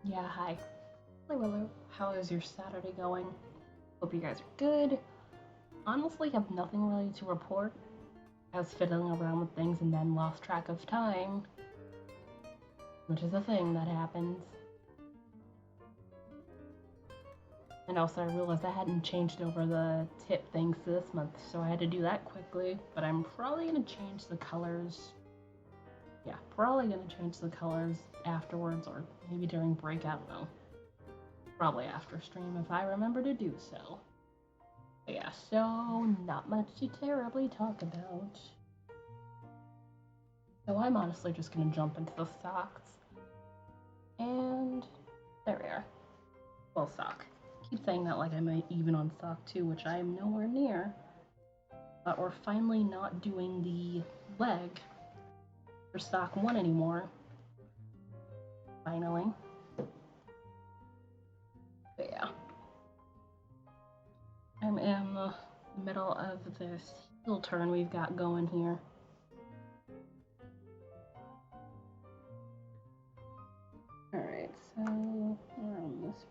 Yeah, hi. Hi, Willow. How is your Saturday going? Hope you guys are good. Honestly, have nothing really to report. I was fiddling around with things and then lost track of time, which is a thing that happens. And also, I realized I hadn't changed over the tip things this month, so I had to do that quickly. But I'm probably gonna change the colors. Yeah, probably gonna change the colors afterwards, or maybe during break. I don't know. Probably after stream if I remember to do so. Yeah, so not much to terribly talk about. So I'm honestly just gonna jump into the socks. And there we are. Full sock. I keep saying that like I'm even on sock 2, which I am nowhere near. But we're finally not doing the leg for sock 1 anymore. Finally. But yeah. I'm in the middle of this heel turn we've got going here. Alright, so we're on this.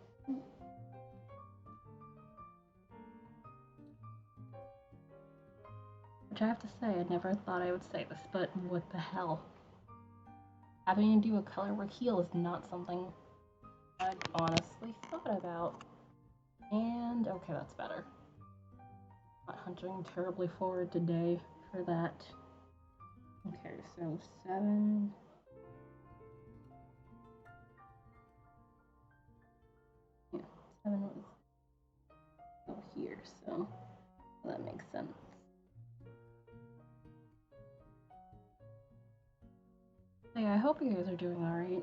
Which I have to say, I never thought I would say this, but what the hell? Having to do a colorwork heel is not something I'd honestly thought about. And okay, that's better. Not hunching terribly forward today for that. Okay, so 7. Yeah, 7 was here, so that makes sense. Hey, I hope you guys are doing alright.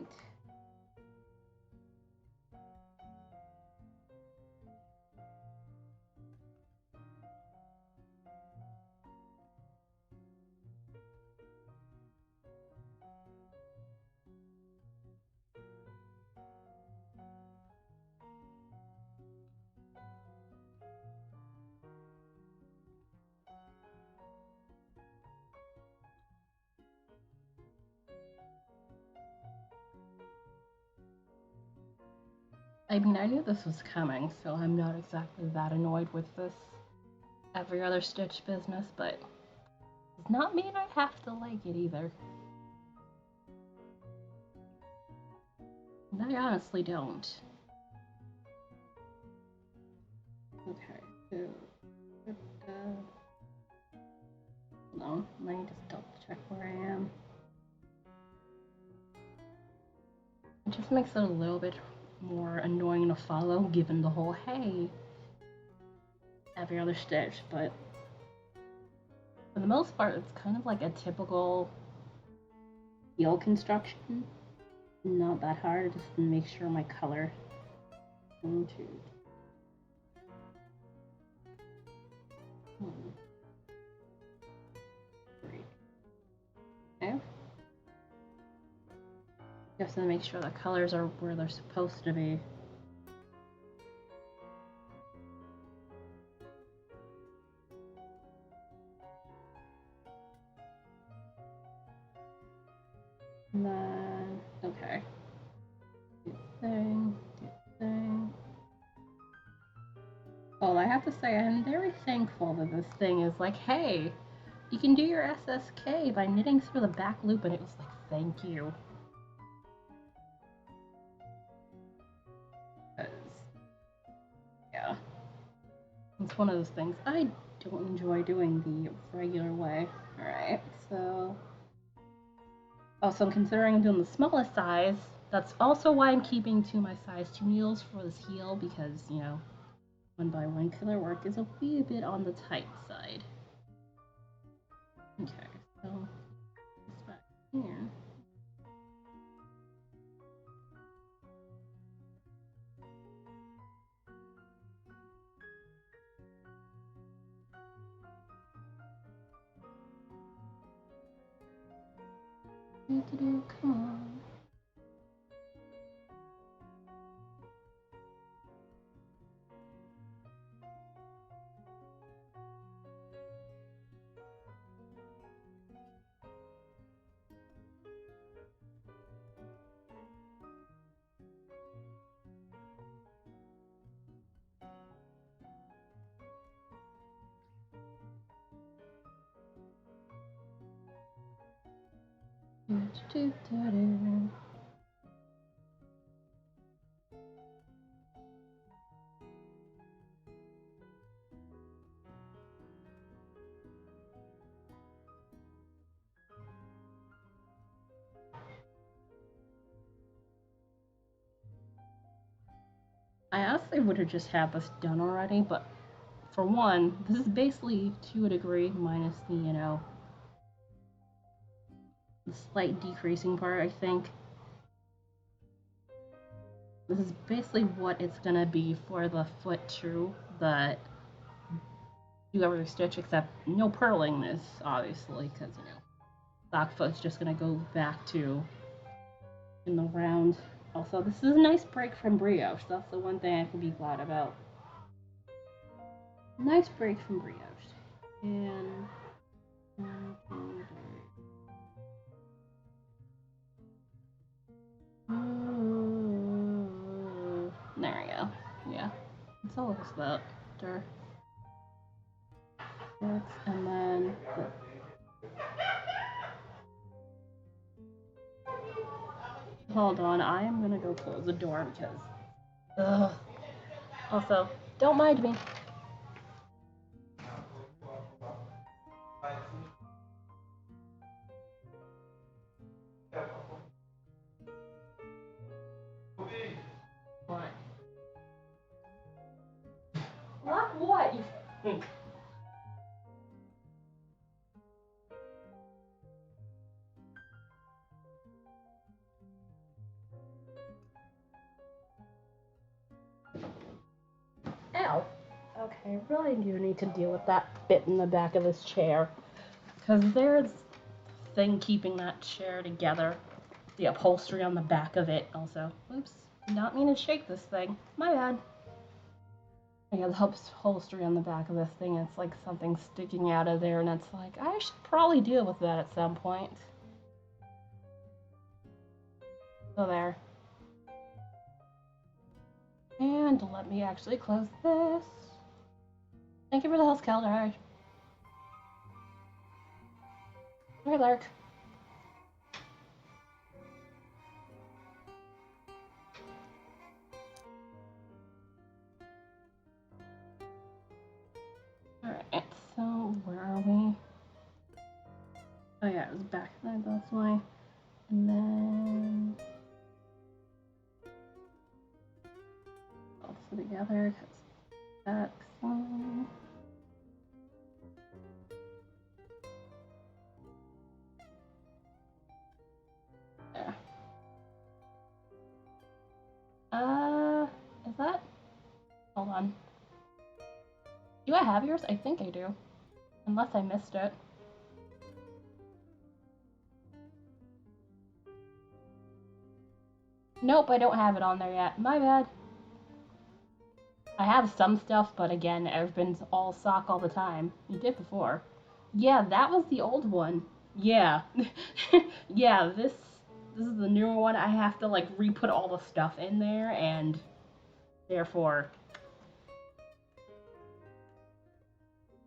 I mean, I knew this was coming, so I'm not exactly that annoyed with this every other stitch business, but does not mean I have to like it either. And I honestly don't. Okay, so hold on, let me just double check where I am. It just makes it a little bit more annoying to follow, given the whole hey, every other stitch, but for the most part, it's kind of like a typical heel construction. Not that hard, just to make sure my color. 1, 2, 1, 3. Okay. Just to make sure the colors are where they're supposed to be. And then, okay. Do thing, do thing. Well, I have to say, I'm very thankful that this thing is like, hey, you can do your SSK by knitting through the back loop, and it was like, thank you. Yeah, it's one of those things I don't enjoy doing the regular way. Alright, so also, I'm considering doing the smallest size. That's also why I'm keeping to my size 2 needles for this heel because, 1 by 1 color work is a wee bit on the tight side. Okay, so this back here. Come on. I honestly would have just had this done already, but for one, this is basically to a degree minus the, the slight decreasing part, I think. This is basically what it's gonna be for the foot too, the do every stitch except no purling this, obviously, because, sock foot's just gonna go back to in the round. Also, this is a nice break from brioche. That's the one thing I can be glad about. Nice break from brioche. And 1, 2, 3. There we go. Yeah. It's always that. There. And then hold on, I am gonna go close the door because ugh. Also, don't mind me. What? Lock what? Ow. Okay, I really do need to deal with that bit in the back of this chair. Because there's a thing keeping that chair together. The upholstery on the back of it also. Oops. Did not mean to shake this thing. My bad. Yeah, the upholstery on the back of this thing, it's like something sticking out of there, and it's like, I should probably deal with that at some point. So there. And let me actually close this. Thank you for the health, Keldar. Hi, Lark. Alright, so where are we? Oh yeah, it was back there, that's why. And then all this together, because that's there. Is that? Hold on. Do I have yours? I think I do. Unless I missed it. Nope, I don't have it on there yet. My bad. I have some stuff, but again, everyone's all sock all the time. You did before. Yeah, that was the old one. Yeah. Yeah, this is the newer one. I have to like re-put all the stuff in there, and therefore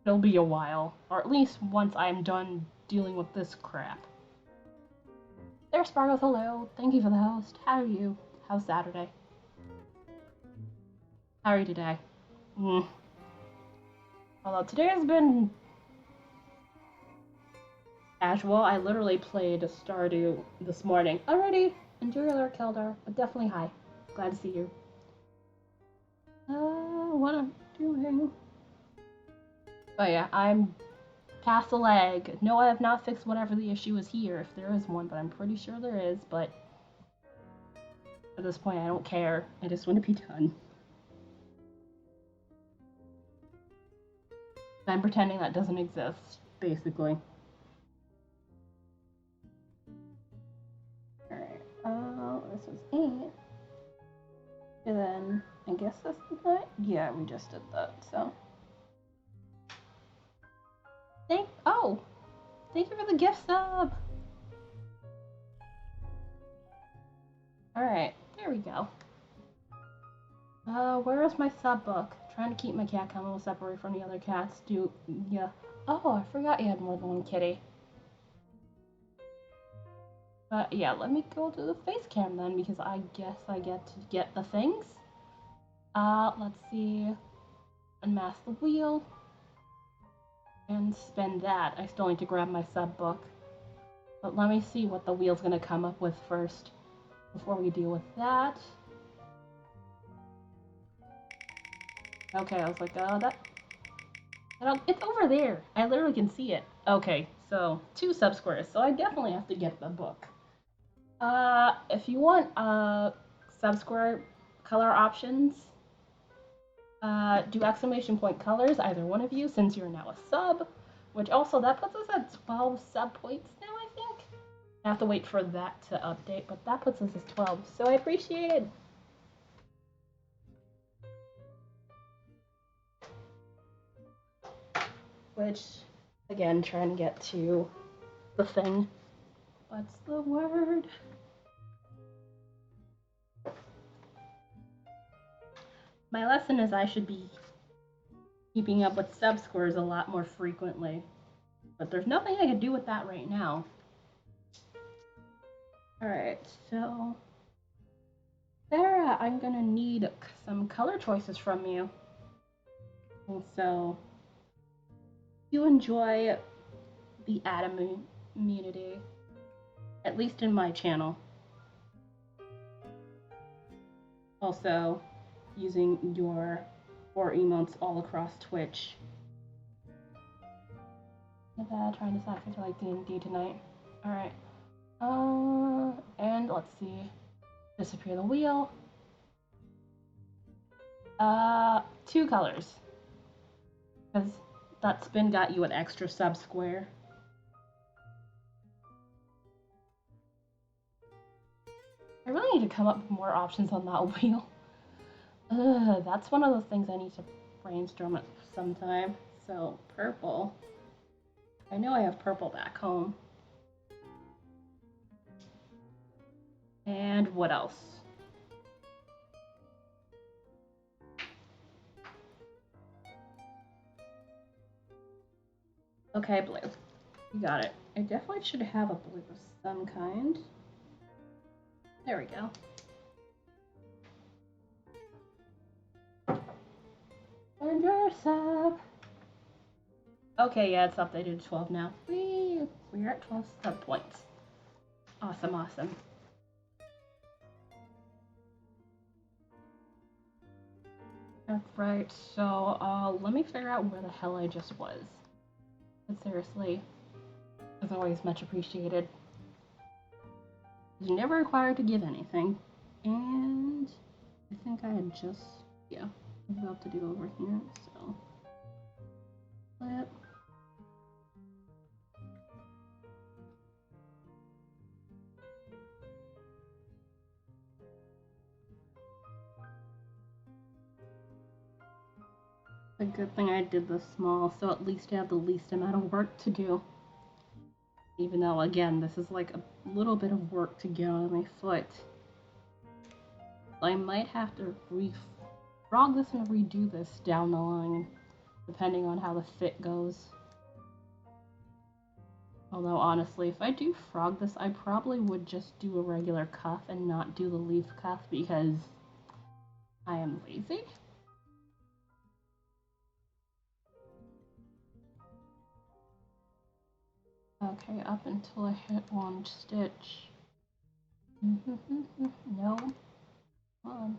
it'll be a while, or at least once I'm done dealing with this crap. There, Sparkles, hello. Thank you for the host. How are you? How's Saturday? How are you today? Although today has been casual. I literally played Stardew this morning. Alrighty, enjoy your lurk, Keldar, but definitely hi. Glad to see you. What I'm doing? Oh yeah, I'm past the lag. No, I have not fixed whatever the issue is here, if there is one, but I'm pretty sure there is, but at this point I don't care. I just want to be done. I'm pretending that doesn't exist, basically. Alright, this was 8. And then, I guess this is that? Yeah, we just did that, so. Thank you for the gift sub! Alright, there we go. Where is my sub book? Trying to keep my cat Camel separate from the other cats. Yeah. Oh, I forgot you had more than one kitty. But yeah, let me go to the face cam then, because I guess I get to get the things. Let's see. Unmask the wheel. And spend that. I still need to grab my sub book. But let me see what the wheel's gonna come up with first before we deal with that. Okay, I was like, it's over there. I literally can see it. Okay, so 2 sub squares. So I definitely have to get the book. If you want sub square color options, do exclamation point colors, either one of you, since you're now a sub, which also that puts us at 12 sub points now, I think. I have to wait for that to update, but that puts us at 12, so I appreciate it. Which, again, trying to get to the thing. What's the word? My lesson is I should be keeping up with sub scores a lot more frequently. But there's nothing I can do with that right now. Alright, so Sarah, I'm gonna need some color choices from you. And so you enjoy the Atom immunity, at least in my channel. Also, using your 4 emotes all across Twitch. Trying to decide if I like D&D tonight. Alright. And let's see. Disappear the wheel. 2 colors. Because that spin got you an extra sub square. I really need to come up with more options on that wheel. That's one of those things I need to brainstorm at sometime. So, purple. I know I have purple back home. And what else? Okay, blue. You got it. I definitely should have a blue of some kind. There we go. And your sub. Okay, yeah, it's updated to 12 now. We're at 12 sub points. Awesome, awesome. Alright, so let me figure out where the hell I just was. But seriously, as always, much appreciated. You're never required to give anything. And I think I had just, yeah, about to do over here, so. Flip. A good thing I did this small, so at least I have the least amount of work to do. Even though, again, this is like a little bit of work to get on my foot. I might have to frog this and redo this down the line, depending on how the fit goes. Although, honestly, if I do frog this, I probably would just do a regular cuff and not do the leaf cuff because I am lazy. Okay, up until I hit 1 stitch. No. Come on.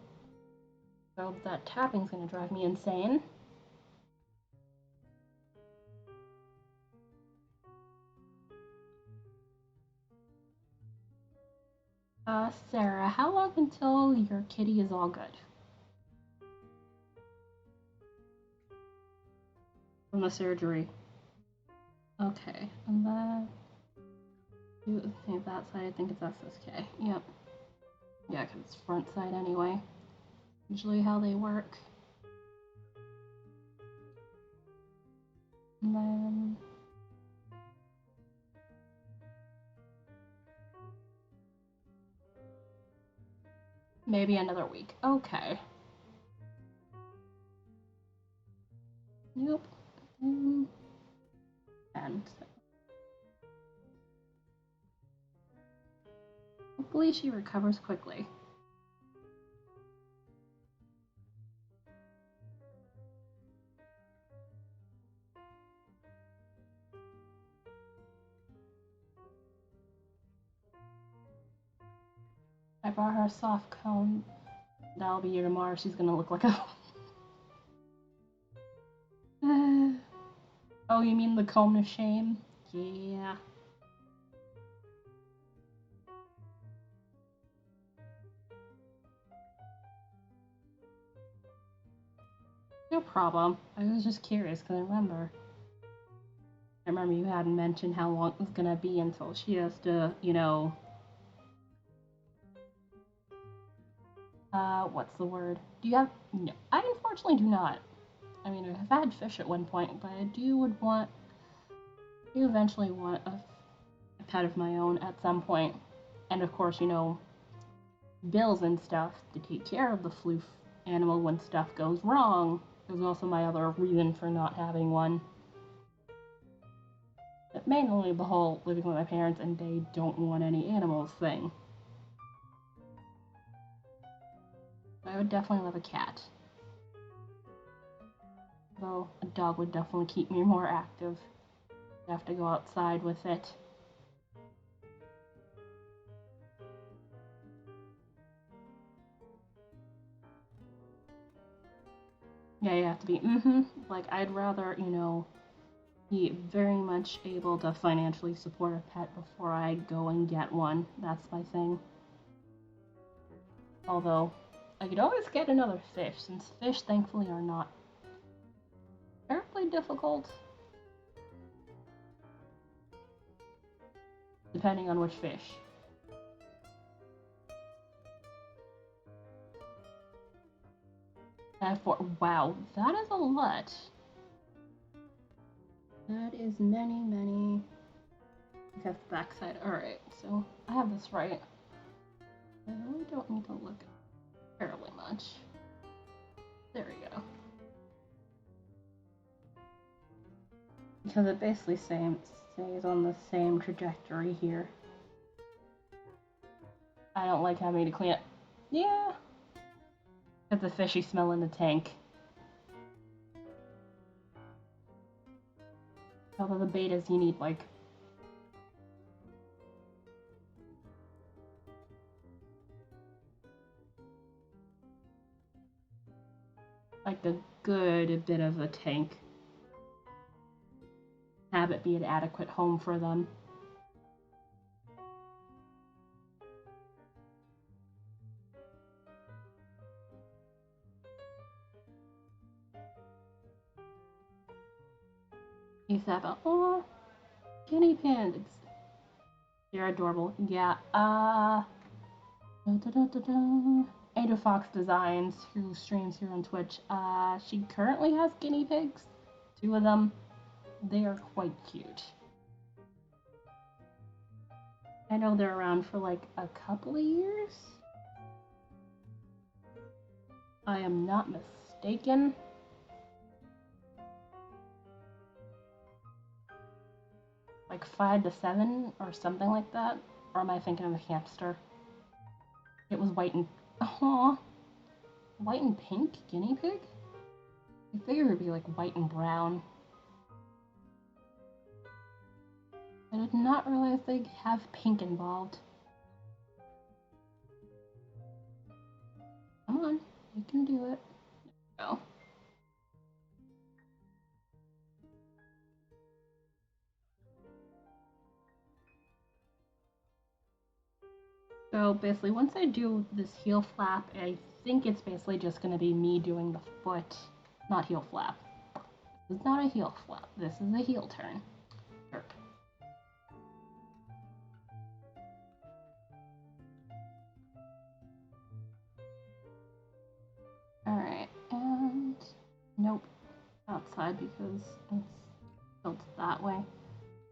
So that tapping's gonna drive me insane. Sarah, how long until your kitty is all good? From the surgery. Okay, and then you think that side, I think it's SSK. Yep. Yeah, because it's front side anyway. Usually how they work. And then maybe another week. Okay. Nope. And Hopefully she recovers quickly. I brought her a soft cone. That'll be here tomorrow. She's gonna look like a... Oh, you mean the cone of shame? Yeah. No problem. I was just curious because I remember you hadn't mentioned how long it was gonna be until she has to, you know, what's the word? Do you have? No, I unfortunately do not. I mean, I've had fish at one point, but I do eventually want a pet of my own at some point, and of course, you know, bills and stuff to take care of the floof animal when stuff goes wrong. It was also my other reason for not having one. But mainly the whole living with my parents and they don't want any animals thing. I would definitely love a cat. Though a dog would definitely keep me more active. I have to go outside with it. Yeah, you have to be, like, I'd rather, you know, be very much able to financially support a pet before I go and get one. That's my thing. Although, I could always get another fish, since fish thankfully are not terribly difficult. Depending on which fish. Wow, that is a lot. That is many. That's the backside. Alright, so I have this right. I really don't need to look terribly much. There we go. Because it basically stays on the same trajectory here. I don't like having to clean it. Yeah. Got the fishy smell in the tank. Although the betas you need like a good bit of a tank. Have it be an adequate home for them. Isabel, oh, guinea pigs. They're adorable. Yeah. Ada Fox Designs, who streams here on Twitch. She currently has guinea pigs. 2 of them. They are quite cute. I know they're around for like a couple of years. I am not mistaken. Like 5 to 7 or something like that. Or am I thinking of a hamster? It was white and white and pink guinea pig? I figured it would be like white and brown. I did not realize they have pink involved. Come on, you can do it. Go. So basically, once I do this heel flap, I think it's basically just going to be me doing the foot, not heel flap. This is not a heel flap. This is a heel turn. Alright, and nope, outside because it's built that way.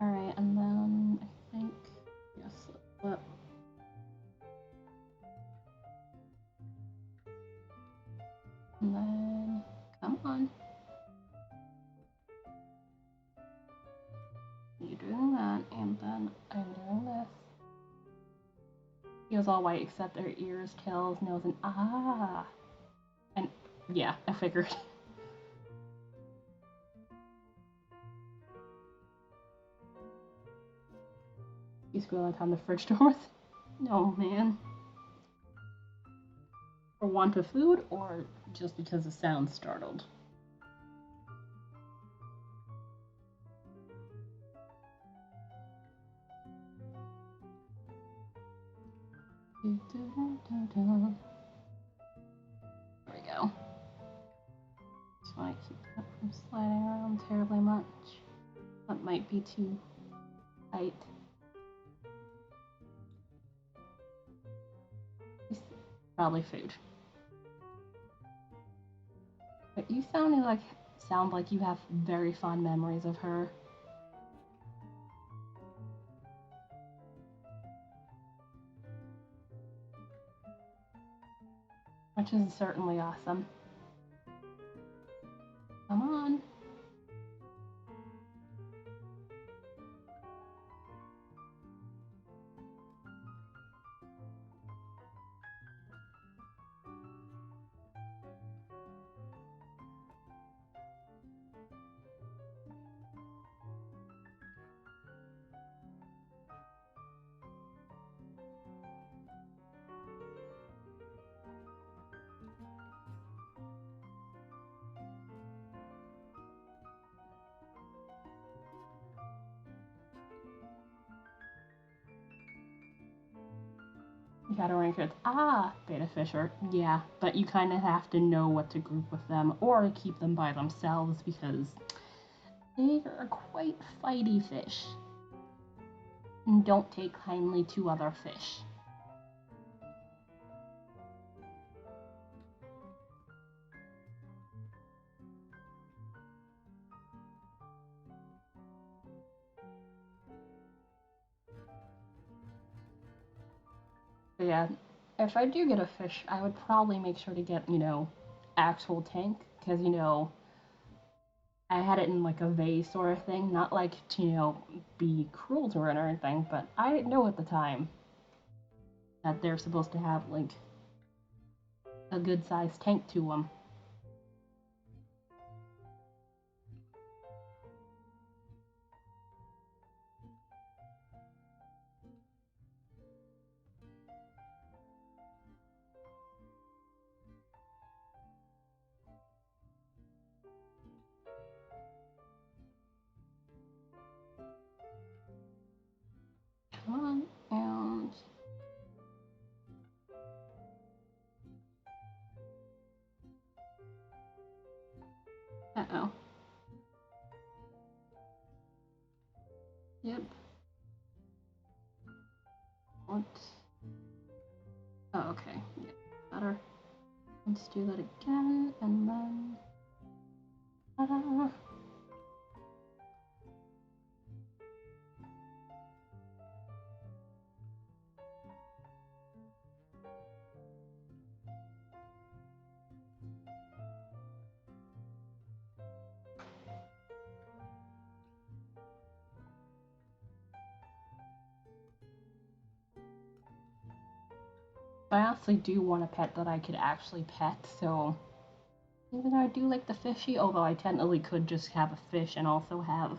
Alright, and then I think, yes, flip. And then, come on. You're doing that, and then I'm doing this. He was all white except their ears, tails, nose, and ah. And yeah, I figured. You squealing on the fridge door? No, man. For want of food or just because the sound startled? There we go. Just want to keep that from sliding around terribly much. That might be too tight. Probably food. But you sound like you have very fond memories of her. Which is certainly awesome. Come on. You gotta rank it. Ah, betta fisher. Yeah, but you kind of have to know what to group with them or keep them by themselves because they are quite fighty fish and don't take kindly to other fish. But yeah, if I do get a fish, I would probably make sure to get, actual tank because, I had it in like a vase sort of thing, not like to, be cruel to it or anything, but I didn't know at the time that they're supposed to have like a good sized tank to them. Come on, and uh-oh. Yep. What? Oh, okay. Yeah, better. Let's do that again, and then. Ta-da. I honestly do want a pet that I could actually pet, so even though I do like the fishy, although I technically could just have a fish and also have,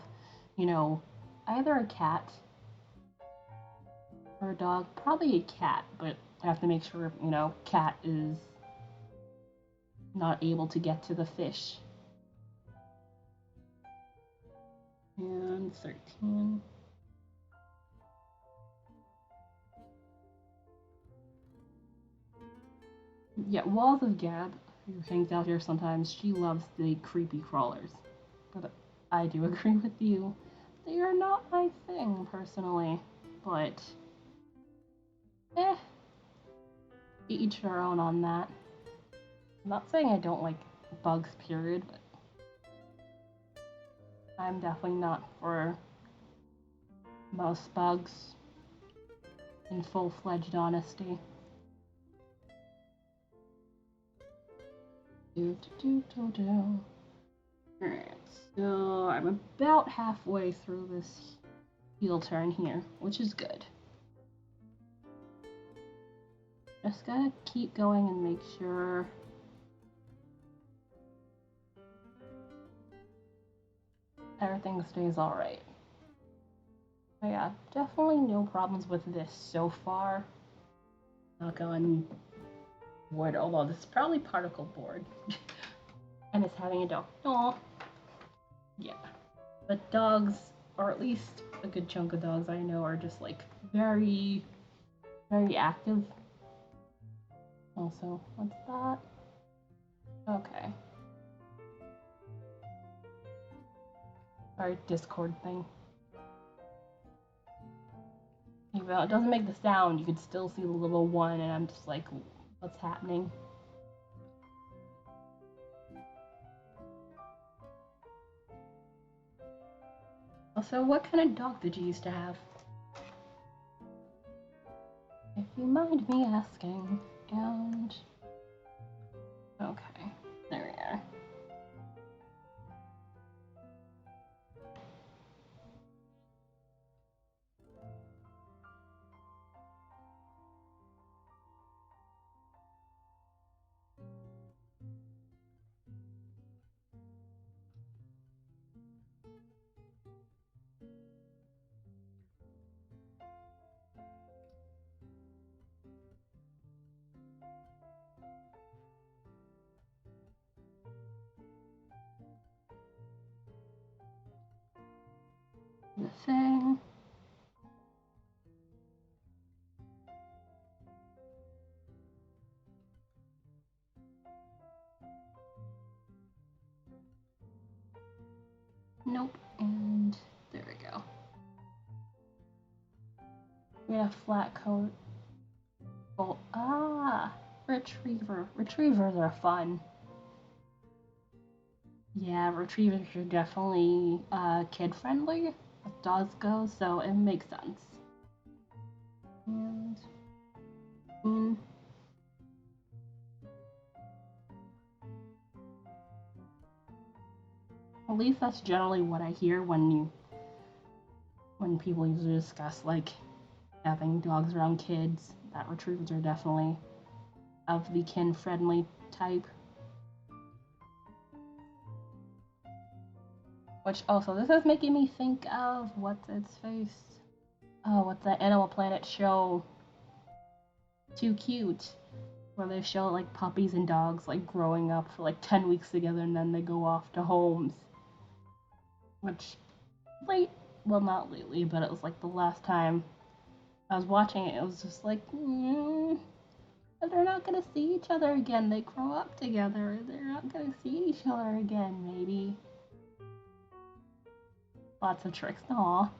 you know, either a cat or a dog. Probably a cat, but I have to make sure, cat is not able to get to the fish. And 13. Yeah, Walls of Gab, who hangs out here sometimes, she loves the creepy crawlers. But I do agree with you. They are not my thing, personally. But, eh, each their own on that. I'm not saying I don't like bugs, period, but I'm definitely not for most bugs, in full-fledged honesty. Alright, so I'm about halfway through this heel turn here, which is good. Just gotta keep going and make sure everything stays alright. But yeah, definitely no problems with this so far. Knock on wood, although this is probably particle board. And it's having a dog. Aw. Yeah. But dogs, or at least a good chunk of dogs I know, are just like very, very active. Also, what's that? Okay. Our Discord thing. Even though it doesn't make the sound, you could still see the little one, and I'm just like, what's happening? Also, what kind of dog did you used to have? If you mind me asking. And okay, there we are. The thing. Nope, and there we go. We have flat coat. Oh, retriever. Retrievers are fun. Yeah, retrievers are definitely kid friendly as dogs go, so it makes sense. And at least that's generally what I hear when people usually discuss like having dogs around kids. That retrievers are definitely of the kin friendly type. Which also, this is making me think of what's its face? Oh, what's that Animal Planet show? Too Cute, where they show like puppies and dogs like growing up for like 10 weeks together and then they go off to homes. Which, well, not lately, but it was like the last time I was watching it, it was just like, they're not gonna see each other again. They grow up together. They're not gonna see each other again, maybe. Lots of tricks. Aw.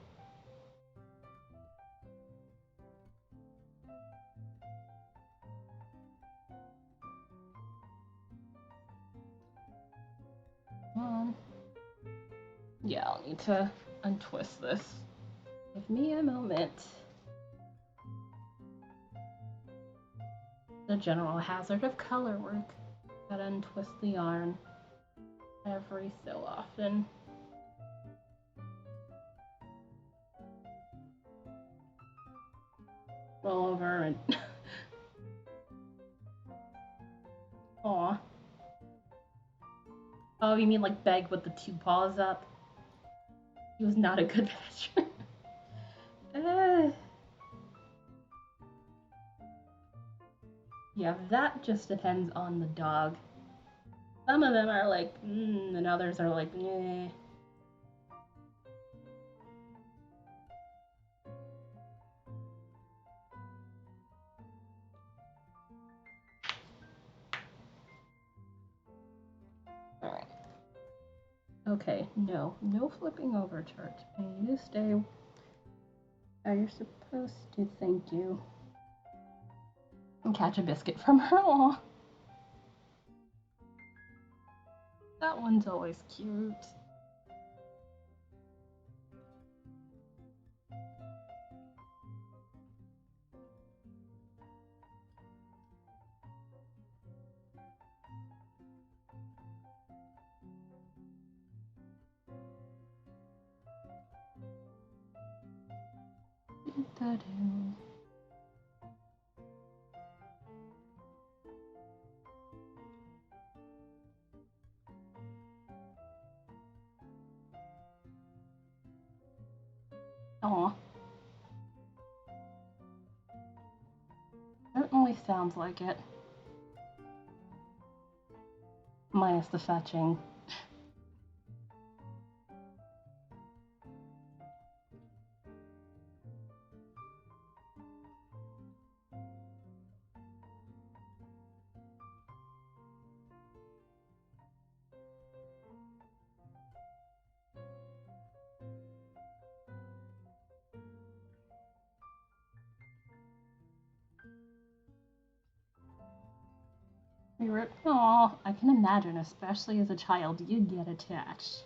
Yeah, I'll need to untwist this. Give me a moment. The general hazard of color work. Gotta untwist the yarn every so often. Roll over and aw. Oh, you mean like beg with the two paws up? He was not a good pedestrian. Yeah, that just depends on the dog. Some of them are like, and others are like, eh. Alright. Okay, no flipping over, chart. You stay how you're supposed to, thank you. And catch a biscuit from her. Aw. That one's always cute. Aw. Certainly sounds like it. Minus the fetching. Aw, I can imagine, especially as a child, you get attached.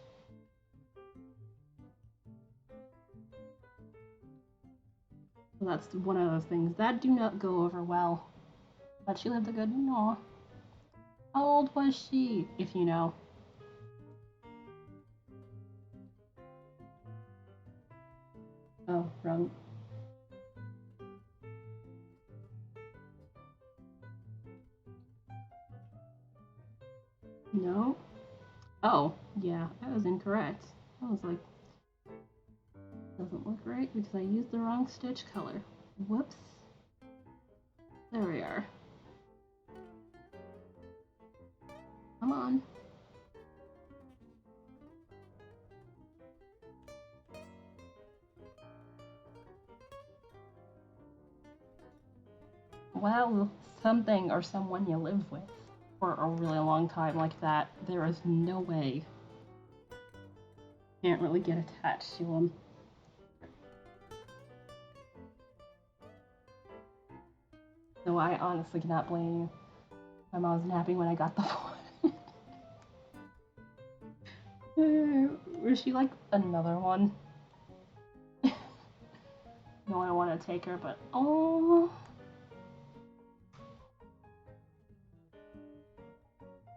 So that's one of those things that do not go over well. But she lived a good, aw. How old was she, if you know? Oh, wrong. No? Oh, yeah, I was incorrect. I was like, doesn't look right because I used the wrong stitch color. Whoops. There we are. Come on. Well, something or someone you live with for a really long time like that, there is no way. Can't really get attached to them. So I honestly cannot blame you. My mom was napping when I got the phone. Was she like another one? No, I want to take her, but oh.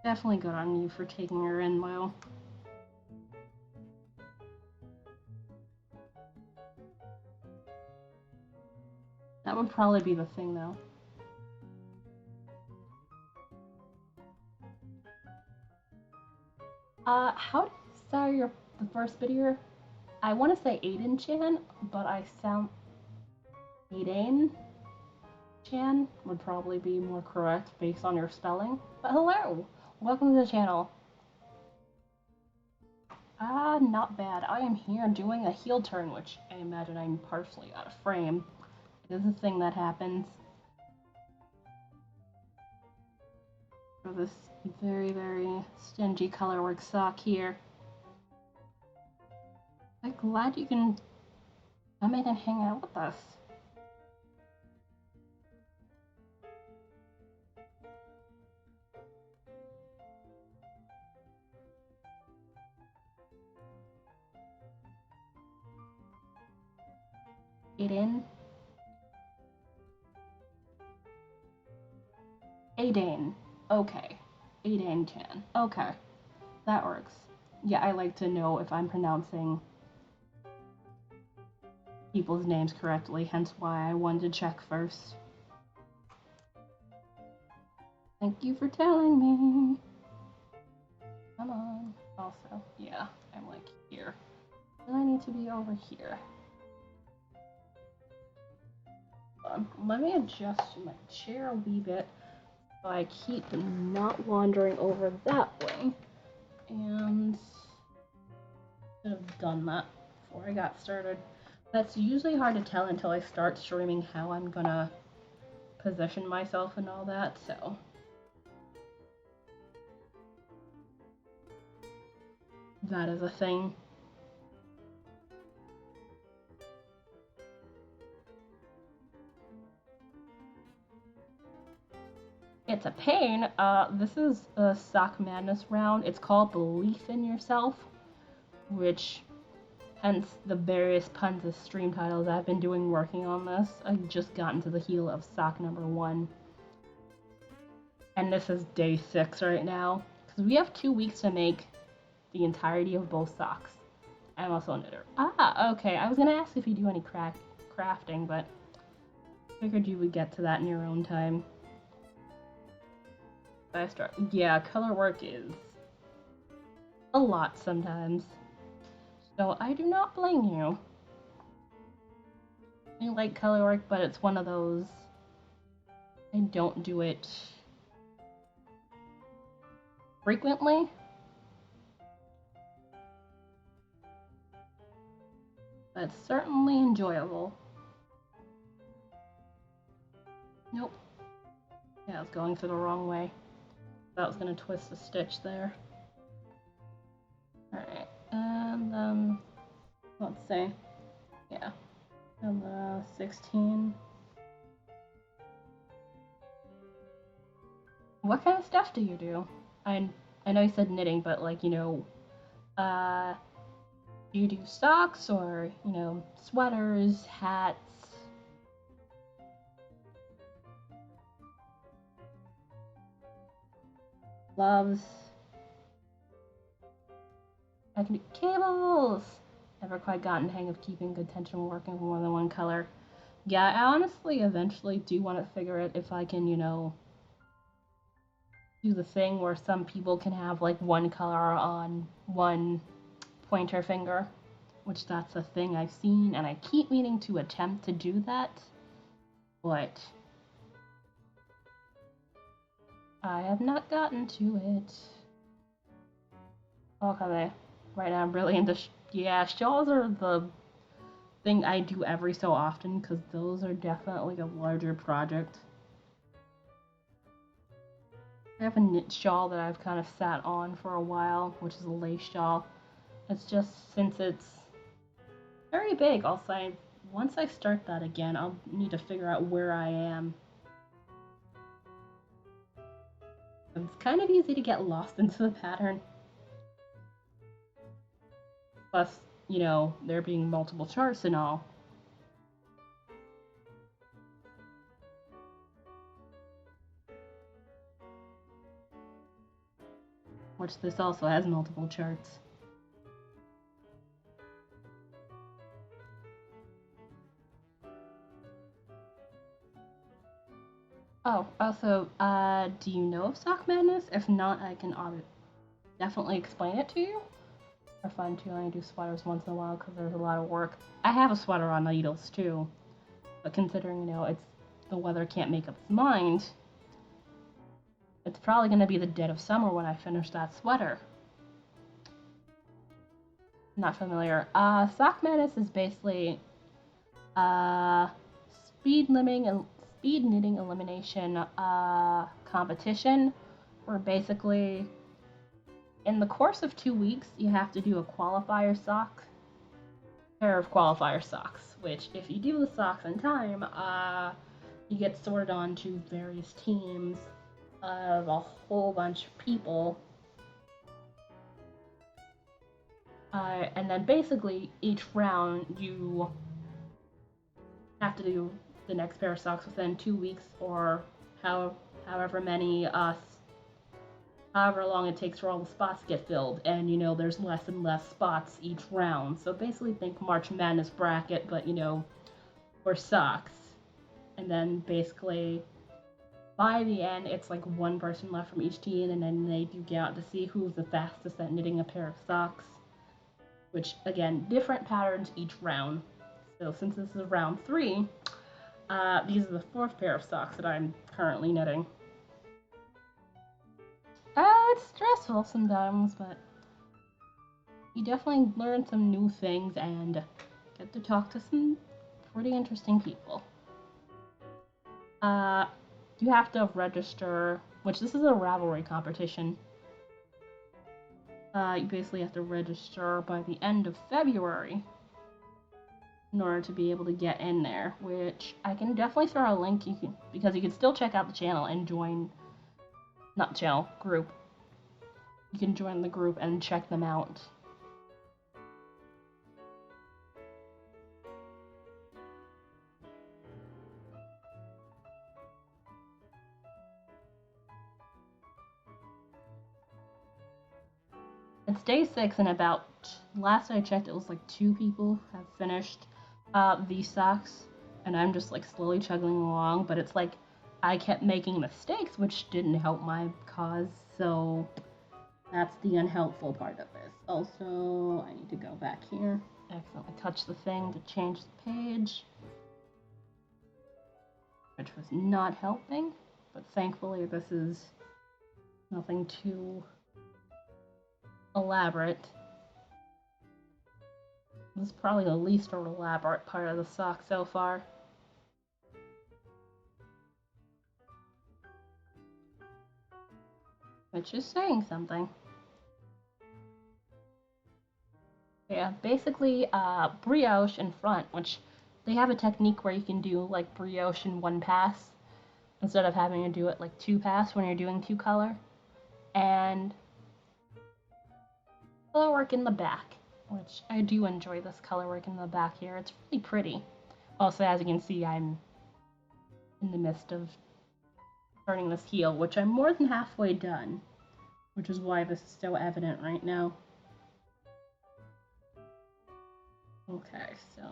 Definitely good on you for taking her in, Lyle. That would probably be the thing, though. How do you say the first video? I want to say Aiden-chan, but I sound Aiden-chan would probably be more correct based on your spelling. But hello! Welcome to the channel. Not bad. I am here doing a heel turn, which I imagine I'm partially out of frame. It is a thing that happens. For this very, very stingy colorwork sock here. I'm glad you can come in and hang out with us. Aiden. Aiden. Okay. Aiden-chan. Okay. That works. Yeah, I like to know if I'm pronouncing people's names correctly, hence why I wanted to check first. Thank you for telling me. Come on. Also, yeah, I'm like here. And I need to be over here. Let me adjust my chair a wee bit so I keep not wandering over that way. And should have done that before I got started. That's usually hard to tell until I start streaming how I'm gonna position myself and all that, so. That is a thing. It's a pain. This is a Sock Madness round. It's called Belief in Yourself, which hence the various puns as stream titles I've been doing working on this. I've just gotten to the heel of sock number 1. And this is day 6 right now. Because we have 2 weeks to make the entirety of both socks. I'm also a knitter. Okay. I was going to ask if you do any crafting, but figured you would get to that in your own time. Yeah, color work is a lot sometimes. So I do not blame you. I like color work, but it's one of those, I don't do it frequently. But it's certainly enjoyable. Nope. Yeah, I was going for the wrong way. That was gonna twist a stitch there. Alright, and let's see. Yeah. And 16. What kind of stuff do you do? I know you said knitting, but like, do you do socks or, sweaters, hats? Gloves? I can do cables! Never quite gotten the hang of keeping good tension working with more than one color. Yeah, I honestly eventually do want to figure out if I can, do the thing where some people can have like one color on one pointer finger, which that's a thing I've seen, and I keep meaning to attempt to do that, but I have not gotten to it. Okay, right now I'm really into yeah, shawls are the thing I do every so often because those are definitely a larger project. I have a knit shawl that I've kind of sat on for a while, which is a lace shawl. It's just since it's very big, I'll say once I start that again, I'll need to figure out where I am. It's kind of easy to get lost into the pattern. Plus, there being multiple charts and all. Which this also has multiple charts. Oh, also, do you know of Sock Madness? If not, I can definitely explain it to you. For fun too, I do sweaters once in a while because there's a lot of work. I have a sweater on needles too, but considering, it's the weather can't make up its mind, it's probably going to be the dead of summer when I finish that sweater. Not familiar. Sock Madness is basically speed knitting elimination competition, where basically in the course of 2 weeks you have to do a pair of qualifier socks. Which, if you do the socks in time, you get sorted onto various teams of a whole bunch of people. And then basically each round you have to do the next pair of socks within 2 weeks, or however long it takes for all the spots to get filled. And there's less and less spots each round. So basically think March Madness bracket, but for socks. And then basically by the end, it's like one person left from each team, and then they do get out to see who's the fastest at knitting a pair of socks. Which, again, different patterns each round. So since this is round 3, these are the 4th pair of socks that I'm currently knitting. It's stressful sometimes, but you definitely learn some new things and get to talk to some pretty interesting people. You have to register, which this is a Ravelry competition. You basically have to register by the end of February in order to be able to get in there, which I can definitely throw a link, because you can still check out the channel and join, not the channel, group. You can join the group and check them out. It's day 6, and last I checked, it was like 2 people have finished these socks, and I'm just like slowly chugging along, but it's like I kept making mistakes, which didn't help my cause, so that's the unhelpful part of this. Also, I need to go back here. I accidentally touched the thing to change the page. which was not helping, but thankfully this is nothing too elaborate. This is probably the least elaborate part of the sock so far. Which is saying something. Yeah, basically brioche in front, which they have a technique where you can do like brioche in one pass instead of having to do it like two pass when you're doing two color. And color work in the back, which I do enjoy this color work in the back here. It's really pretty. Also, as you can see, I'm in the midst of turning this heel, which I'm more than halfway done, which is why this is so evident right now. Okay, so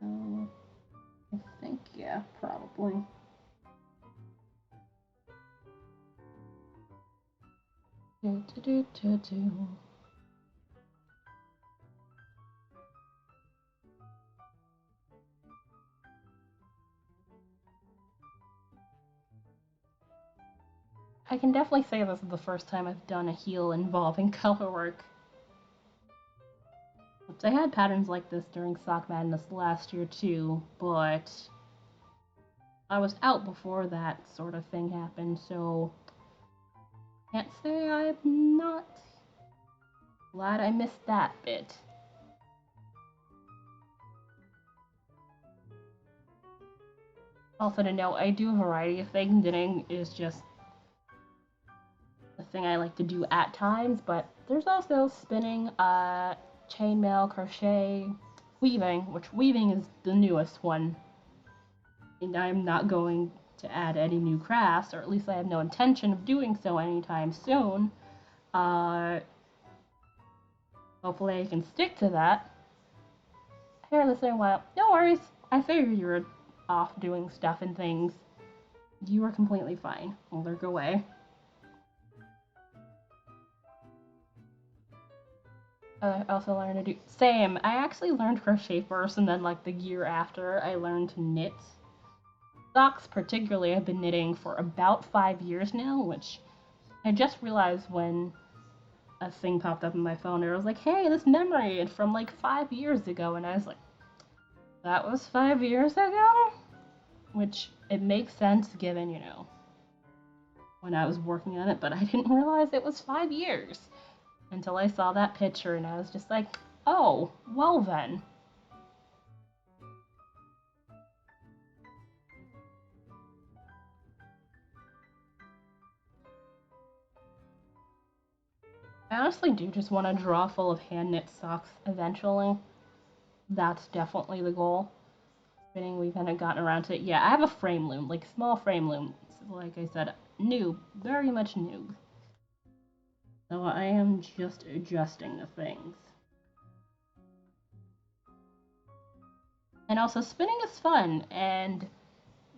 I think, yeah, probably. I can definitely say this is the first time I've done a heel involving color work. I had patterns like this during Sock Madness last year too, but I was out before that sort of thing happened, so can't say I'm not glad I missed that bit. Also to note, I do a variety of things. Knitting is just a thing I like to do at times, but there's also spinning, chainmail, crochet, weaving, which weaving is the newest one. And I'm not going to add any new crafts, or at least I have no intention of doing so anytime soon. Hopefully I can stick to that. Here, listening, while no worries. I figured you were off doing stuff and things. You are completely fine. I'll lurk away. I also learned to do same. I actually learned crochet first, and then like the year after, I learned to knit. Socks, particularly, I've been knitting for about 5 years now, which I just realized when a thing popped up on my phone. And it was like, "Hey, this memory from like 5 years ago," and I was like, "That was 5 years ago," which it makes sense given when I was working on it, but I didn't realize it was 5 years until I saw that picture, and I was just like, oh, well then. I honestly do just want to draw full of hand knit socks eventually. That's definitely the goal. Spinning, we kind of gotten around to it. Yeah, I have a frame loom, like small frame loom. Like I said, noob, very much noob. So I am just adjusting the things. And also, spinning is fun and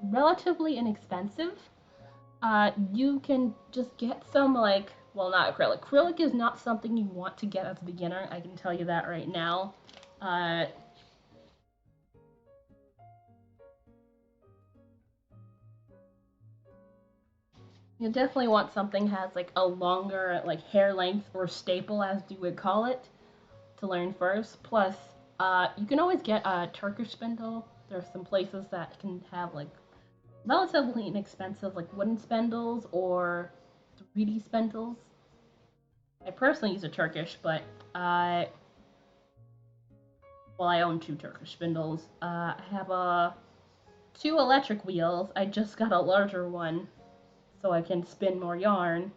relatively inexpensive. You can just get some, like, well, not acrylic. Acrylic is not something you want to get as a beginner. I can tell you that right now. You definitely want something that has like a longer like hair length or staple, as you would call it, to learn first. Plus, you can always get a Turkish spindle. There's some places that can have like relatively inexpensive like wooden spindles or 3D spindles. I personally use a Turkish, but well, I own two Turkish spindles. I have two electric wheels. I just got a larger one so I can spin more yarn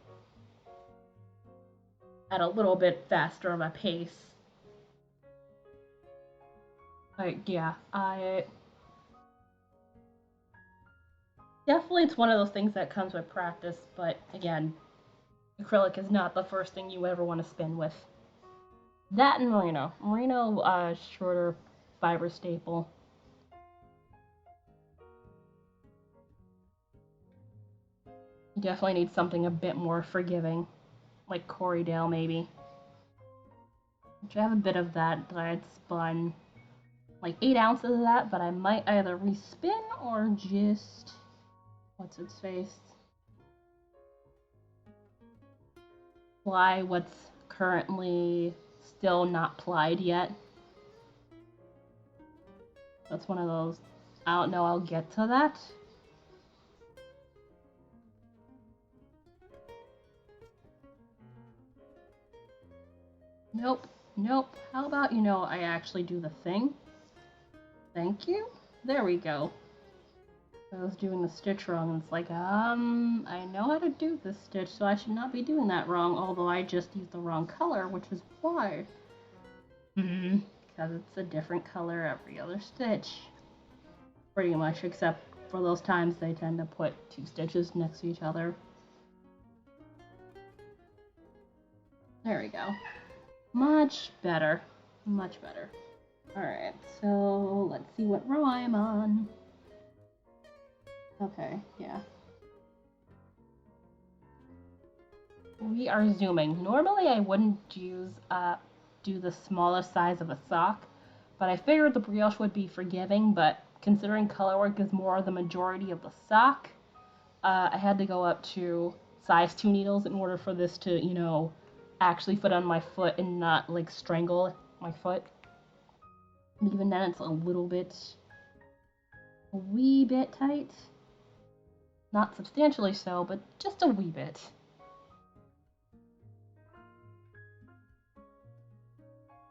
at a little bit faster of a pace. Like, yeah, I definitely it's one of those things that comes with practice, but again, acrylic is not the first thing you ever want to spin with. That and merino. Merino, shorter fiber staple. You definitely need something a bit more forgiving, like Corriedale maybe. Which I have a bit of that I had spun like 8 ounces of that, but I might either respin or just, what's its face, ply what's currently still not plied yet. That's one of those, I don't know, I'll get to that. Nope, nope. How about, I actually do the thing? Thank you. There we go. I was doing the stitch wrong, and it's like, I know how to do this stitch, so I should not be doing that wrong, although I just used the wrong color, which is why. Because it's a different color every other stitch. Pretty much, except for those times they tend to put 2 stitches next to each other. There we go. Much better. Much better. Alright, so let's see what row I'm on. Okay, yeah. We are zooming. Normally I wouldn't do the smallest size of a sock, but I figured the brioche would be forgiving, but considering colorwork is more the majority of the sock, I had to go up to size 2 needles in order for this to, actually fit on my foot and not like strangle my foot. And even then it's a wee bit tight. Not substantially so, but just a wee bit.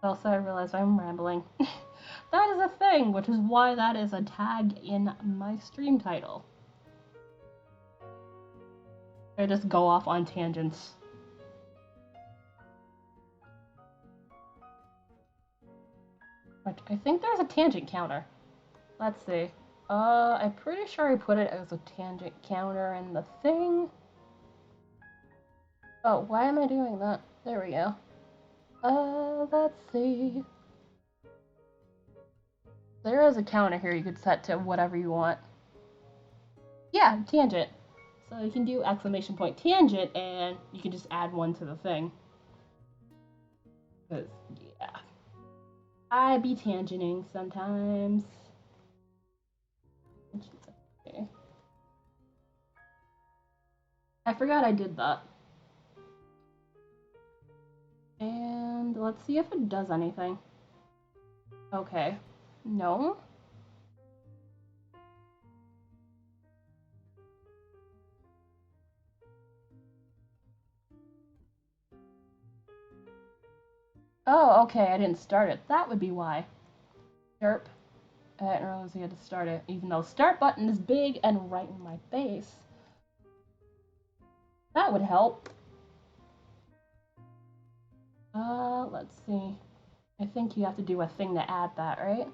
Also, I realize I'm rambling. That is a thing, which is why that is a tag in my stream title. I just go off on tangents. But I think there's a tangent counter. Let's see. I'm pretty sure I put it as a tangent counter in the thing. Oh, why am I doing that? There we go. Let's see. There is a counter here you could set to whatever you want. Yeah, tangent. So you can do exclamation point tangent and you can just add one to the thing. Because, yeah. I be tangenting sometimes. Okay. I forgot I did that. And let's see if it does anything. Okay. No. Oh, okay, I didn't start it. That would be why. Derp. I didn't realize you had to start it, even though start button is big and right in my face. That would help. Let's see. I think you have to do a thing to add that, right?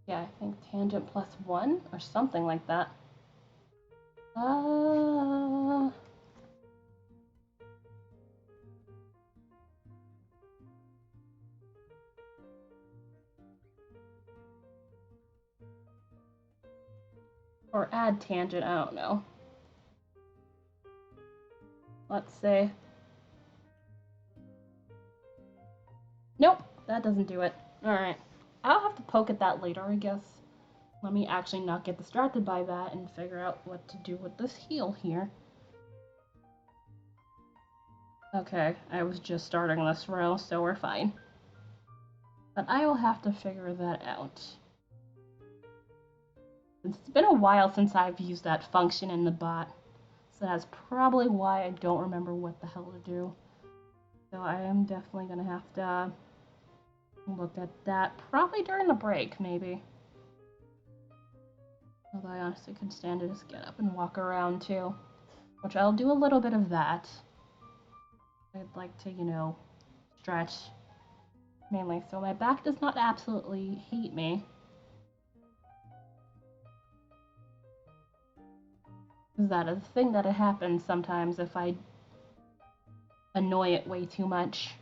Yeah, I think tangent plus 1 or something like that. Or add tangent, I don't know. Let's say. Nope, that doesn't do it. Alright. I'll have to poke at that later, I guess. Let me actually not get distracted by that and figure out what to do with this heel here. Okay, I was just starting this row, so we're fine. But I will have to figure that out. It's been a while since I've used that function in the bot, so that's probably why I don't remember what the hell to do. So I am definitely going to have to look at that, probably during the break, maybe. Although I honestly could stand to just get up and walk around too, which I'll do a little bit of that. I'd like to, stretch mainly so my back does not absolutely hate me. That is a thing that happens sometimes if I annoy it way too much.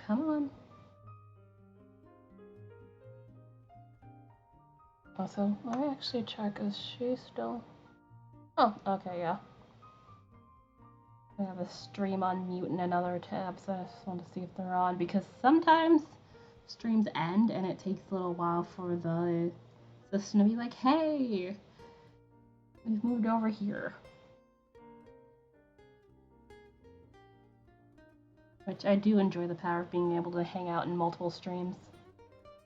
come on. Also, let me actually check, is she still... Oh, okay, yeah. I have a stream on mute in another tab, so I just want to see if they're on, because sometimes streams end and it takes a little while for the system to be like, hey, we've moved over here. Which I do enjoy the power of being able to hang out in multiple streams.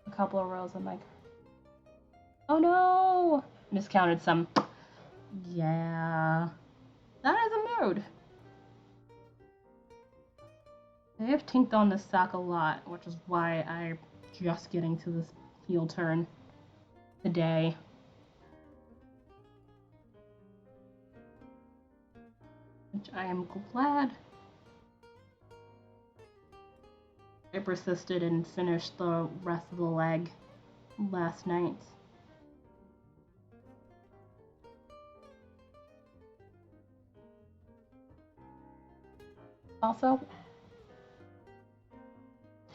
A couple of rows, I'm like, oh no! Miscounted some. Yeah. That is a mood. I have tinked on this sock a lot, which is why I'm just getting to this heel turn today. Which I am glad I persisted and finished the rest of the leg last night. Also,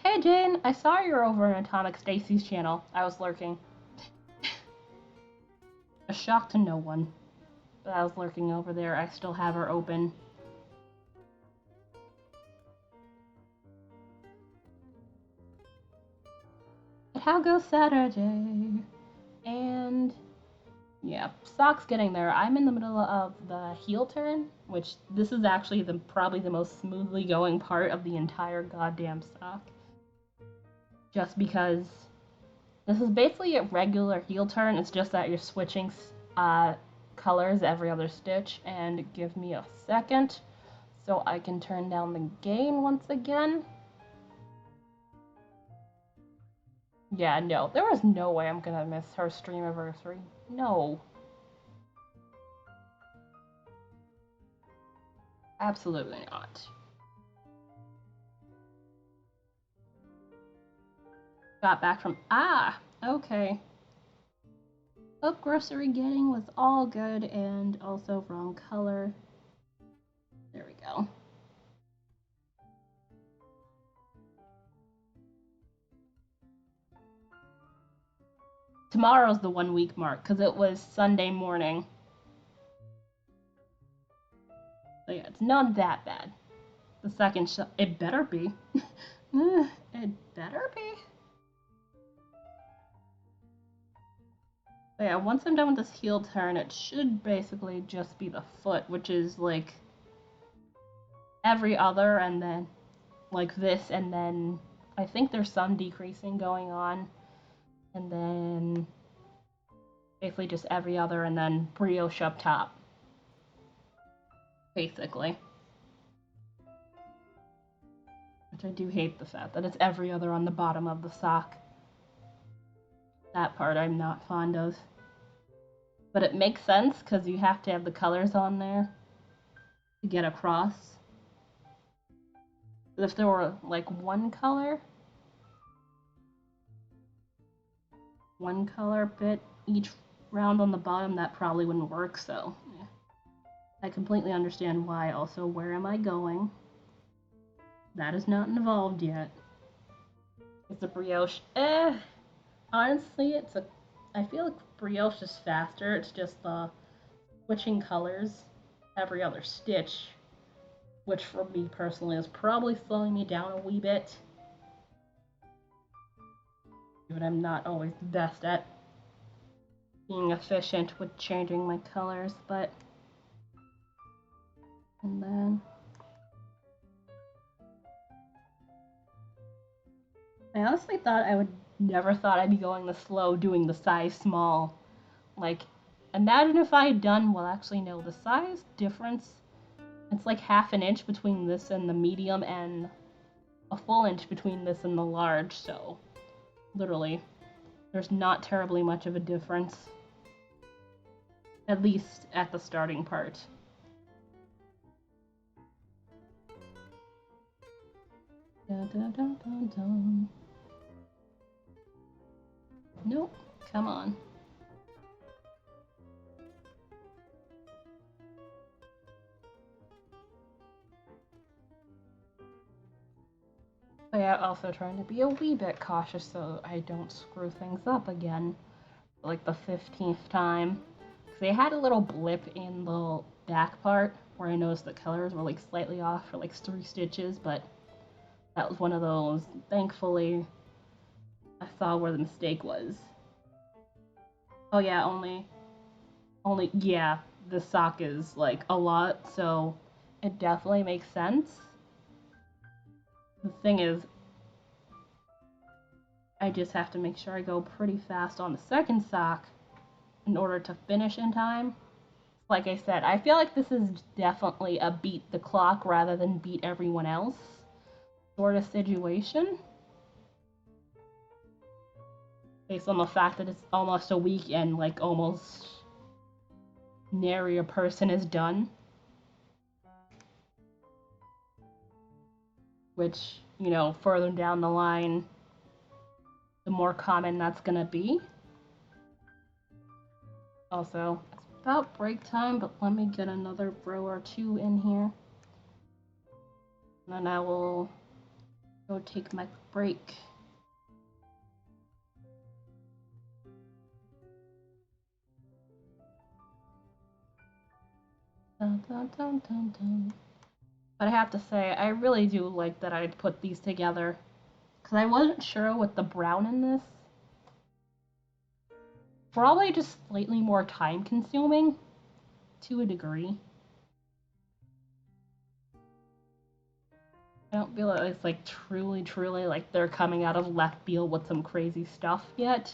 hey Jane, I saw you were over on Atomic Stacy's channel. I was lurking. A shock to no one. But I was lurking over there. I still have her open. But how goes Saturday? And yeah, sock's getting there. I'm in the middle of the heel turn, which this is actually probably the most smoothly going part of the entire goddamn sock. Just because this is basically a regular heel turn, it's just that you're switching colors every other stitch. And give me a second so I can turn down the gain once again. Yeah, no, there was no way I'm gonna miss her stream anniversary. No. Absolutely not. Got back from, okay. Hope grocery getting was all good and also wrong color. There we go. Tomorrow's the 1 week mark because it was Sunday morning. So yeah, it's not that bad. The second shot, it better be. It better be. So yeah, once I'm done with this heel turn, it should basically just be the foot, which is like every other, and then like this, and then I think there's some decreasing going on, and then basically just every other, and then brioche up top. Basically. Which I do hate the fact that it's every other on the bottom of the sock. That part I'm not fond of. But it makes sense because you have to have the colors on there to get across. But if there were like one color bit each round on the bottom, that probably wouldn't work, so yeah. I completely understand why. Also, where am I going? That is not involved yet. It's a brioche. Honestly, I feel like brioche is faster. It's just the switching colors every other stitch, which for me personally is probably slowing me down a wee bit. But I'm not always the best at being efficient with changing my colors, but... And then... I honestly thought never thought I'd be going this slow doing the size small. Like, imagine if I had done, well actually no, the size difference, it's like half an inch between this and the medium and a full inch between this and the large, so literally, there's not terribly much of a difference. At least at the starting part. Dun, dun, dun, dun, dun. Nope, come on. But yeah, also trying to be a wee bit cautious so I don't screw things up again, for like the 15th time. Because they had a little blip in the back part where I noticed the colors were like slightly off for like 3 stitches, but that was one of those. Thankfully, I saw where the mistake was. Oh yeah, yeah, the sock is like a lot, so it definitely makes sense. The thing is, I just have to make sure I go pretty fast on the second sock in order to finish in time. Like I said, I feel like this is definitely a beat the clock rather than beat everyone else sort of situation. Based on the fact that it's almost a week and like almost nary a person is done. Which, you know, further down the line, the more common that's gonna be. Also, it's about break time, but let me get another row or two in here. And then I will go take my break. Dun, dun, dun, dun, dun. But I have to say, I really do like that I put these together. Because I wasn't sure with the brown in this. Probably just slightly more time consuming to a degree. I don't feel like it's like truly like they're coming out of left field with some crazy stuff yet.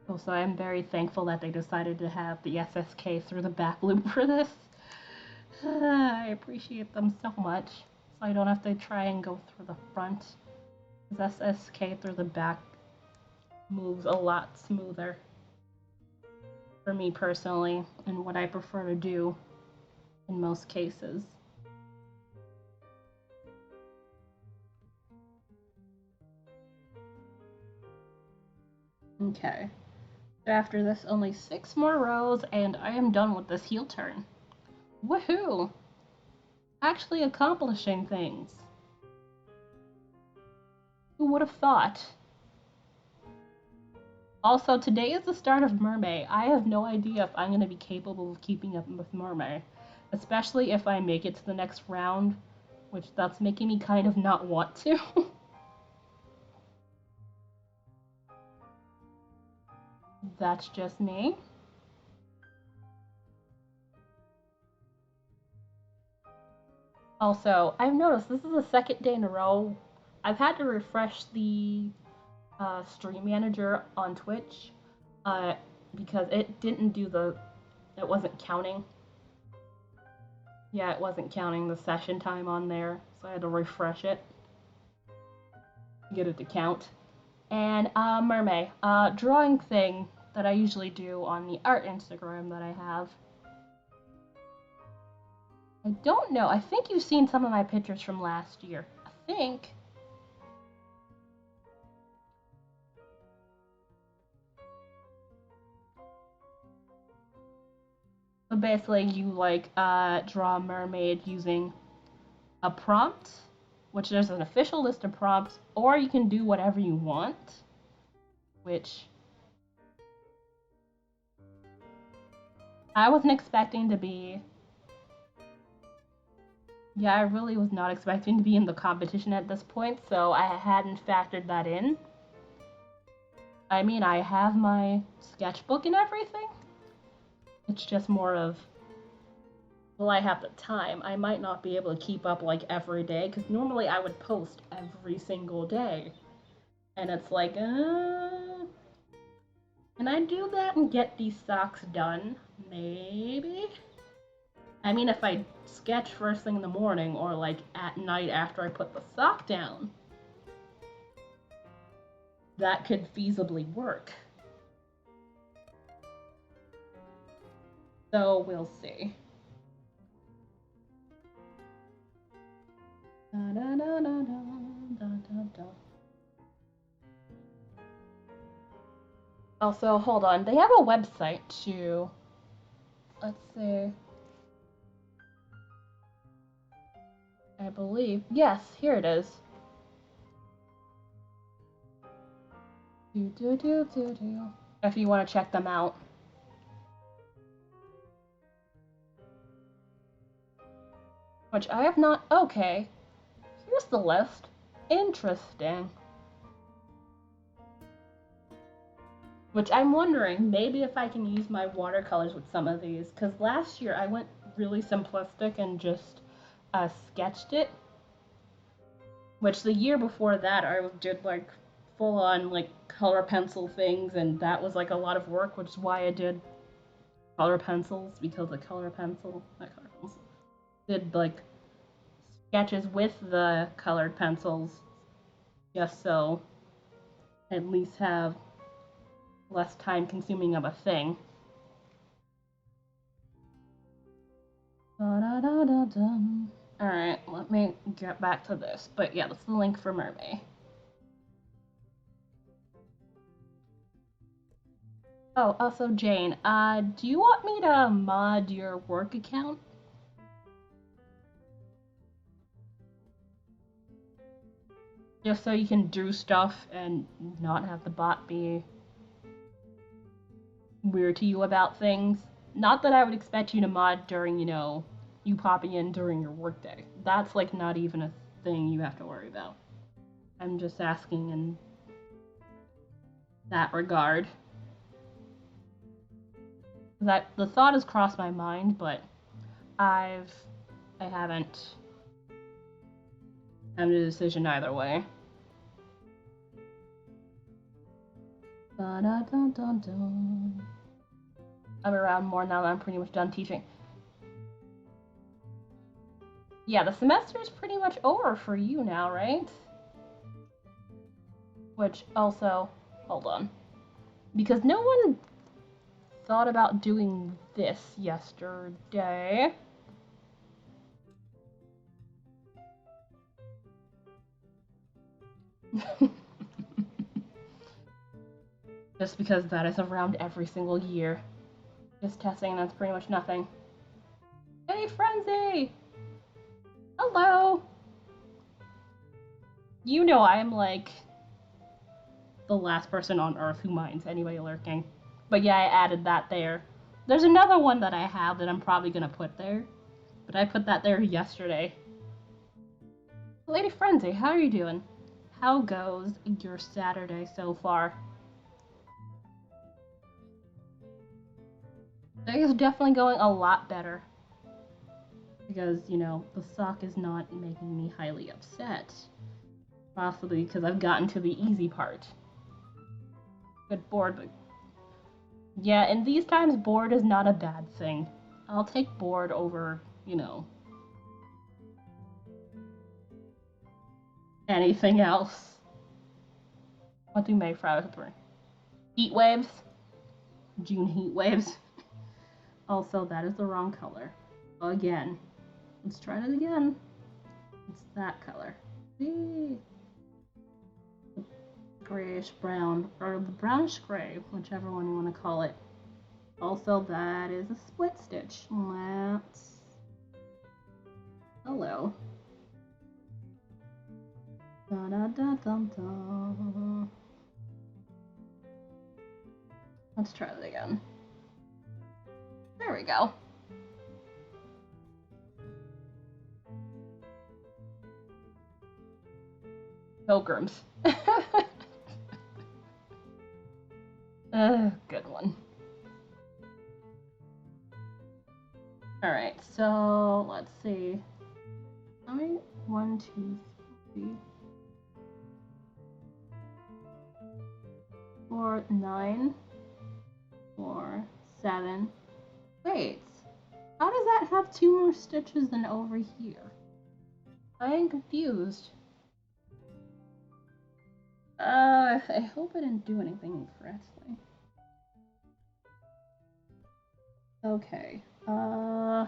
Also, I'm very thankful that they decided to have the SSK through the back loop for this. I appreciate them so much, so I don't have to try and go through the front. Because SSK through the back moves a lot smoother for me personally, and what I prefer to do in most cases. Okay. After this, only 6 more rows, and I am done with this heel turn. Woohoo! Actually accomplishing things. Who would have thought? Also, today is the start of Mermaid. I have no idea if I'm going to be capable of keeping up with Mermaid, especially if I make it to the next round, which that's making me kind of not want to. That's just me. Also, I've noticed this is the second day in a row I've had to refresh the stream manager on Twitch uh, because it didn't do it wasn't counting. Yeah, it wasn't counting the session time on there, so I had to refresh it to get it to count. And Mermaid, drawing thing that I usually do on the art Instagram that I have. I don't know. I think you've seen some of my pictures from last year. I think. So basically, you like draw a mermaid using a prompt, which there's an official list of prompts, or you can do whatever you want, which I wasn't expecting to be. Yeah, I really was not expecting to be in the competition at this point, so I hadn't factored that in. I mean, I have my sketchbook and everything. It's just more of, will I have the time? I might not be able to keep up like every day, because normally I would post every single day. And it's like, can I do that and get these socks done? Maybe? I mean, if I sketch first thing in the morning or like at night after I put the sock down, that could feasibly work. So we'll see. Da, da, da, da, da. Also, hold on. They have a website too. Let's see. I believe. Yes, here it is. If you want to check them out. Which I have not. Okay. Here's the list. Interesting. Which I'm wondering, maybe if I can use my watercolors with some of these. Because last year I went really simplistic and just sketched it. Which the year before that I did like full on like color pencil things, and that was like a lot of work, which is why I did color pencils, because the color pencil, not color pencil, did like sketches with the colored pencils just so at least have less time consuming of a thing. Alright, let me get back to this. But yeah, that's the link for Mermaid. Oh, also Jane, do you want me to mod your work account? Just so you can do stuff and not have the bot be weird to you about things. Not that I would expect you to mod during, you popping in during your workday. That's like not even a thing you have to worry about. I'm just asking in that regard. That the thought has crossed my mind, but I haven't come to a decision either way. I'm around more now that I'm pretty much done teaching. Yeah, the semester's pretty much over for you now, right? Which also, hold on. Because no one thought about doing this yesterday. Just because that is around every single year. Just testing, that's pretty much nothing. Hey, Frenzy! Hello! You know I'm like the last person on Earth who minds anybody lurking. But yeah, I added that there. There's another one that I have that I'm probably gonna put there. But I put that there yesterday. Lady Frenzy, how are you doing? How goes your Saturday so far? Today is definitely going a lot better. Because, the sock is not making me highly upset. Possibly because I've gotten to the easy part. Good bored, but yeah, in these times, bored is not a bad thing. I'll take bored over, anything else. What do May flowers bring? Heat waves? June heat waves. Also, that is the wrong color. Again. Let's try it again. It's that color. Grayish brown, or the brownish gray, whichever one you want to call it. Also, that is a split stitch. Let's... Hello. Da-da-da-dum-dum. Let's try it again. There we go. Pilgrims. Good one. Alright, so let's see. How many? 1, 2, 3, 4, 9, 4, 7. Wait, how does that have 2 more stitches than over here? I am confused. I hope I didn't do anything incorrectly. Okay. I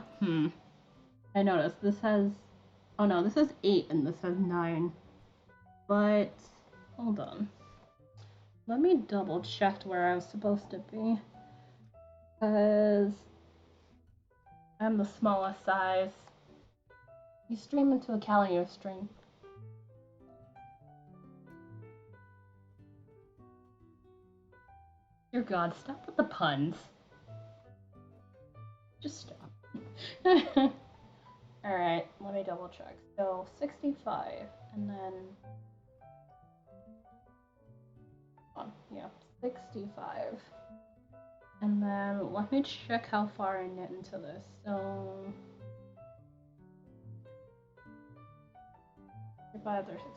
noticed this has... Oh no, this has 8 and this has 9. But... Hold on. Let me double check where I was supposed to be. Because... I'm the smallest size. You stream into a calendar stream. Dear God, stop with the puns. Just stop. Alright, let me double check. So 65, and then yeah, 65. And then let me check how far I knit into this. So 5, 36,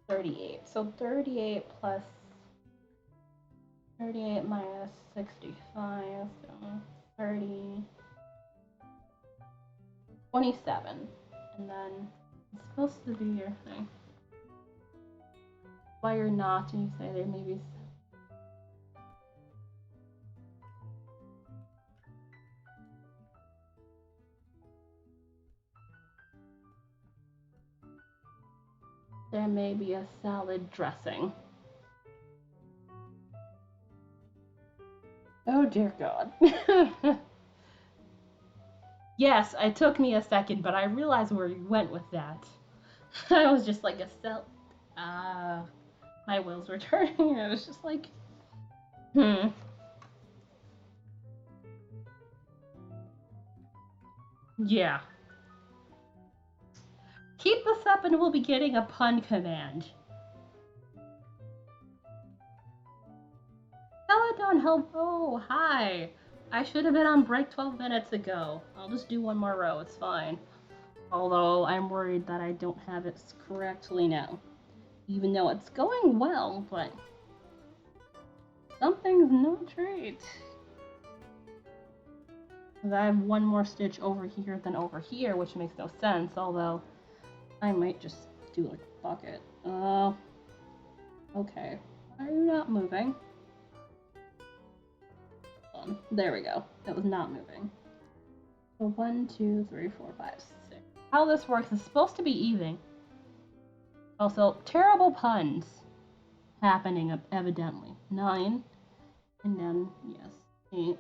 38. So 38 plus 38 minus 65, so 30, 27. And then it's supposed to be your thing. Why you're not, and you say there maybe. There may be a salad dressing. Oh dear God. Yes, it took me a second, but I realized where you went with that. I was just like my wheels were turning. I was just like, Yeah. Keep this up and we'll be getting a pun command. Celadon, hello, hi. I should have been on break 12 minutes ago. I'll just do one more row, it's fine. Although I'm worried that I don't have it correctly now. Even though it's going well, but something's not right. Because I have one more stitch over here than over here, which makes no sense, although I might just do like fuck it. Okay. Why are you not moving? There we go. It was not moving. So 1, 2, 3, 4, 5, 6. How this works is supposed to be even. Also, terrible puns happening evidently. 9, and then yes, 8.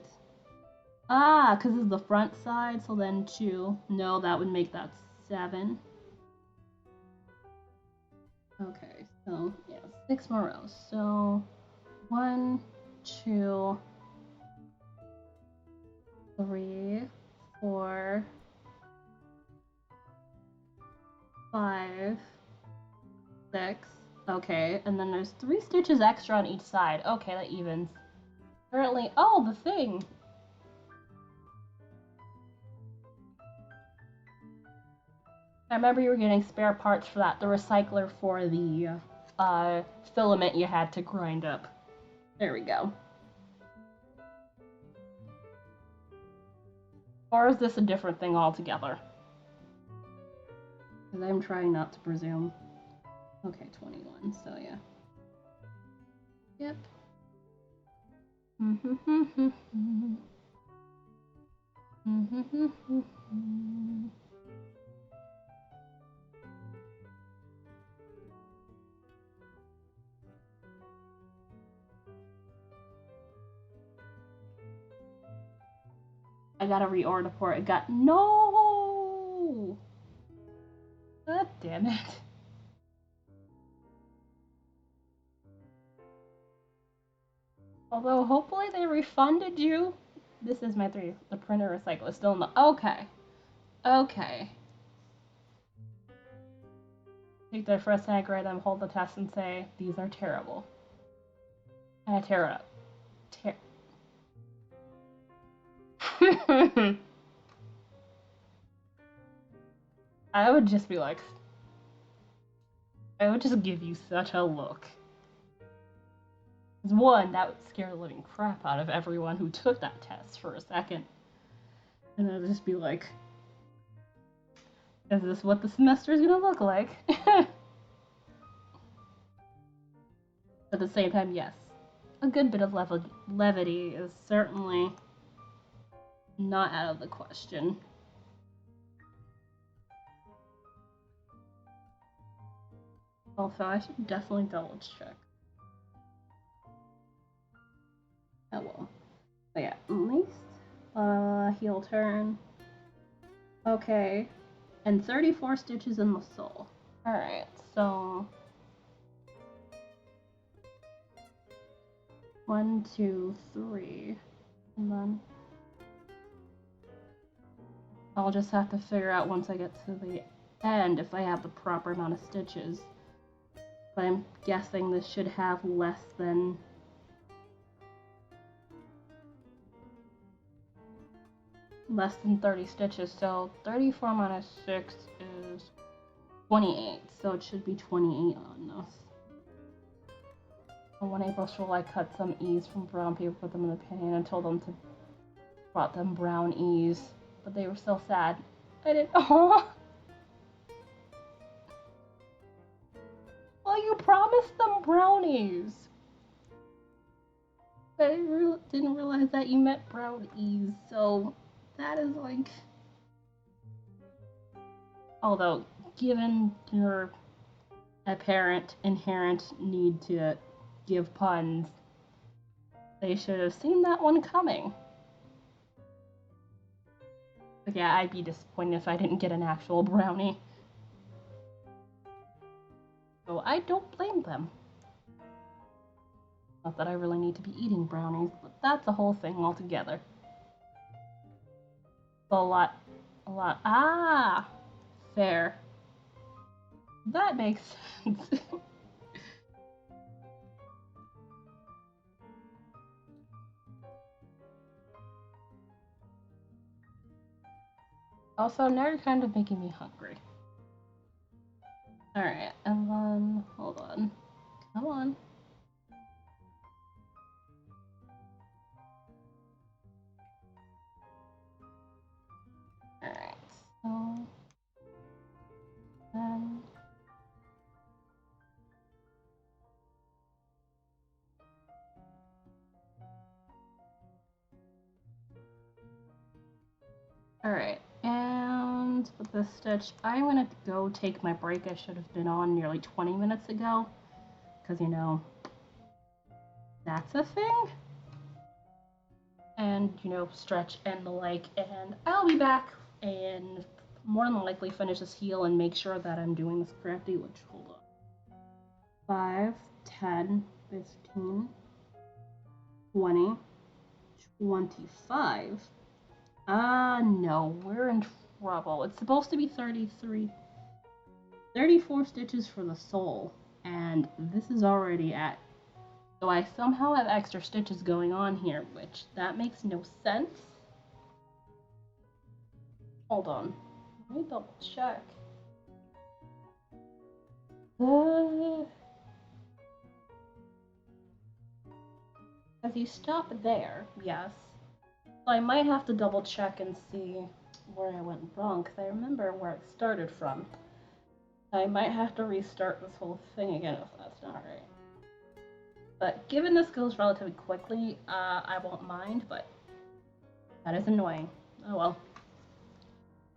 Ah, because it's the front side, so then 2. No, that would make that 7. Okay, so yeah, 6 more rows. So 1, 2, 3, 4, 5, 6. Okay, and then there's 3 stitches extra on each side. Okay, that evens. Currently, oh, the thing. I remember you were getting spare parts for that. The recycler for the filament you had to grind up. There we go. Or is this a different thing altogether? Because I'm trying not to presume. Okay, 21, so yeah. Yep. I gotta reorder for it. No! God damn it. Although hopefully they refunded you. This is my 3. The printer recycle is still in the. Okay. Okay. Take their first and I grade them, hold the test, and say, these are terrible. And I tear it up. I would just be like, I would just give you such a look. One, that would scare the living crap out of everyone who took that test for a second. And I'd just be like, is this what the semester is gonna look like? At the same time, yes, a good bit of levity is certainly not out of the question. Also, I should definitely double check. Oh well. But yeah, at least heel turn. Okay. And 34 stitches in the sole. Alright, so 1, 2, 3, and then I'll just have to figure out once I get to the end if I have the proper amount of stitches. But I'm guessing this should have less than 30 stitches, so 34 minus 6 is 28, so it should be 28 on this. And when April School, I cut some E's from brown paper, put them in the pan, and told them to brought them brown E's, but they were so sad. I didn't. Oh. Well, you promised them brownies. I didn't realize that you meant brown E's, so that is like. Although, given your apparent inherent need to give puns, they should have seen that one coming. But yeah, I'd be disappointed if I didn't get an actual brownie. So I don't blame them. Not that I really need to be eating brownies, but that's a whole thing altogether. A lot. Ah! Fair. That makes sense. Also, now you're kind of making me hungry. Alright, and then, hold on. Come on. Alright, so then alright, and with this stitch, I'm gonna go take my break. I should have been on nearly 20 minutes ago, because you know, that's a thing. And you know, stretch and the like, and I'll be back and more than likely finish this heel and make sure that I'm doing this correctly, which, hold on. 5, 10, 15, 20, 25. No, we're in trouble. It's supposed to be 34 stitches for the sole, and this is already at. So I somehow have extra stitches going on here, which that makes no sense. Hold on. Let me double check. As you stop there, yes. So I might have to double check and see where I went wrong, because I remember where it started from. I might have to restart this whole thing again if that's not right. But given this goes relatively quickly, I won't mind, but that is annoying. Oh well.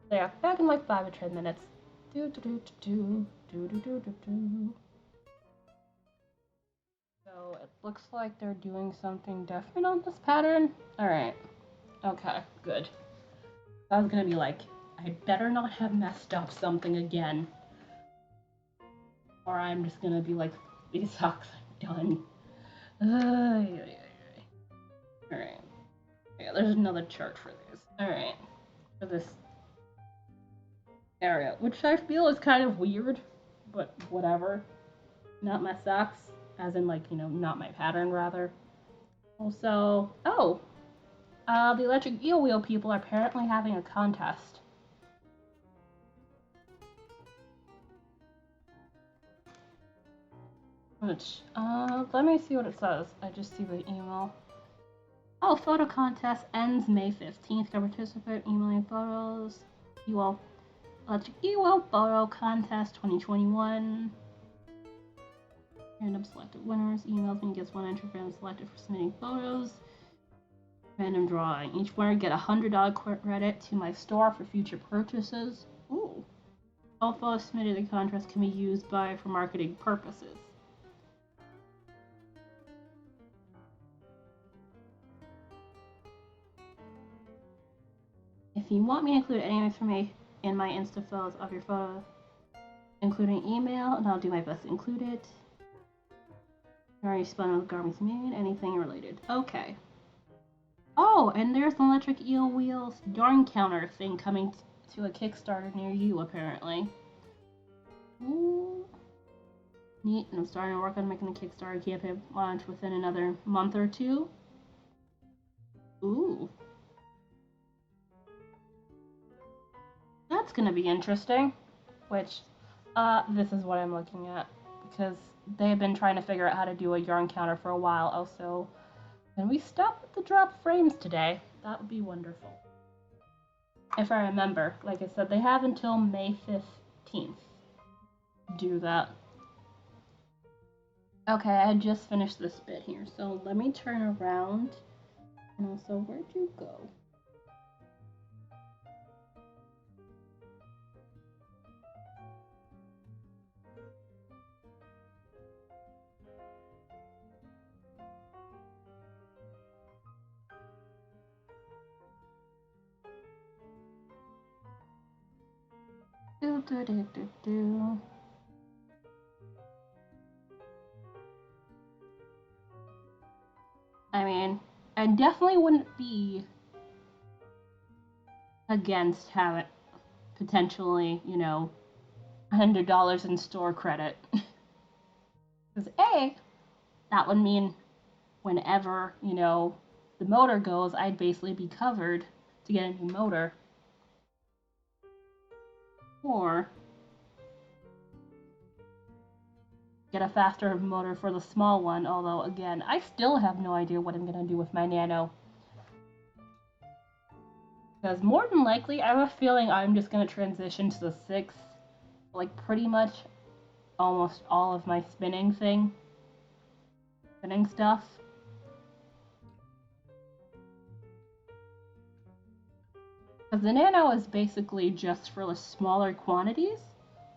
So yeah, back in like 5 or 10 minutes. So it looks like they're doing something different on this pattern. Alright. Okay, good. I was gonna be like, I better not have messed up something again. Or I'm just gonna be like, these socks, I'm done. Alright. Yeah, there's another chart for these. Alright. For this area, which I feel is kind of weird, but whatever. Not my socks, as in like, you know, not my pattern, rather. Also, the Electric Eel Wheel people are apparently having a contest. Which, let me see what it says. I just see the email. Oh, photo contest ends May 15th. Can participate emailing photos. Electric Eel Wheel Photo Contest 2021. Random selected winners. Emails me gets one entry random selected for submitting photos. Random drawing. Each winner get $100 credit to my store for future purchases. Ooh. All photos submitted to the contest can be used for marketing purposes. If you want me to include any information in my Insta photos of your photo, including email, and I'll do my best to include it. Already spun with Garmin's Million, anything related. Okay. Oh, and there's an electric eel wheels yarn counter thing coming to a Kickstarter near you, apparently. Ooh. Neat, and I'm starting to work on making the Kickstarter campaign launch within another month or two. Ooh. That's gonna be interesting. Which, this is what I'm looking at. Because they've been trying to figure out how to do a yarn counter for a while. Also, can we stop with the drop frames today? That would be wonderful. If I remember, like I said, they have until May 15th to do that. Okay, I just finished this bit here, so let me turn around. And also, where'd you go? Do, do, do, do, do. I mean, I definitely wouldn't be against having potentially, you know, $100 in store credit. Because A, that would mean whenever, you know, the motor goes, I'd basically be covered to get a new motor. Or get a faster motor for the small one, although again, I still have no idea what I'm gonna do with my Nano. Because more than likely, I have a feeling I'm just gonna transition to the 6, like pretty much almost all of my spinning stuff. Because the Nano is basically just for the smaller quantities,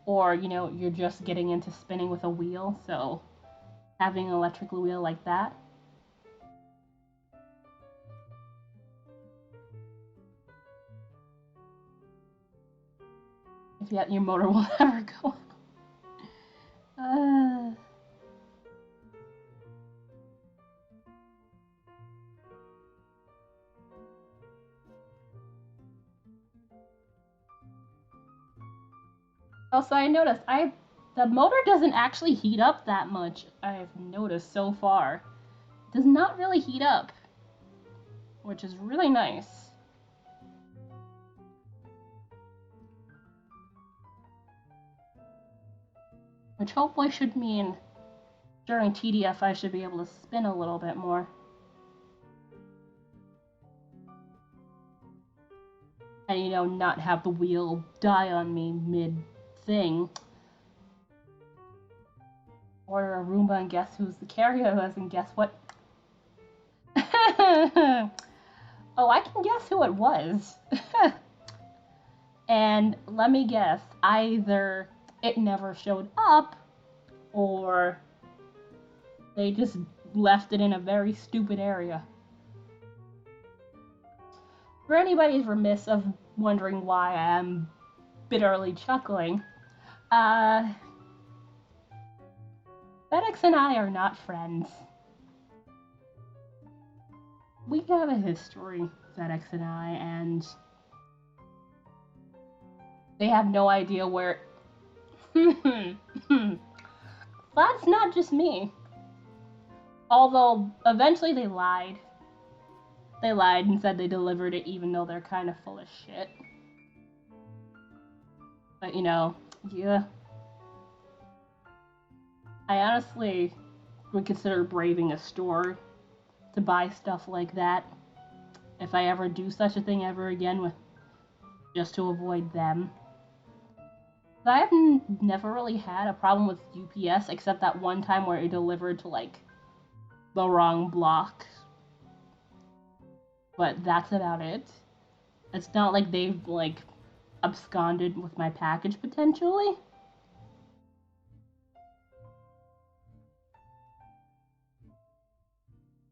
or, you know, you're just getting into spinning with a wheel, so having an electrical wheel like that. If you have, your motor will never go. Also, I noticed the motor doesn't actually heat up that much. I've noticed so far, it does not really heat up, which is really nice. Which hopefully should mean during TDF I should be able to spin a little bit more. And, you know, not have the wheel die on me mid-thing. Order a Roomba and guess who's the carrier is, and guess what? Oh, I can guess who it was. And let me guess, either it never showed up, or they just left it in a very stupid area. For anybody who's remiss of wondering why I'm bitterly chuckling, FedEx and I are not friends. We have a history, FedEx and I, and they have no idea where. That's not just me. Although, eventually they lied. They lied and said they delivered it even though they're kind of full of shit. But, you know, yeah. I honestly would consider braving a store to buy stuff like that. If I ever do such a thing ever again, with just to avoid them. But I've never really had a problem with UPS except that one time where it delivered to, like, the wrong block. But that's about it. It's not like they've, like, absconded with my package potentially.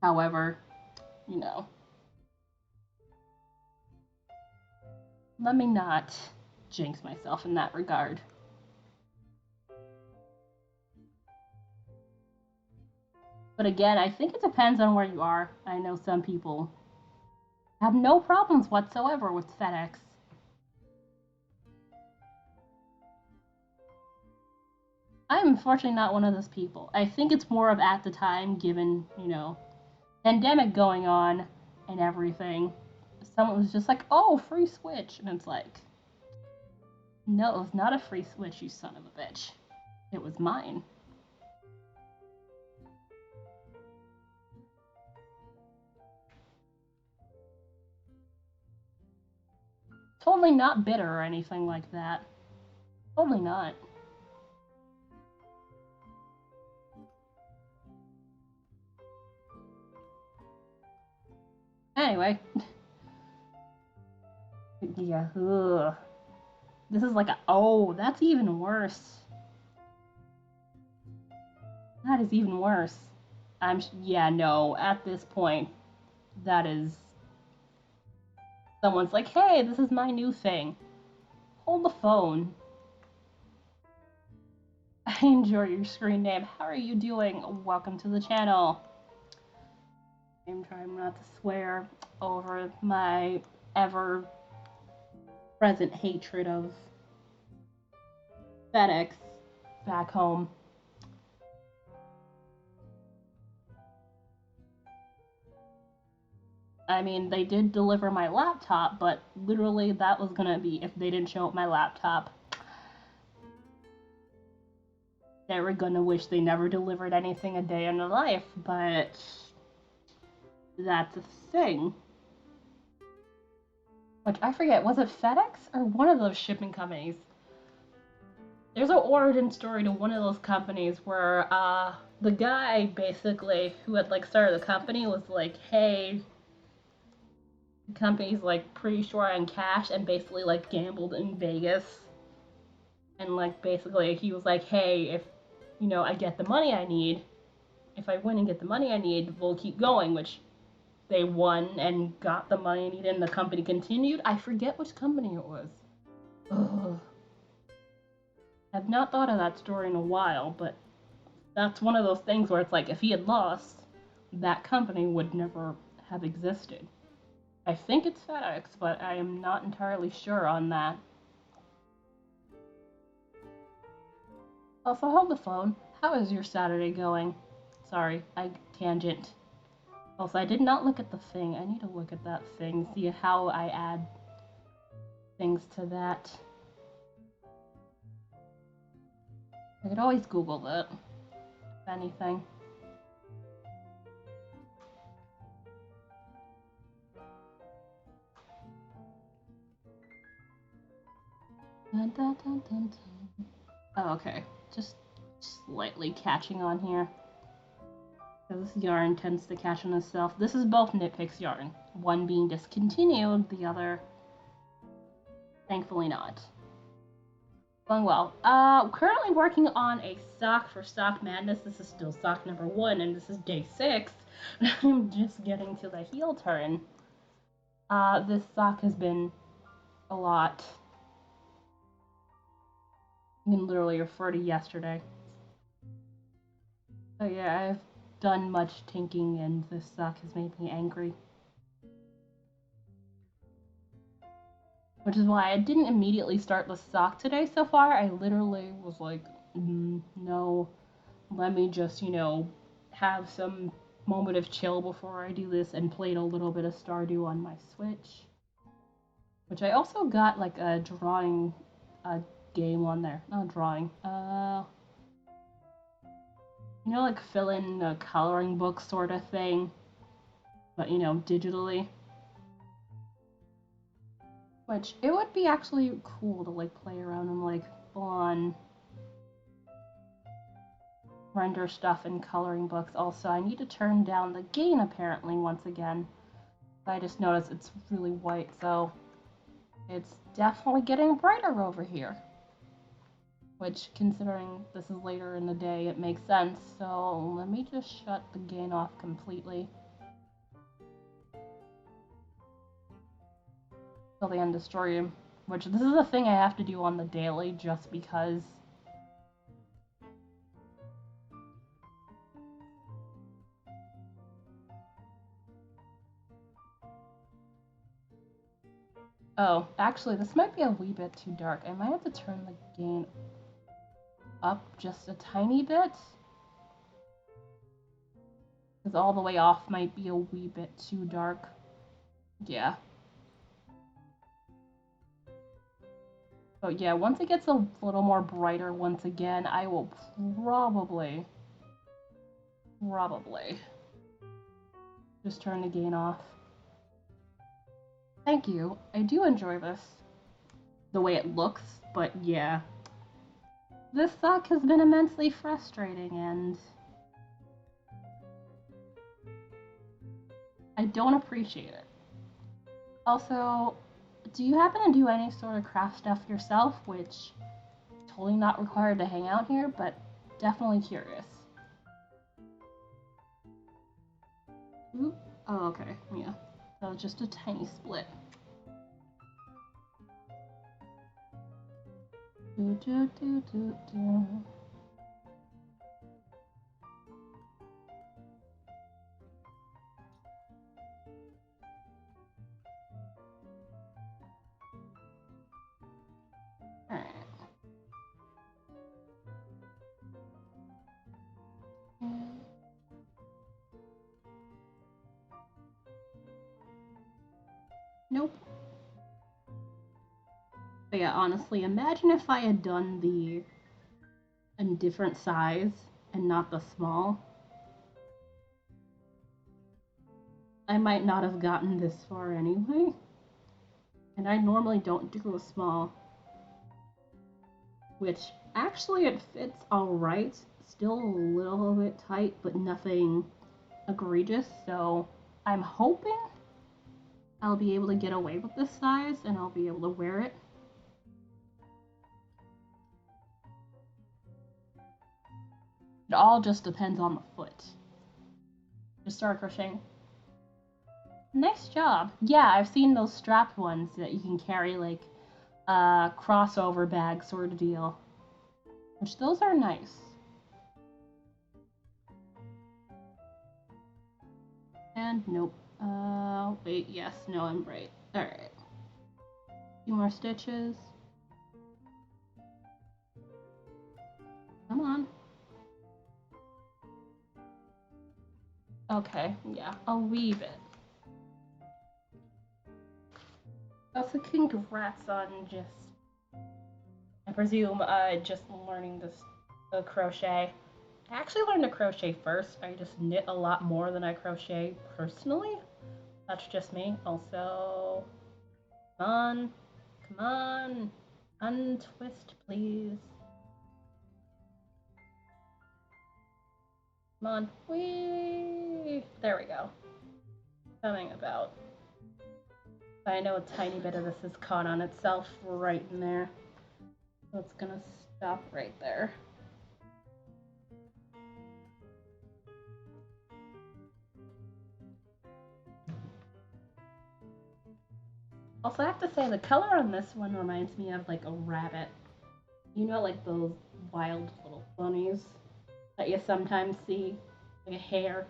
However, you know, let me not jinx myself in that regard. But again, I think it depends on where you are. I know some people have no problems whatsoever with FedEx. I'm unfortunately not one of those people. I think it's more of at the time, given, pandemic going on and everything. Someone was just like, oh, free Switch. And it's like, no, it was not a free Switch, you son of a bitch. It was mine. Totally not bitter or anything like that. Totally not. Anyway. Yeah, ugh. This is like oh, that's even worse. That is even worse. Yeah, no, at this point, that is, someone's like, hey, this is my new thing. Hold the phone. I enjoy your screen name. How are you doing? Welcome to the channel. I'm trying not to swear over my ever present hatred of FedEx back home. I mean, they did deliver my laptop, but literally that was gonna be, if they didn't show up my laptop, they were gonna wish they never delivered anything a day in their life, but that's a thing. Which I forget, was it FedEx or one of those shipping companies? There's an origin story to one of those companies where the guy basically who had like started the company was like, hey, the company's like pretty short on cash, and basically like gambled in Vegas. And like basically he was like, hey, if I get the money I need, if I win and get the money I need, we'll keep going, which they won and got the money needed, and the company continued. I forget which company it was. Ugh. I've not thought of that story in a while, but that's one of those things where it's like, if he had lost, that company would never have existed. I think it's FedEx, but I am not entirely sure on that. Also, hold the phone. How is your Saturday going? Sorry, I tangent. Also, I did not look at the thing. I need to look at that thing, see how I add things to that. I could always Google that, if anything. Dun, dun, dun, dun, dun. Oh, okay. Just slightly catching on here. This yarn tends to catch on itself. This is both Knitpicks yarn. One being discontinued, the other, thankfully not. Going well. Currently working on a sock for Sock Madness. This is still sock number 1, and this is day 6. I'm just getting to the heel turn. This sock has been a lot. You can literally refer to yesterday. So yeah, I've done much tinking, and this sock has made me angry. Which is why I didn't immediately start the sock today so far. I literally was like, no, let me just, have some moment of chill before I do this, and played a little bit of Stardew on my Switch. Which I also got like a drawing game on there. Not drawing. Like fill in a coloring book sort of thing. But, digitally. Which, it would be actually cool to, like, play around and, like, full on render stuff in coloring books. Also, I need to turn down the gain, apparently, once again. I just noticed it's really white, so it's definitely getting brighter over here. Which, considering this is later in the day, it makes sense. So, let me just shut the gain off completely. Till the end of stream. which this is a thing I have to do on the daily just because. Oh, actually, this might be a wee bit too dark. I might have to turn the gain up just a tiny bit. Because all the way off might be a wee bit too dark. Yeah. But yeah, once it gets a little more brighter once again, I will probably just turn the gain off. Thank you. I do enjoy this. The way it looks, but yeah. This suck has been immensely frustrating and I don't appreciate it. Also, do you happen to do any sort of craft stuff yourself, which totally not required to hang out here, but definitely curious. Oop. Oh, okay, yeah. So just a tiny split. Do, do, do, do, do. Alright. Nope. But yeah, honestly, imagine if I had done the a different size and not the small. I might not have gotten this far anyway. And I normally don't do a small. Which, actually it fits alright. Still a little bit tight, but nothing egregious. So, I'm hoping I'll be able to get away with this size and I'll be able to wear it. It all just depends on the foot. Just start crocheting. Nice job. Yeah, I've seen those strapped ones that you can carry like a crossover bag sort of deal. Which those are nice. And nope. Wait, yes, no, I'm right. Alright. A few more stitches. Come on. Okay, yeah, a wee bit. Also, congrats on just, I presume, just learning the crochet. I actually learned to crochet first. I just knit a lot more than I crochet personally. That's just me. Also, come on, untwist, please. Come on, whee! There we go. Coming about. I know a tiny bit of this is caught on itself right in there. So it's gonna stop right there. Also, I have to say, the color on this one reminds me of like a rabbit. You know, like those wild little bunnies that you sometimes see, like a hare.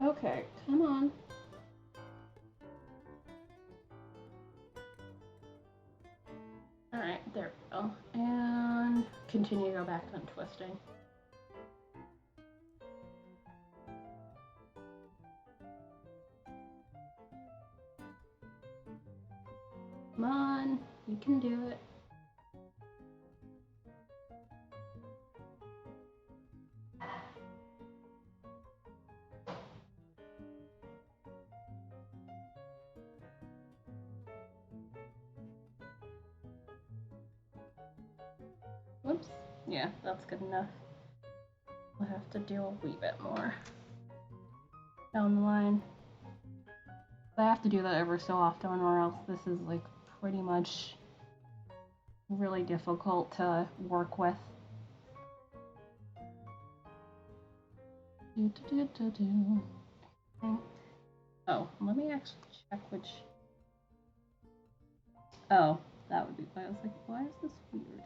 Okay, come on. Alright, there we go. And continue to go back to untwisting. Come on, you can do it. Whoops. Yeah, that's good enough. I'll have to do a wee bit more down the line. I have to do that every so often, or else this is like pretty much really difficult to work with. Oh, let me actually check which. Oh, that would be why I was like, why is this weird?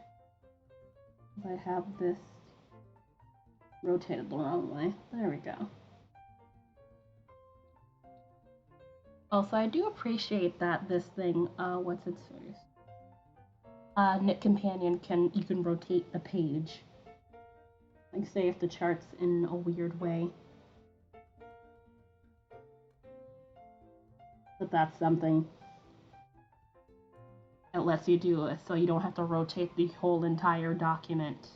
I have this rotated the wrong way. There we go. Also, I do appreciate that this thing, what's its face? Knit Companion you can rotate the page. Like say if the chart's in a weird way. But that's something it lets you do it, so you don't have to rotate the whole entire document.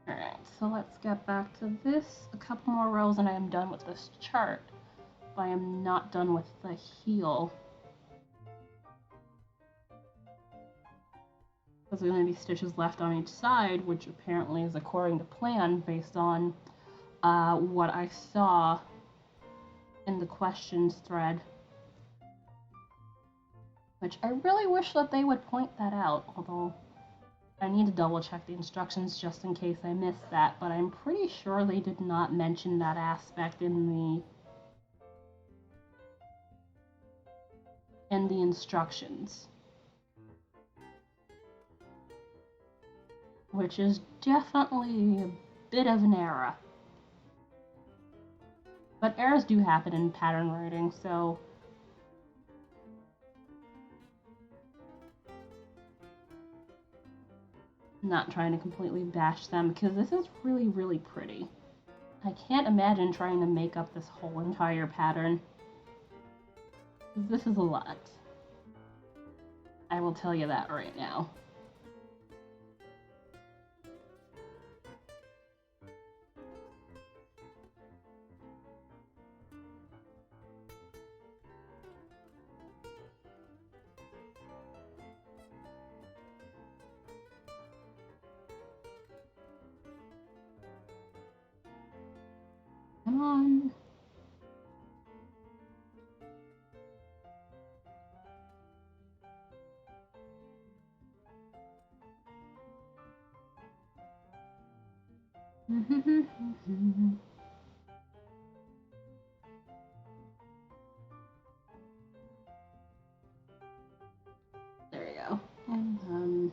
Alright, so let's get back to this. A couple more rows and I am done with this chart. But I am not done with the heel. There's going to be stitches left on each side, which apparently is according to plan based on what I saw in the questions thread. Which I really wish that they would point that out, although I need to double check the instructions just in case I missed that, but I'm pretty sure they did not mention that aspect in the instructions. Which is definitely a bit of an error. But errors do happen in pattern writing, so I'm not trying to completely bash them because this is really, really pretty. I can't imagine trying to make up this whole entire pattern. This is a lot. I will tell you that right now. Come on. There we go. And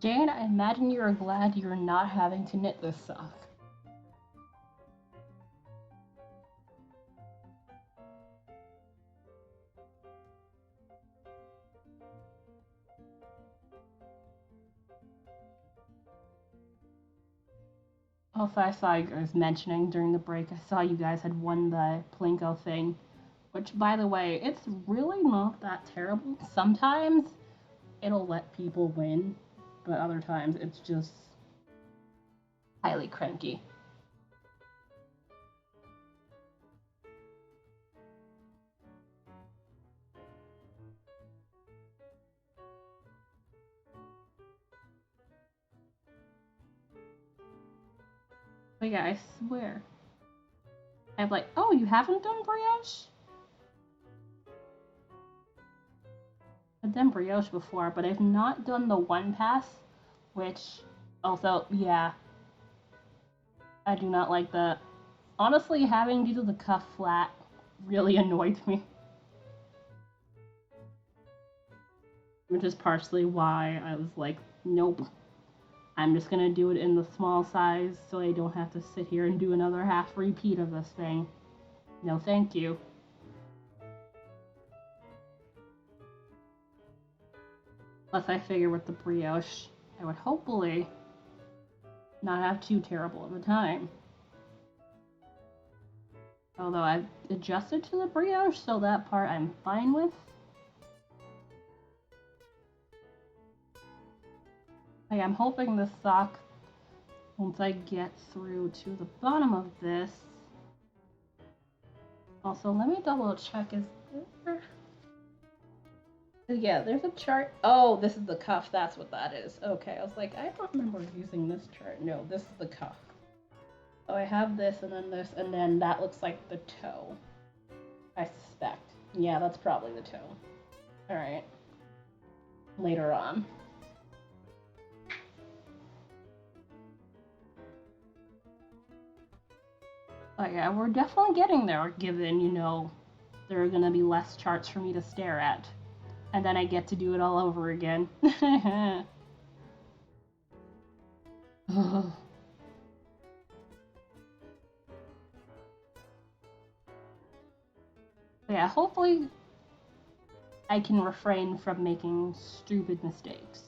Jane, I imagine you're glad you're not having to knit this sock. Also, I saw you guys mentioning during the break, I saw you guys had won the Plinko thing, which, by the way, it's really not that terrible. Sometimes it'll let people win, but other times it's just highly cranky. But yeah, I swear. I'm like, oh, you haven't done brioche? I've done brioche before, but I've not done the one pass, which also, yeah, I do not like that. Honestly, having to do the cuff flat really annoyed me. Which is partially why I was like, nope. I'm just gonna do it in the small size so I don't have to sit here and do another half repeat of this thing. No, thank you. Plus, I figure with the brioche, I would hopefully not have too terrible of a time. Although I've adjusted to the brioche, so that part I'm fine with. Like, I'm hoping this sock, once I get through to the bottom of this. Also, let me double check. Is there? Yeah, there's a chart. Oh, this is the cuff. That's what that is. Okay, I was like, I don't remember using this chart. No, this is the cuff. So I have this, and then that looks like the toe. I suspect. Yeah, that's probably the toe. All right. Later on. Oh yeah, we're definitely getting there, given, there are gonna be less charts for me to stare at. And then I get to do it all over again. Yeah, hopefully I can refrain from making stupid mistakes.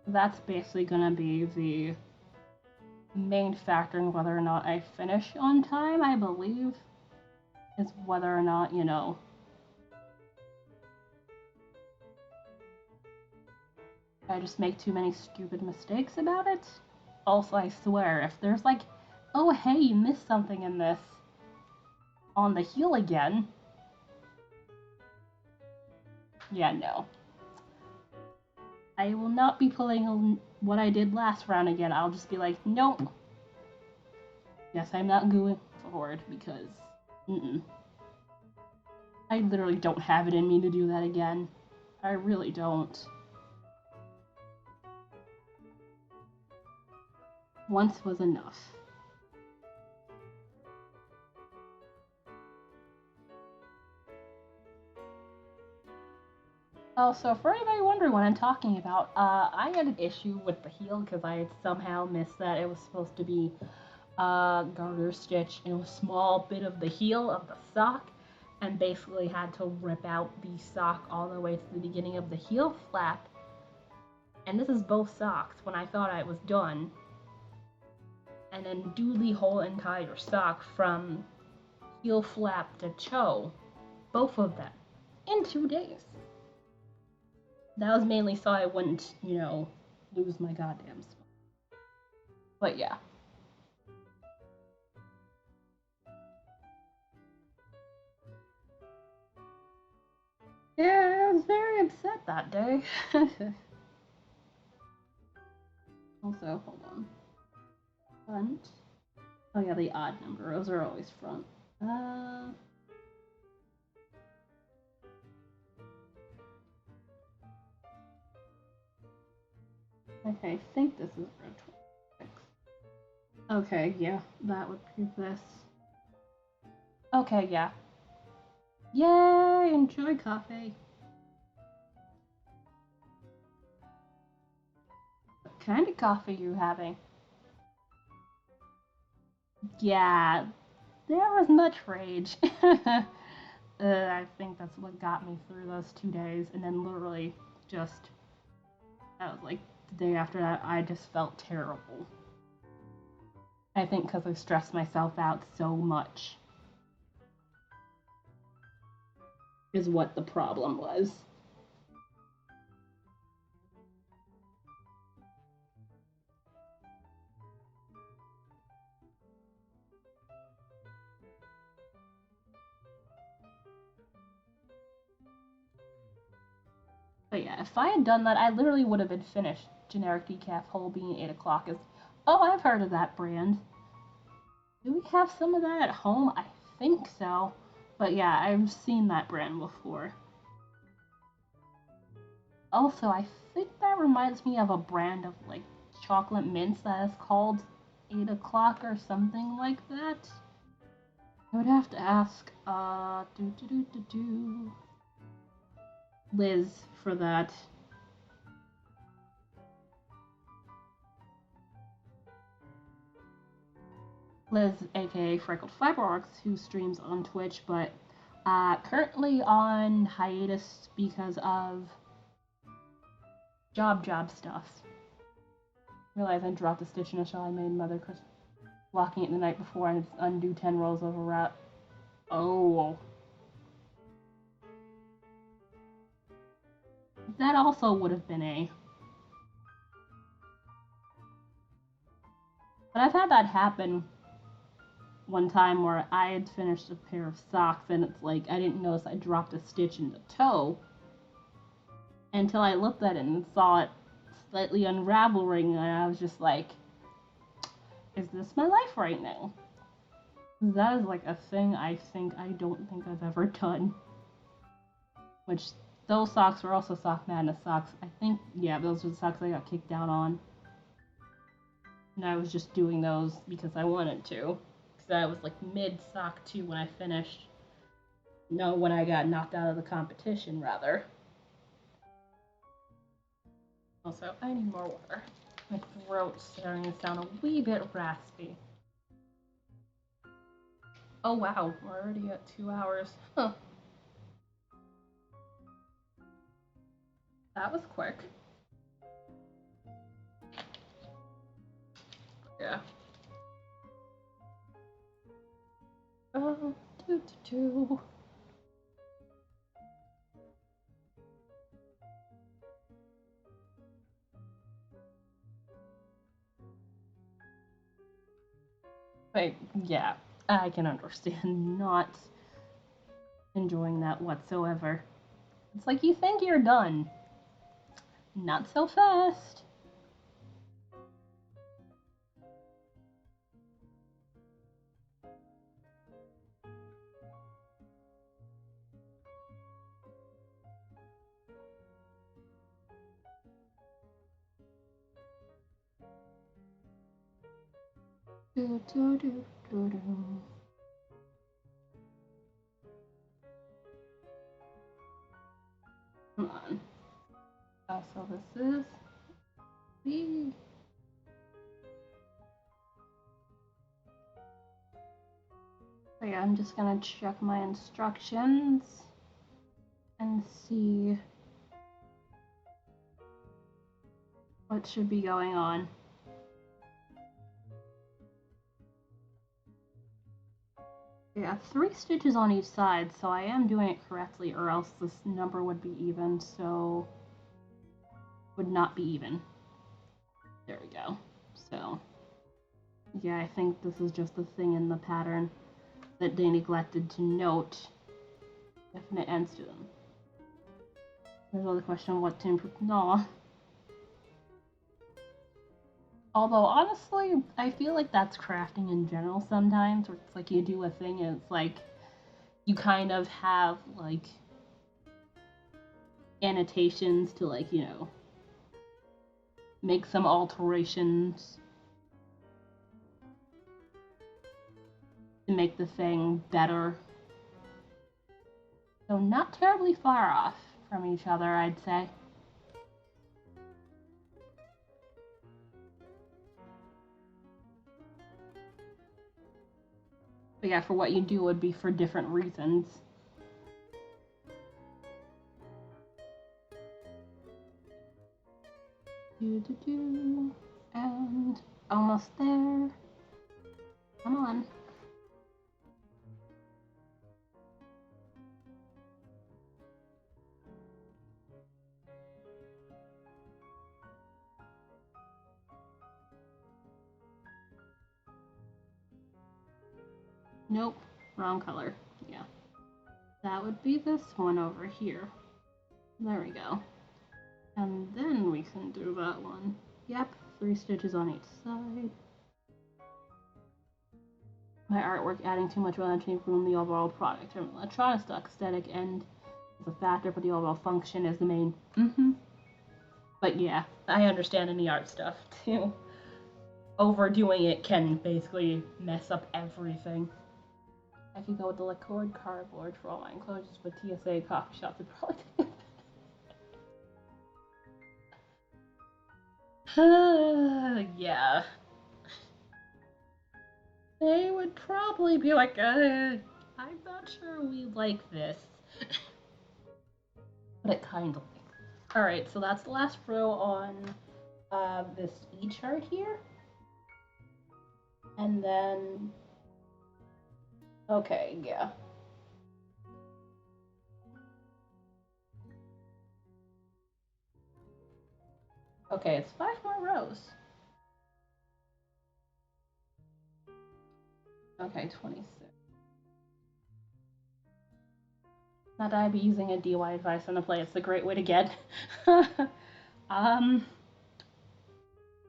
That's basically gonna be the main factor in whether or not I finish on time, I believe, is whether or not, I just make too many stupid mistakes about it. Also, I swear, if there's like, oh hey, you missed something in this, on the heel again. Yeah, no. I will not be pulling what I did last round again. I'll just be like, nope. Yes, I'm not going forward because, I literally don't have it in me to do that again. I really don't. Once was enough. Also, for anybody wondering what I'm talking about, I had an issue with the heel because I had somehow missed that it was supposed to be garter stitch in a small bit of the heel of the sock, and basically had to rip out the sock all the way to the beginning of the heel flap. And this is both socks when I thought I was done, and then do the whole entire sock from heel flap to toe, both of them, in 2 days. That was mainly so I wouldn't, lose my goddamn spot. But yeah. Yeah, I was very upset that day. Also, hold on. Front. Oh yeah, the odd number. Those are always front. Okay, I think this is row 26. Okay, yeah, that would be this. Okay, yeah. Yay! Enjoy coffee. What kind of coffee are you having? Yeah, there was much rage. I think that's what got me through those 2 days, and then literally just, I was like, the day after that, I just felt terrible. I think because I stressed myself out so much is what the problem was. But yeah, if I had done that, I literally would have been finished. Generic decaf whole bean 8 o'clock is. Oh, I've heard of that brand. Do we have some of that at home? I think so. But yeah, I've seen that brand before. Also, I think that reminds me of a brand of like chocolate mints that is called 8 o'clock or something like that. I would have to ask Liz for that. Liz, aka Freckled Fiberworks, who streams on Twitch, but currently on hiatus because of Job stuff. Realize I dropped a stitch in a shawl I made Mother Christmas. Locking it the night before and it's undo 10 rows of a wrap. Oh. That also would have been A. But I've had that happen one time where I had finished a pair of socks and it's like I didn't notice I dropped a stitch in the toe until I looked at it and saw it slightly unraveling, and I was just like, is this my life right now? That is like a thing I don't think I've ever done. Which, those socks were also Sock Madness socks. I think, yeah, those were the socks I got kicked out on. And I was just doing those because I wanted to. Because I was like mid-sock 2 when I finished. No, when I got knocked out of the competition, rather. Also, I need more water. My throat's starting to sound a wee bit raspy. Oh wow, we're already at 2 hours. Huh. That was quick. Yeah. Oh, do. But yeah, I can understand not enjoying that whatsoever. It's like you think you're done. Not so fast. Do. Come on. So this is B. So yeah, I'm just gonna check my instructions and see what should be going on. Yeah, 3 stitches on each side, so I am doing it correctly, or else this number would be even, so would not be even. There we go. So yeah, I think this is just a thing in the pattern that they neglected to note definite ends to them. There's all the question of what to improve. No. Although, honestly, I feel like that's crafting in general sometimes, where it's like you do a thing and it's like you kind of have like annotations to like, you know, make some alterations to make the thing better. So not terribly far off from each other, I'd say. But yeah, for what you do would be for different reasons. And almost there. Come on. Nope, wrong color. Yeah. That would be this one over here. There we go. And then we can do that one. Yep, 3 stitches on each side. My artwork adding too much value to improve the overall product. I mean, electronics, the aesthetic end is a factor, but the overall function is the main. But yeah, I understand in the art stuff too. Overdoing it can basically mess up everything. I could go with the Lacord cardboard for all my enclosures, but TSA coffee shops would probably take it. Yeah. They would probably be like, I'm not sure we like this. But it kind of like. All right, so that's the last row on this E chart here. And then, okay, yeah. Okay, it's 5 more rows. Okay, 26. Not that I'd be using a DY advice on the play. It's a great way to get.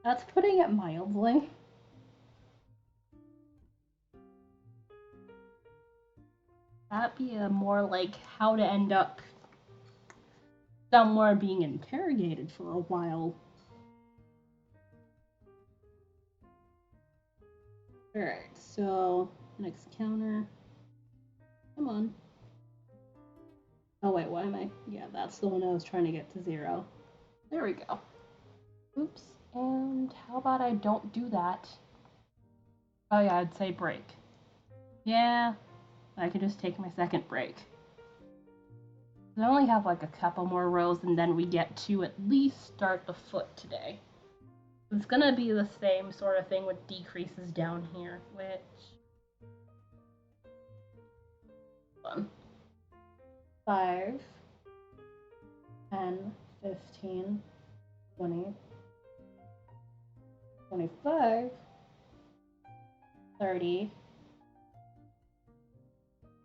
That's putting it mildly. That'd be a more like how to end up somewhere being interrogated for a while. Alright, so next counter. Come on. Oh wait, why am I? Yeah, that's the one I was trying to get to 0. There we go. Oops. And how about I don't do that? Oh yeah, I'd say break. Yeah, I could just take my second break. I only have like a couple more rows and then we get to at least start the foot today. It's gonna be the same sort of thing with decreases down here, which 5, 10, 15, 20, 25, 30.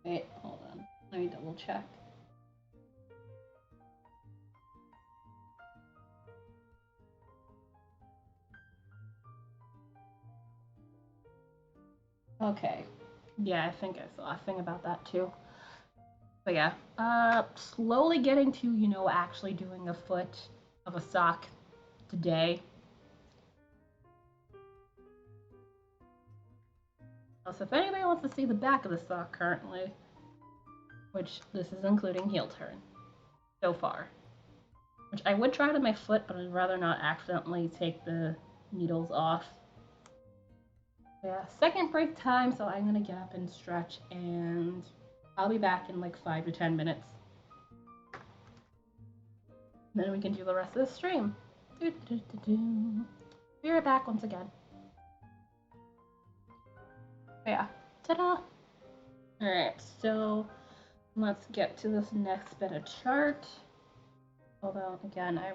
Wait, hold on. Let me double check. Okay. Yeah, I think I saw a thing about that too. But yeah, slowly getting to, you know, actually doing a foot of a sock today. Also, if anybody wants to see the back of the sock currently, which this is including heel turn so far, which I would try to my foot, but I'd rather not accidentally take the needles off. Yeah, second break time, so I'm gonna get up and stretch, and I'll be back in like 5 to 10 minutes. Then we can do the rest of the stream. Be right back once again. Yeah, ta-da! Alright, so let's get to this next bit of chart. Although, again, I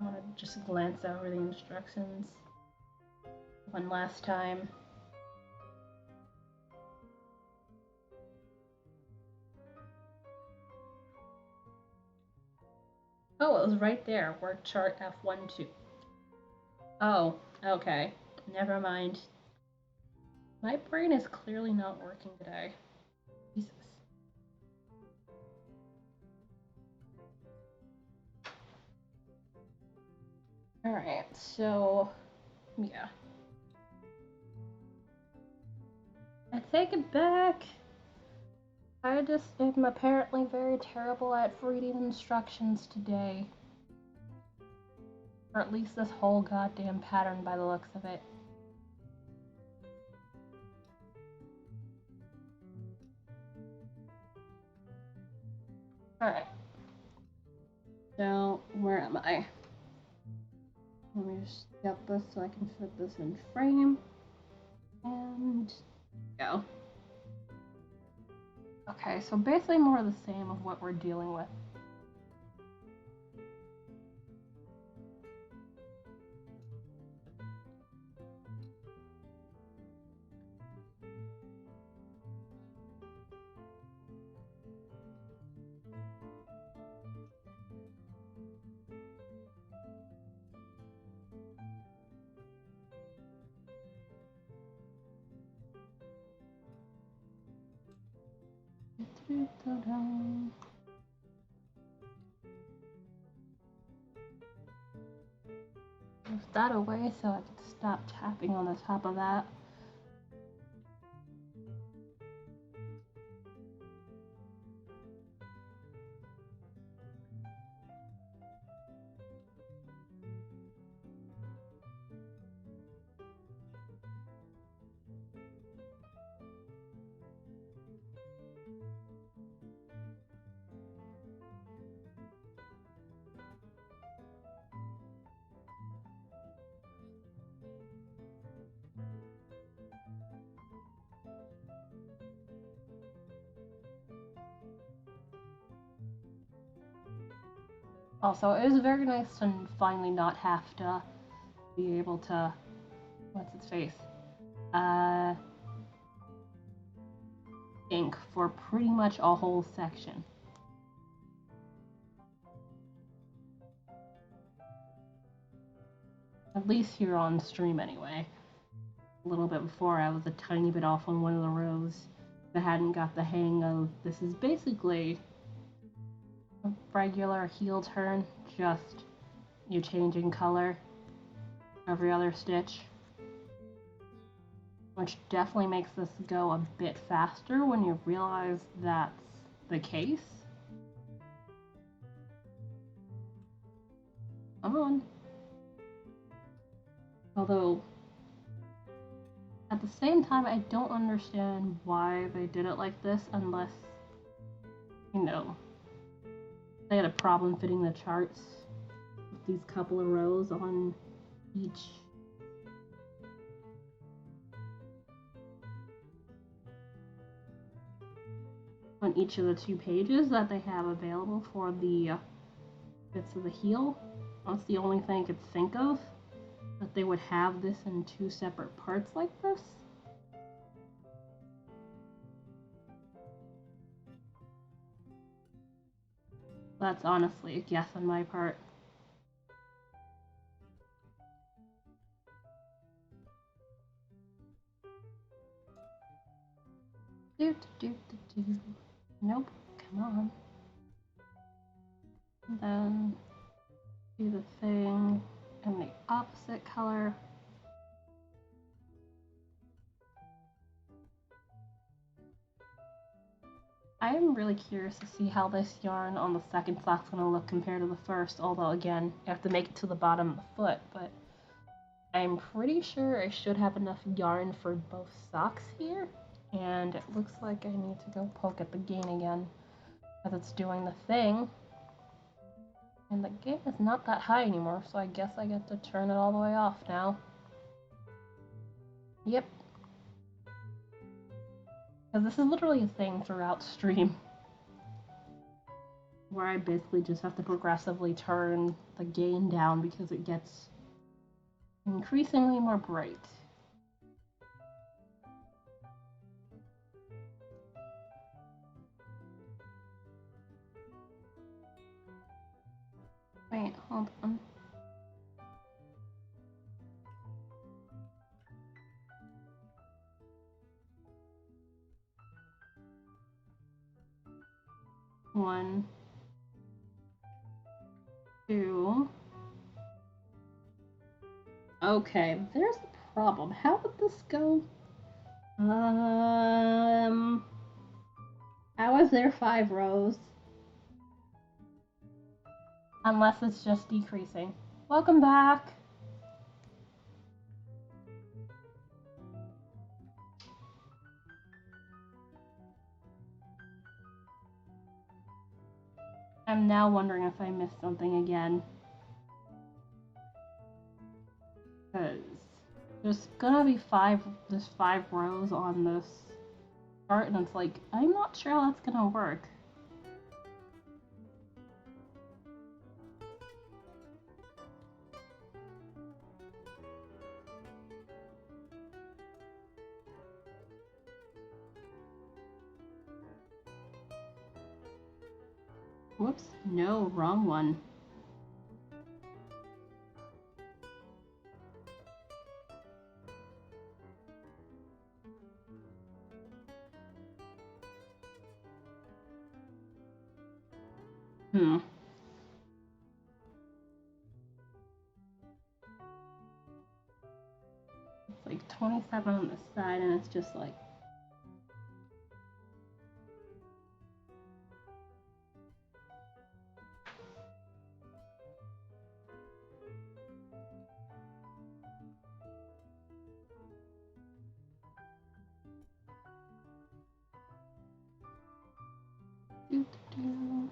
want to just glance over the instructions one last time. Oh, it was right there. Work chart F12. Oh, okay. Never mind. My brain is clearly not working today. Jesus. Alright, so, yeah. I take it back. I just am apparently very terrible at reading instructions today. Or at least this whole goddamn pattern by the looks of it. Alright. So, where am I? Let me just get this so I can fit this in frame. And go. Okay, so basically more of the same of what we're dealing with. Move that away so I can stop tapping on the top of that. Also, it was very nice to finally not have to be able to, what's its face, uh, ink for pretty much a whole section. At least here on stream anyway. A little bit before I was a tiny bit off on one of the rows. I hadn't got the hang of this is basically a regular heel turn, just you changing color every other stitch. Which definitely makes this go a bit faster when you realize that's the case. Come on. Although, at the same time, I don't understand why they did it like this unless, you know, they had a problem fitting the charts with these couple of rows on each. On each of the 2 pages that they have available for the bits of the heel. That's the only thing I could think of, that they would have this in 2 separate parts like this. That's honestly a guess on my part. Nope, come on. And then do the thing in the opposite color. I am really curious to see how this yarn on the second sock's going to look compared to the first, although again, you have to make it to the bottom of the foot, but I'm pretty sure I should have enough yarn for both socks here, and it looks like I need to go poke at the gain again, because it's doing the thing, and the gain is not that high anymore, so I guess I get to turn it all the way off now. Yep. Because this is literally a thing throughout stream, where I basically just have to progressively turn the gain down because it gets increasingly more bright. Wait, hold on. One, two. Okay, there's the problem. How would this go? How is there 5 rows? Unless it's just decreasing. Welcome back! I'm now wondering if I missed something again. Because there's gonna be 5 rows on this chart, and it's like, I'm not sure how that's gonna work. Whoops, no, wrong one. It's like 27 on the side, and it's just like, doo-doo-doo.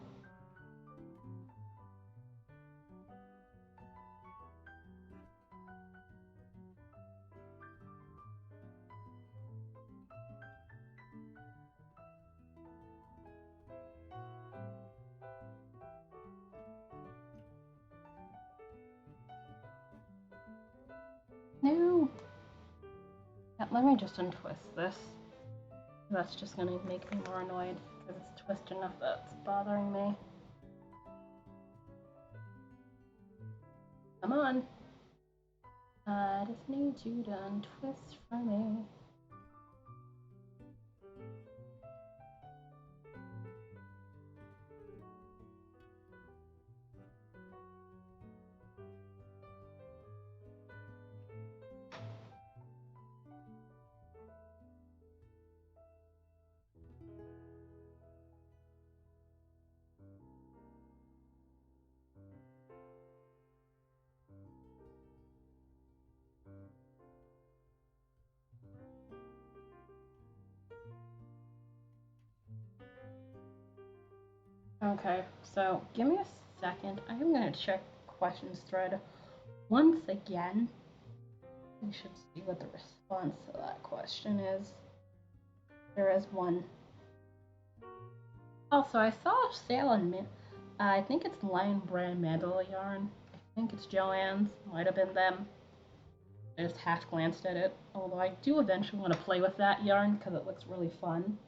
let me just untwist this. That's just gonna make me more annoyed because it's twisted enough that's bothering me. Come on. I just need you to untwist for me. Okay, so give me a second. I'm gonna check questions thread once again. We should see what the response to that question is. There is one. Also, I saw a sale on I think it's Lion Brand Mandala yarn. I think it's Joann's. Might have been them. I just half glanced at it. Although I do eventually want to play with that yarn because it looks really fun.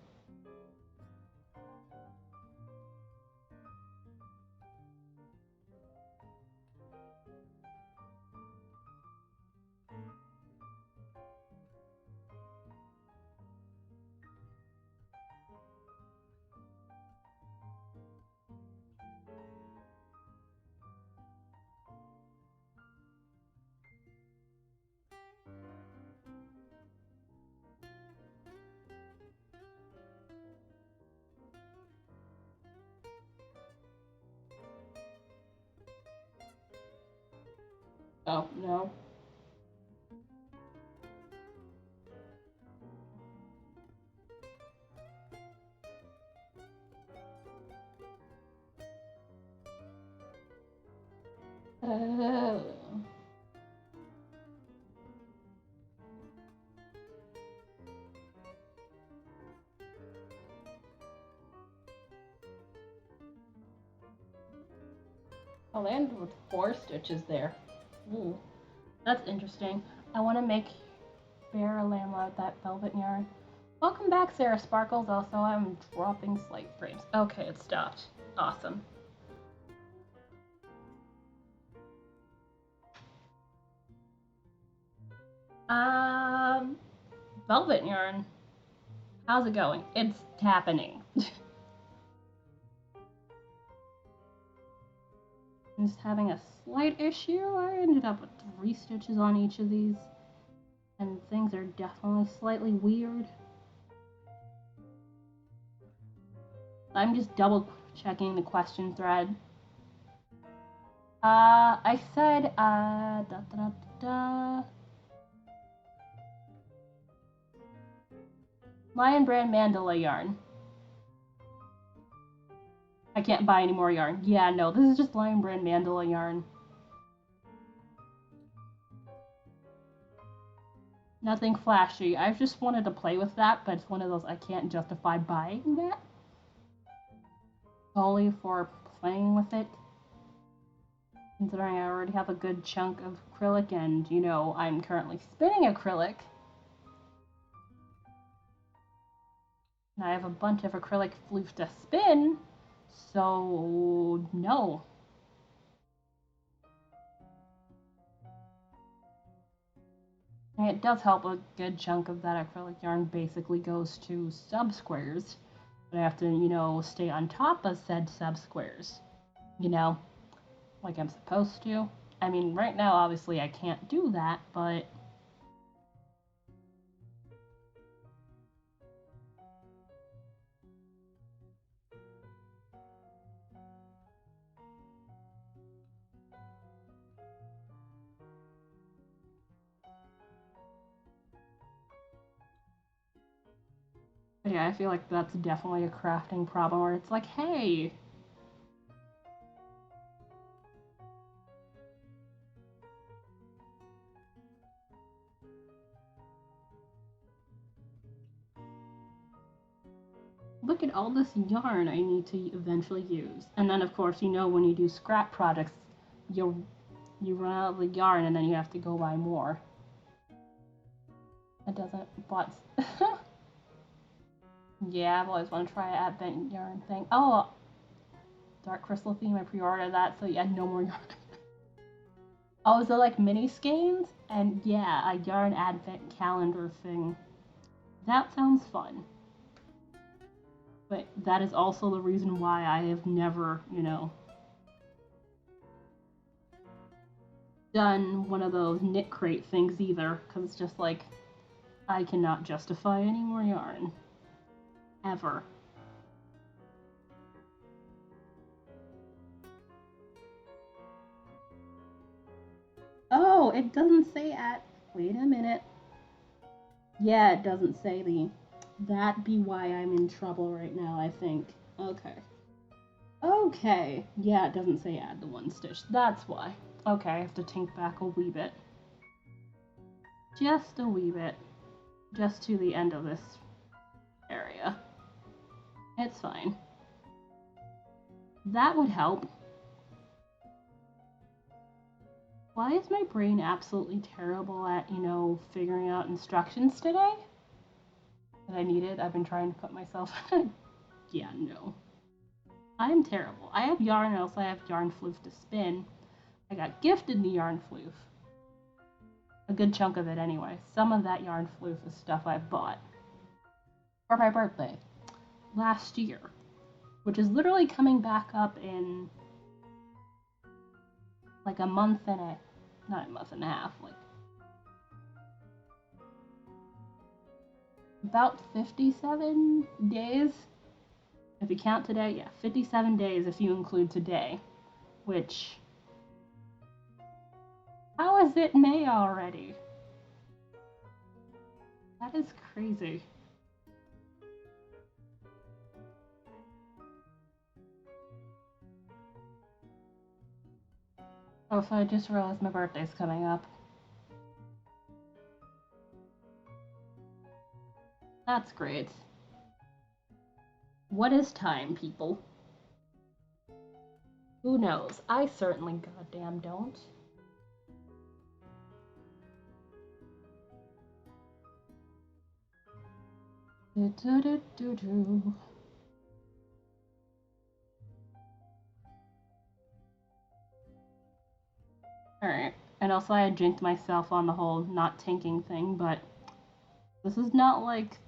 Oh, no. I'll land with 4 stitches there. Ooh, that's interesting. I want to make Bear Lamla with that velvet yarn. Welcome back, Sarah Sparkles. Also, I'm dropping slight frames. Okay, it stopped. Awesome. Velvet yarn. How's it going? It's happening. I'm just having a slight issue. I ended up with 3 stitches on each of these, and things are definitely slightly weird. I'm just double checking the question thread. I said, Lion Brand Mandala yarn. I can't buy any more yarn. Yeah, no, this is just Lion Brand Mandala yarn. Nothing flashy. I just wanted to play with that, but it's one of those I can't justify buying that. Solely for playing with it. Considering I already have a good chunk of acrylic and, you know, I'm currently spinning acrylic. And I have a bunch of acrylic floof to spin, so no. And it does help a good chunk of that acrylic yarn basically goes to sub-squares. But I have to, you know, stay on top of said sub-squares. You know, like I'm supposed to. I mean, right now, obviously, I can't do that, but... yeah, I feel like that's definitely a crafting problem where it's like, hey... look at all this yarn I need to eventually use. And then, of course, you know, when you do scrap projects, you run out of the yarn and then you have to go buy more. It doesn't, but yeah, I've always wanted to try a bent yarn thing. Oh, Dark Crystal theme, I pre-ordered that, so yeah, no more yarn. Oh, is it like mini skeins? And yeah, a yarn advent calendar thing. That sounds fun. But that is also the reason why I have never, done one of those knit crate things either, because it's just like, I cannot justify any more yarn. Ever. Oh, it doesn't say at. Wait a minute. Yeah, it doesn't say the. That be why I'm in trouble right now, I think. Okay. Okay. Yeah, it doesn't say add the one stitch. That's why. Okay, I have to tink back a wee bit. Just a wee bit. Just to the end of this area. It's fine. That would help. Why is my brain absolutely terrible at, figuring out instructions today? That I needed? I've been trying to put myself. Yeah, no. I'm terrible. I have yarn, else I have yarn floof to spin. I got gifted the yarn floof. A good chunk of it anyway. Some of that yarn floof is stuff I've bought for my birthday last year, which is literally coming back up in like a month and a, not a month and a half, like about 57 days. If you count today, yeah, 57 days if you include today, which, how is it May already? That is crazy. Oh, so I just realized my birthday's coming up. That's great. What is time, people? Who knows? I certainly goddamn don't. Do-do-do-do-do. Alright. And also I had jinxed myself on the whole not tinking thing, but this is not like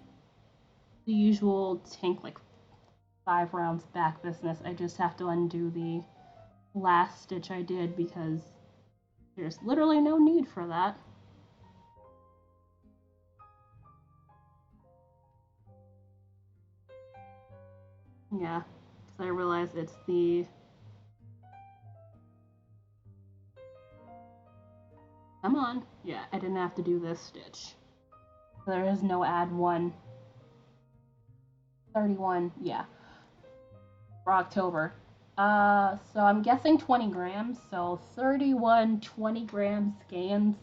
the usual tink, like 5 rounds back business. I just have to undo the last stitch I did because there's literally no need for that. Yeah, because I realize it's the... Come on. Yeah, I didn't have to do this stitch. There is no add 1. 31, yeah, for October. So I'm guessing 20 grams, so 31 20-gram skeins.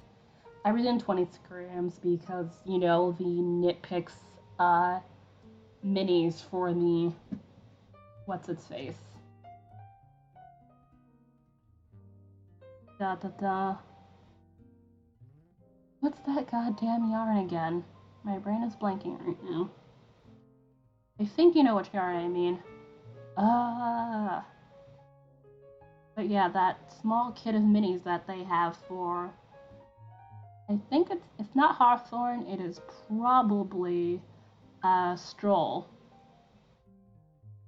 I was in 20 grams because, the Knit Picks minis for the, what's its face? Da da da. What's that goddamn yarn again? My brain is blanking right now. I think you know which yarn I mean. But yeah, that small kit of minis that they have for, I think it's not Hawthorne, it is probably Stroll.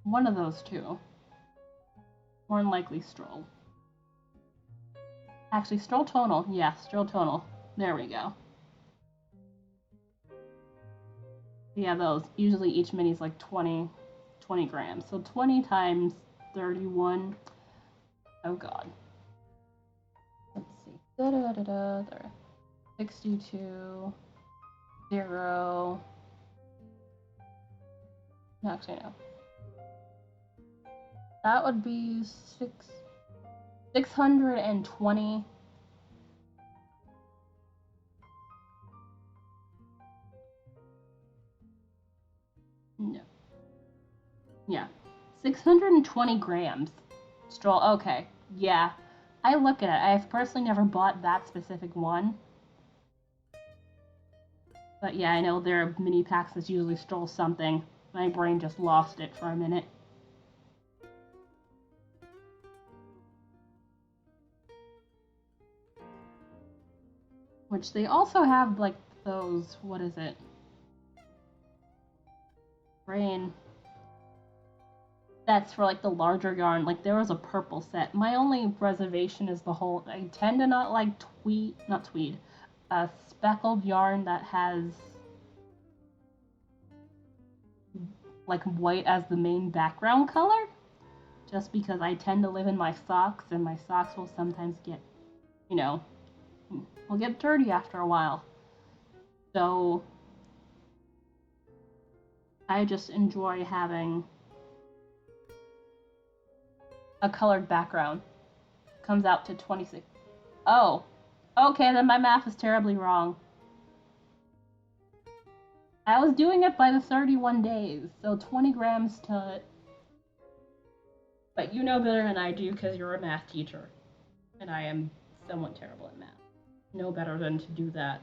One of those two. More than likely Stroll. Actually, Stroll Tonal. Yeah, Stroll Tonal. There we go. Yeah, those. Usually each mini is like 20 grams. So 20 times 31. Oh god. Let's see. Da da da da. There. 62. 0. No, actually, no. That would be 620. No. Yeah. 620 grams. Stroll. Okay. Yeah. I look at it. I've personally never bought that specific one. But yeah, I know their mini packs is usually still something. My brain just lost it for a minute. Which they also have like those, what is it? Rain. That's for like the larger yarn. Like there was a purple set. My only reservation is the whole. I tend to not like not tweed, speckled yarn that has like white as the main background color. Just because I tend to live in my socks, and my socks will sometimes get, you know, will get dirty after a while. So I just enjoy having a colored background. Comes out to 26. Oh, okay, then my math is terribly wrong. I was doing it by the 31 days, so 20 grams to. But you know better than I do because you're a math teacher. And I am somewhat terrible at math. No better than to do that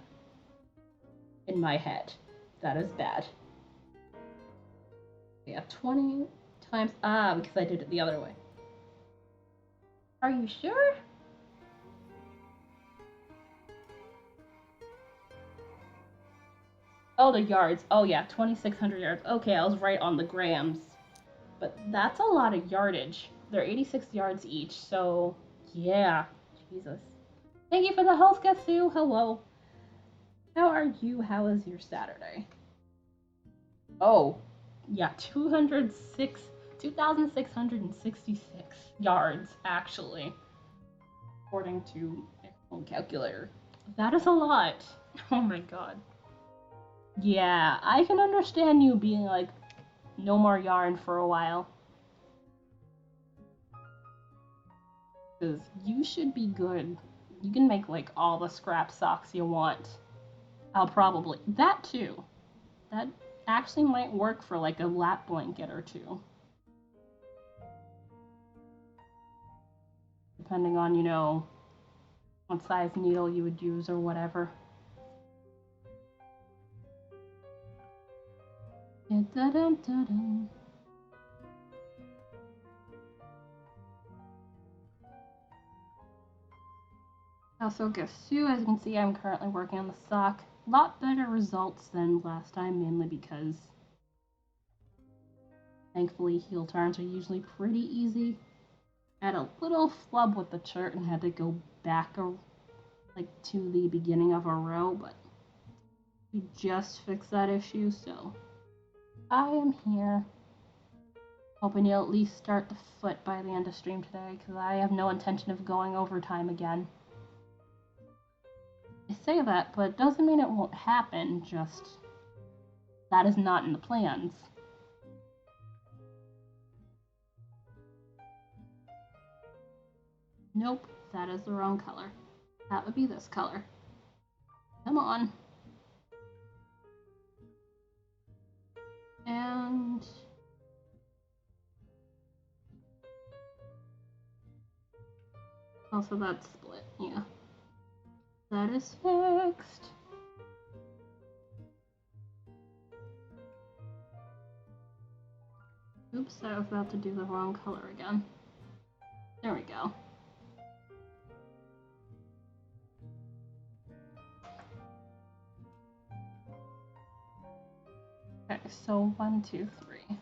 in my head. That is bad. Yeah, 20 times. Because I did it the other way. Are you sure? Oh, the yards. Oh, yeah, 2,600 yards. Okay, I was right on the grams. But that's a lot of yardage. They're 86 yards each, so yeah. Jesus. Thank you for the health, Getsu. Hello. How are you? How is your Saturday? Oh, yeah, 2,666 yards, actually, according to my calculator. That is a lot. Oh my god. Yeah, I can understand you being like, no more yarn for a while. Because you should be good. You can make like all the scrap socks you want. I'll probably. That too. That actually might work for like a lap blanket or two. Depending on, you know, what size needle you would use or whatever. Also, Gasu, as you can see, I'm currently working on the sock. A lot better results than last time, mainly because thankfully heel turns are usually pretty easy. I had a little flub with the shirt and had to go back like to the beginning of a row, but we just fixed that issue, so I am here. Hoping you'll at least start the foot by the end of stream today, because I have no intention of going overtime again. I say that, but it doesn't mean it won't happen, just that is not in the plans. Nope, that is the wrong color. That would be this color. Come on. And also that's split, yeah. That is fixed. Oops, I was about to do the wrong color again. There we go. Okay, so 1, 2, 3.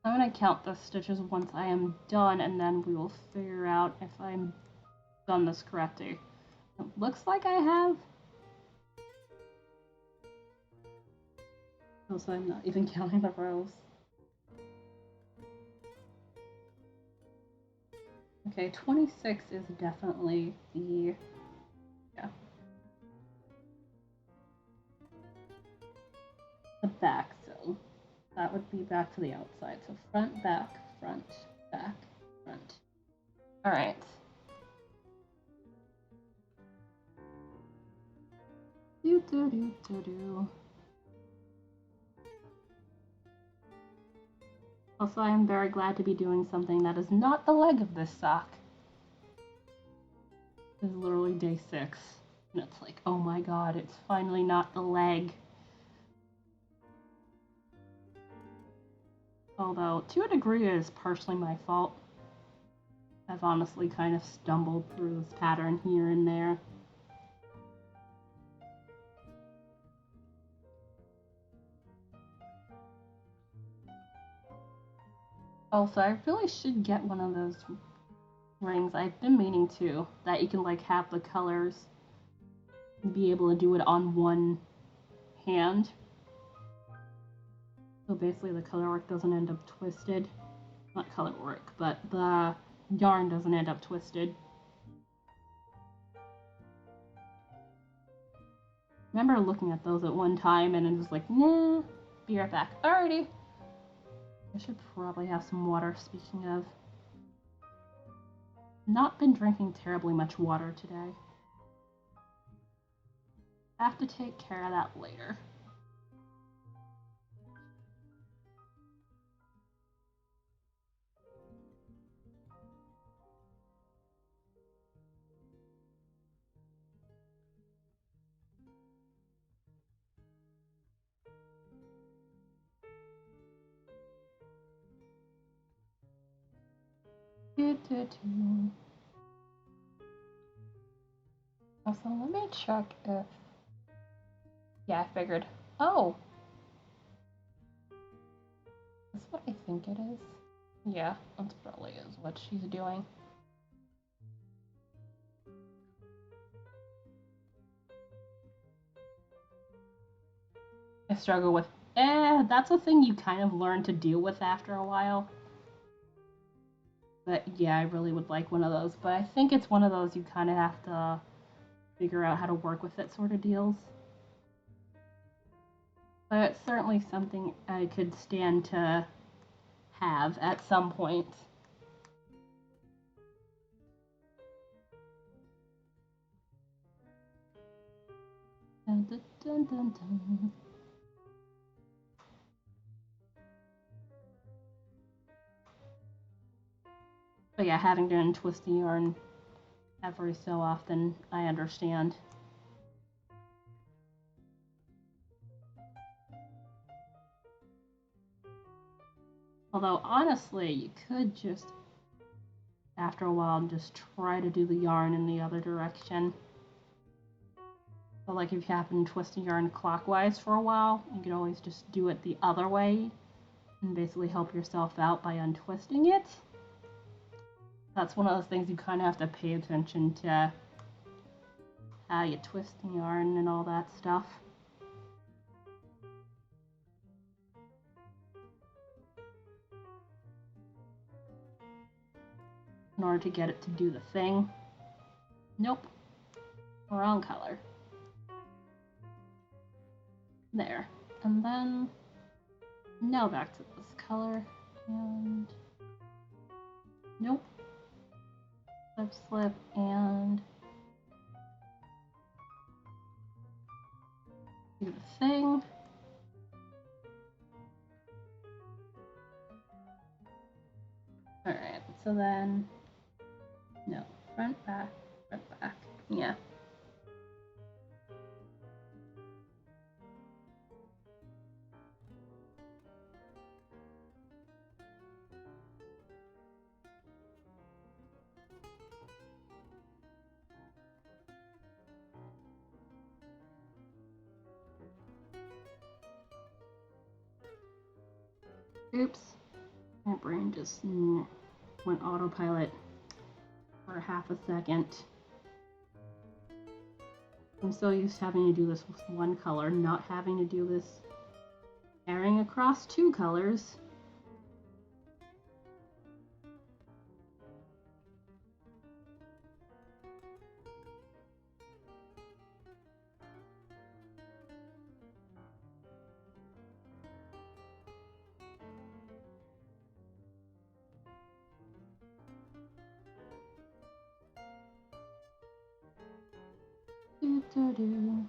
I'm gonna count the stitches once I am done, and then we will figure out if I'm done this correctly. It looks like I have. Also, I'm not even counting the rows. Okay, 26 is definitely the, yeah, the back, so that would be back to the outside. So front, back, front, back, front. All right. Do do do do do. Also, I am very glad to be doing something that is not the leg of this sock. This is literally day 6. And it's like, oh my god, it's finally not the leg. Although, to a degree, it is partially my fault. I've honestly kind of stumbled through this pattern here and there. Also, I really should get one of those rings. I've been meaning to, that you can like have the colors and be able to do it on one hand. So basically the color work doesn't end up twisted. Not color work, but the yarn doesn't end up twisted. Remember looking at those at one time and I'm just like, nah, be right back. Alrighty. I should probably have some water, speaking of. Not been drinking terribly much water today. Have to take care of that later. Also, let me check if... Yeah, I figured. Oh! That's what I think it is. Yeah, that's probably is what she's doing. I struggle with... that's a thing you kind of learn to deal with after a while. But yeah, I really would like one of those. But I think it's one of those you kind of have to figure out how to work with it sort of deals. But it's certainly something I could stand to have at some point. Dun, dun, dun, dun, dun. But yeah, having to untwist the yarn every so often, I understand. Although, honestly, you could just, after a while, just try to do the yarn in the other direction. So, like, if you happen to twist the yarn clockwise for a while, you can always just do it the other way and basically help yourself out by untwisting it. That's one of those things you kind of have to pay attention to how you twist the yarn and all that stuff. In order to get it to do the thing. Nope. Wrong color. There. And then now back to this color. And nope. Slip, slip, and do the thing. Alright, so then no, front, back, yeah. Oops, my brain just went autopilot for half a second. I'm so used to having to do this with one color, not having to do this carrying across 2 colors. Do, do, do.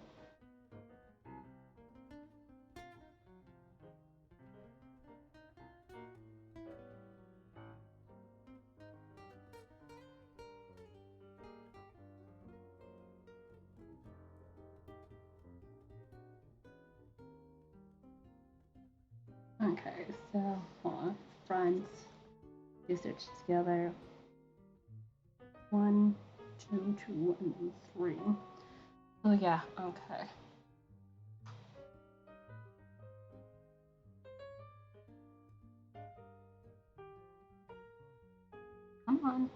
Okay, so front, two stitches together. 1, 2, 2, and 3. Oh yeah, okay. Come on.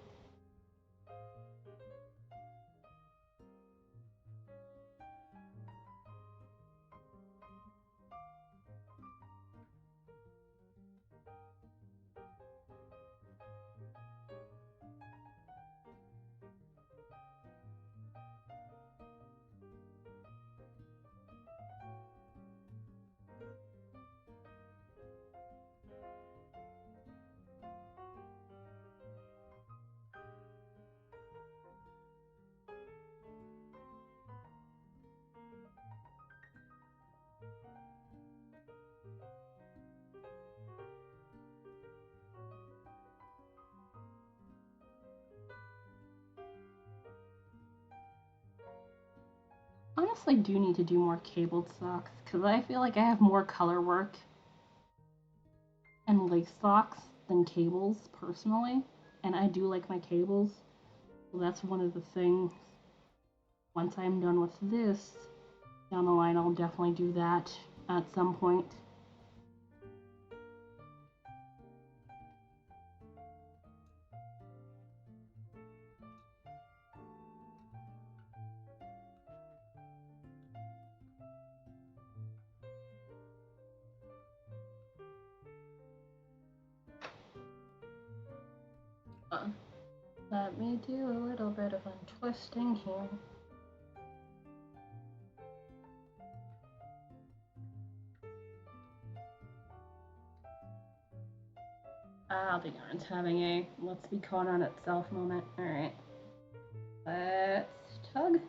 Honestly, do need to do more cabled socks because I feel like I have more color work and lace socks than cables personally, and I do like my cables. So that's one of the things. Once I'm done with this, down the line, I'll definitely do that at some point. Let me do a little bit of untwisting here. Ah, the yarn's having a let's be caught on itself moment. Alright. Let's tug.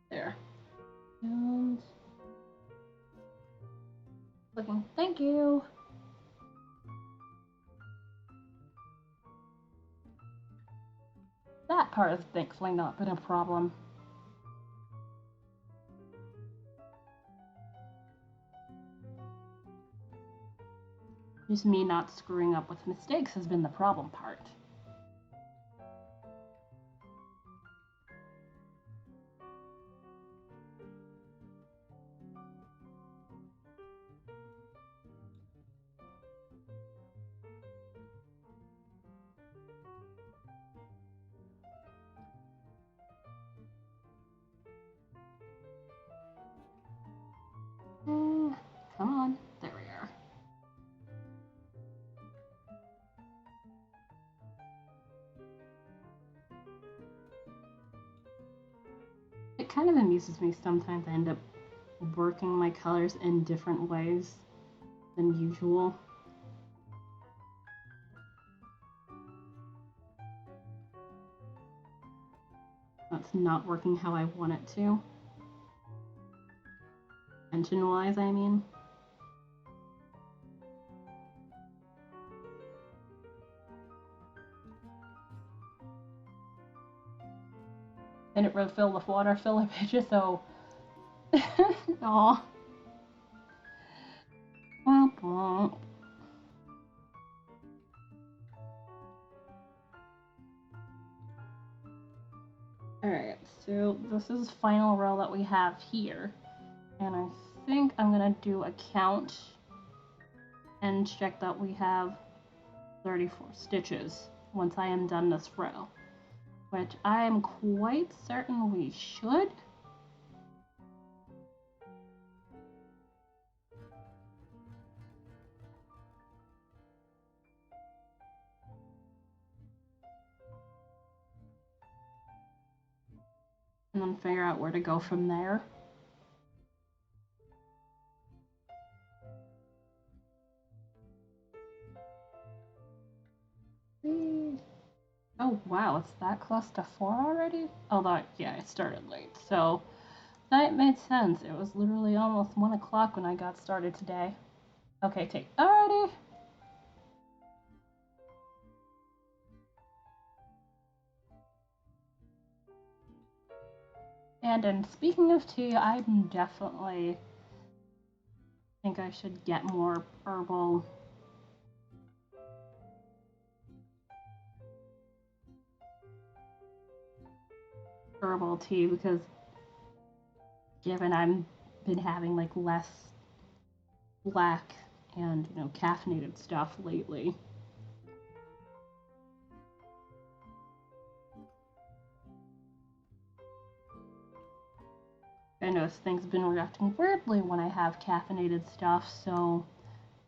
There. And looking, thank you. That part has thankfully not been a problem. Just me not screwing up with mistakes has been the problem part. Come on. There we are. It kind of amuses me sometimes. I end up working my colors in different ways than usual. That's not working how I want it to. Tension-wise, I mean. And it refilled with water filler just so. Aw. Womp womp. Alright, so this is final row that we have here. And I think I'm gonna do a count and check that we have 34 stitches once I am done this row, which I am quite certain we should. And then figure out where to go from there. Oh wow, it's that close to 4 already? Although, yeah, I started late, so that made sense. It was literally almost 1 o'clock when I got started today. Okay, take. Alrighty. And speaking of tea, I'm definitely think I should get more herbal tea because given I'm been having like less black and caffeinated stuff lately. I notice things have been reacting weirdly when I have caffeinated stuff, so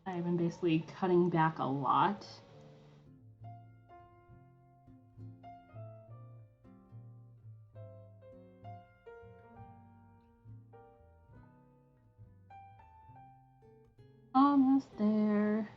I've been basically cutting back a lot. Almost there.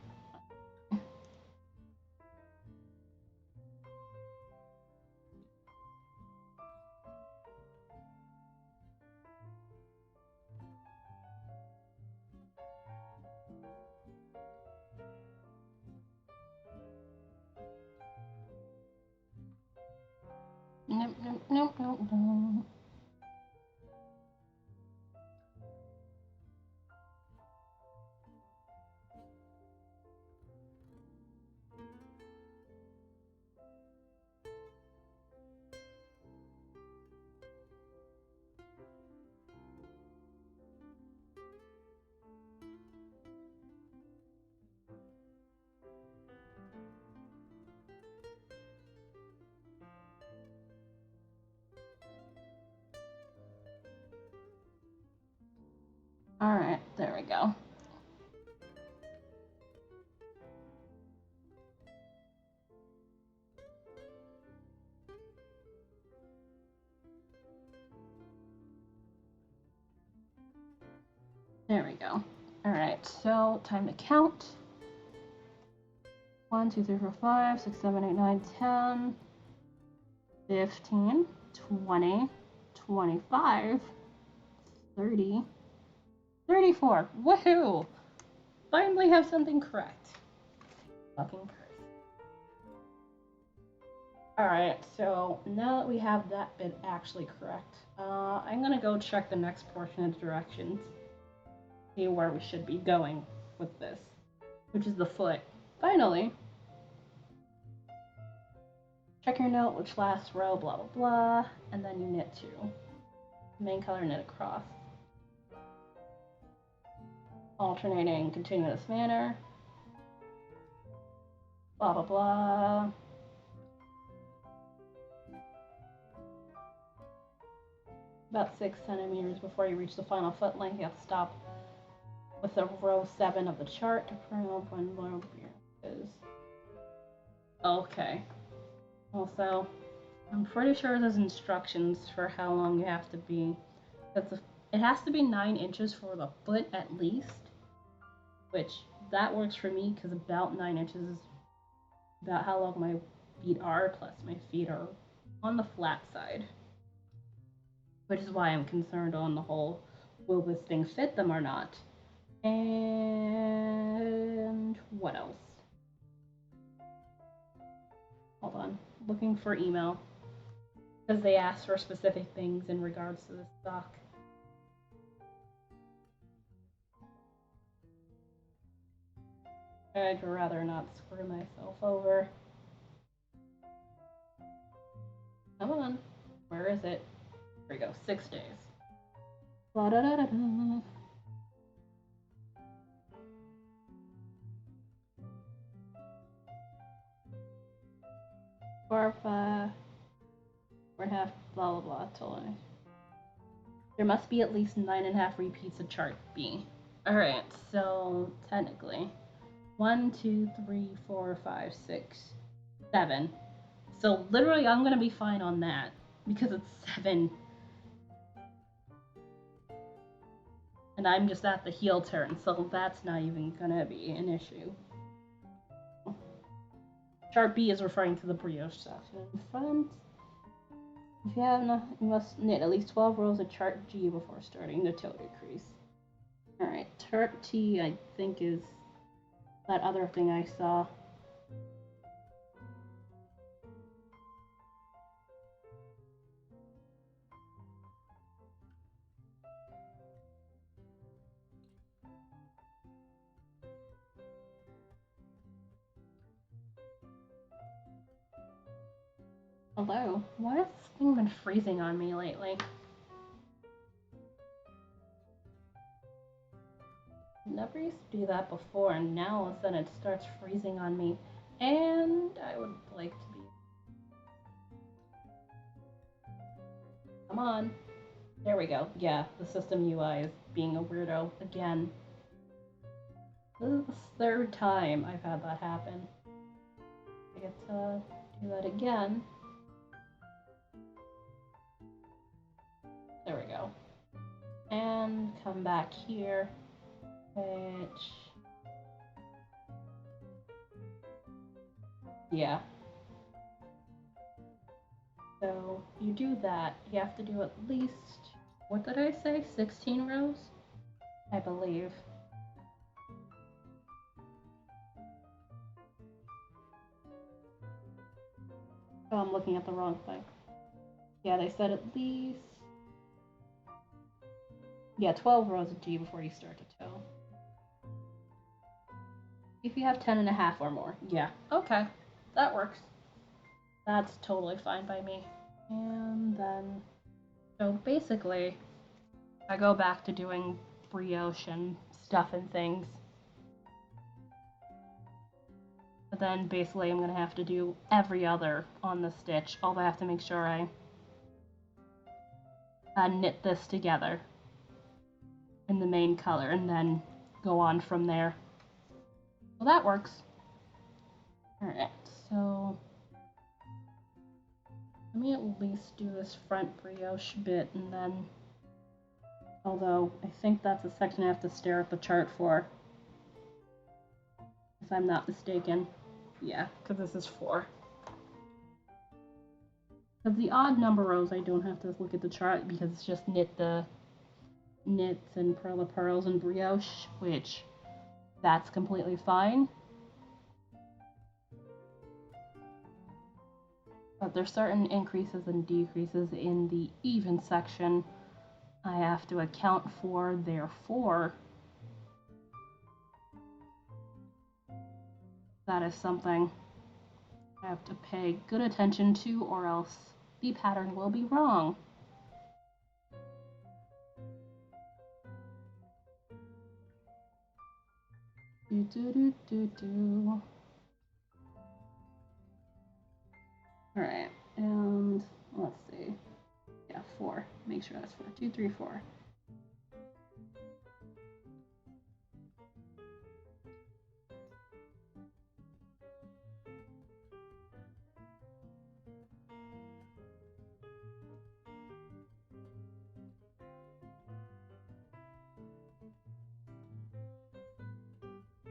Nope, nope, nope, nope, nope. Alright, there we go. There we go. Alright, so time to count. 1, 2, 3, 4, 5, 6, 7, 8, 9, 10, 15, 20, 25, 30, 34. Woohoo! Finally have something correct. Fucking curse. Alright, so now that we have that bit actually correct, I'm gonna go check the next portion of directions. See where we should be going with this, which is the foot. Finally! Check your note, which last row, blah blah blah, and then you knit 2. Main color knit across. Alternating continuous manner. Blah blah blah. About 6 centimeters before you reach the final foot length, you have to stop with the row 7 of the chart to probe when low is. Okay. Also, I'm pretty sure there's instructions for how long you have to be. It has to be 9 inches for the foot at least, which that works for me because about 9 inches is about how long my feet are, plus my feet are on the flat side. Which is why I'm concerned on the whole, will this thing fit them or not? And what else? Hold on, looking for email. Because they asked for specific things in regards to the stock. I'd rather not screw myself over. Come on, where is it? Here we go, 6 days. La da da da da. Four, 5, 4.5, blah blah blah, till I. There must be at least 9.5 repeats of chart B. Alright, so technically 1, 2, 3, 4, 5, 6, 7. So literally I'm gonna be fine on that because it's 7. And I'm just at the heel turn, so that's not even gonna be an issue. Chart B is referring to the brioche section in front. If you have enough, you must knit at least 12 rows of chart G before starting the toe decrease. Alright, chart T I think is that other thing I saw. Hello? Why has this thing been freezing on me lately? Never used to do that before, and now all of a sudden it starts freezing on me. And I would like to be. Come on. There we go. Yeah, the system UI is being a weirdo again. This is the third time I've had that happen. I get to do that again. There we go. And come back here, which, yeah. So you do that, you have to do at least, what did I say, 16 rows? I believe. Oh, I'm looking at the wrong thing. Yeah, they said at least, yeah, 12 rows of G before you start to toe. If you have 10 and a half or more. Yeah, okay, that works. That's totally fine by me. And then, so basically, I go back to doing brioche and stuff and things. But then basically I'm going to have to do every other on the stitch. Although I have to make sure I knit this together in the main color and then go on from there. So that works. Alright, so let me at least do this front brioche bit and then, although I think that's a section I have to stare at the chart for, if I'm not mistaken. Yeah, because this is 4. Because the odd number rows I don't have to look at the chart because it's just knits and purl of pearls and brioche, which that's completely fine. But there's certain increases and decreases in the even section I have to account for, therefore that is something I have to pay good attention to or else the pattern will be wrong. Alright, and let's see. Yeah, 4. Make sure that's 4. 2, 3, 4.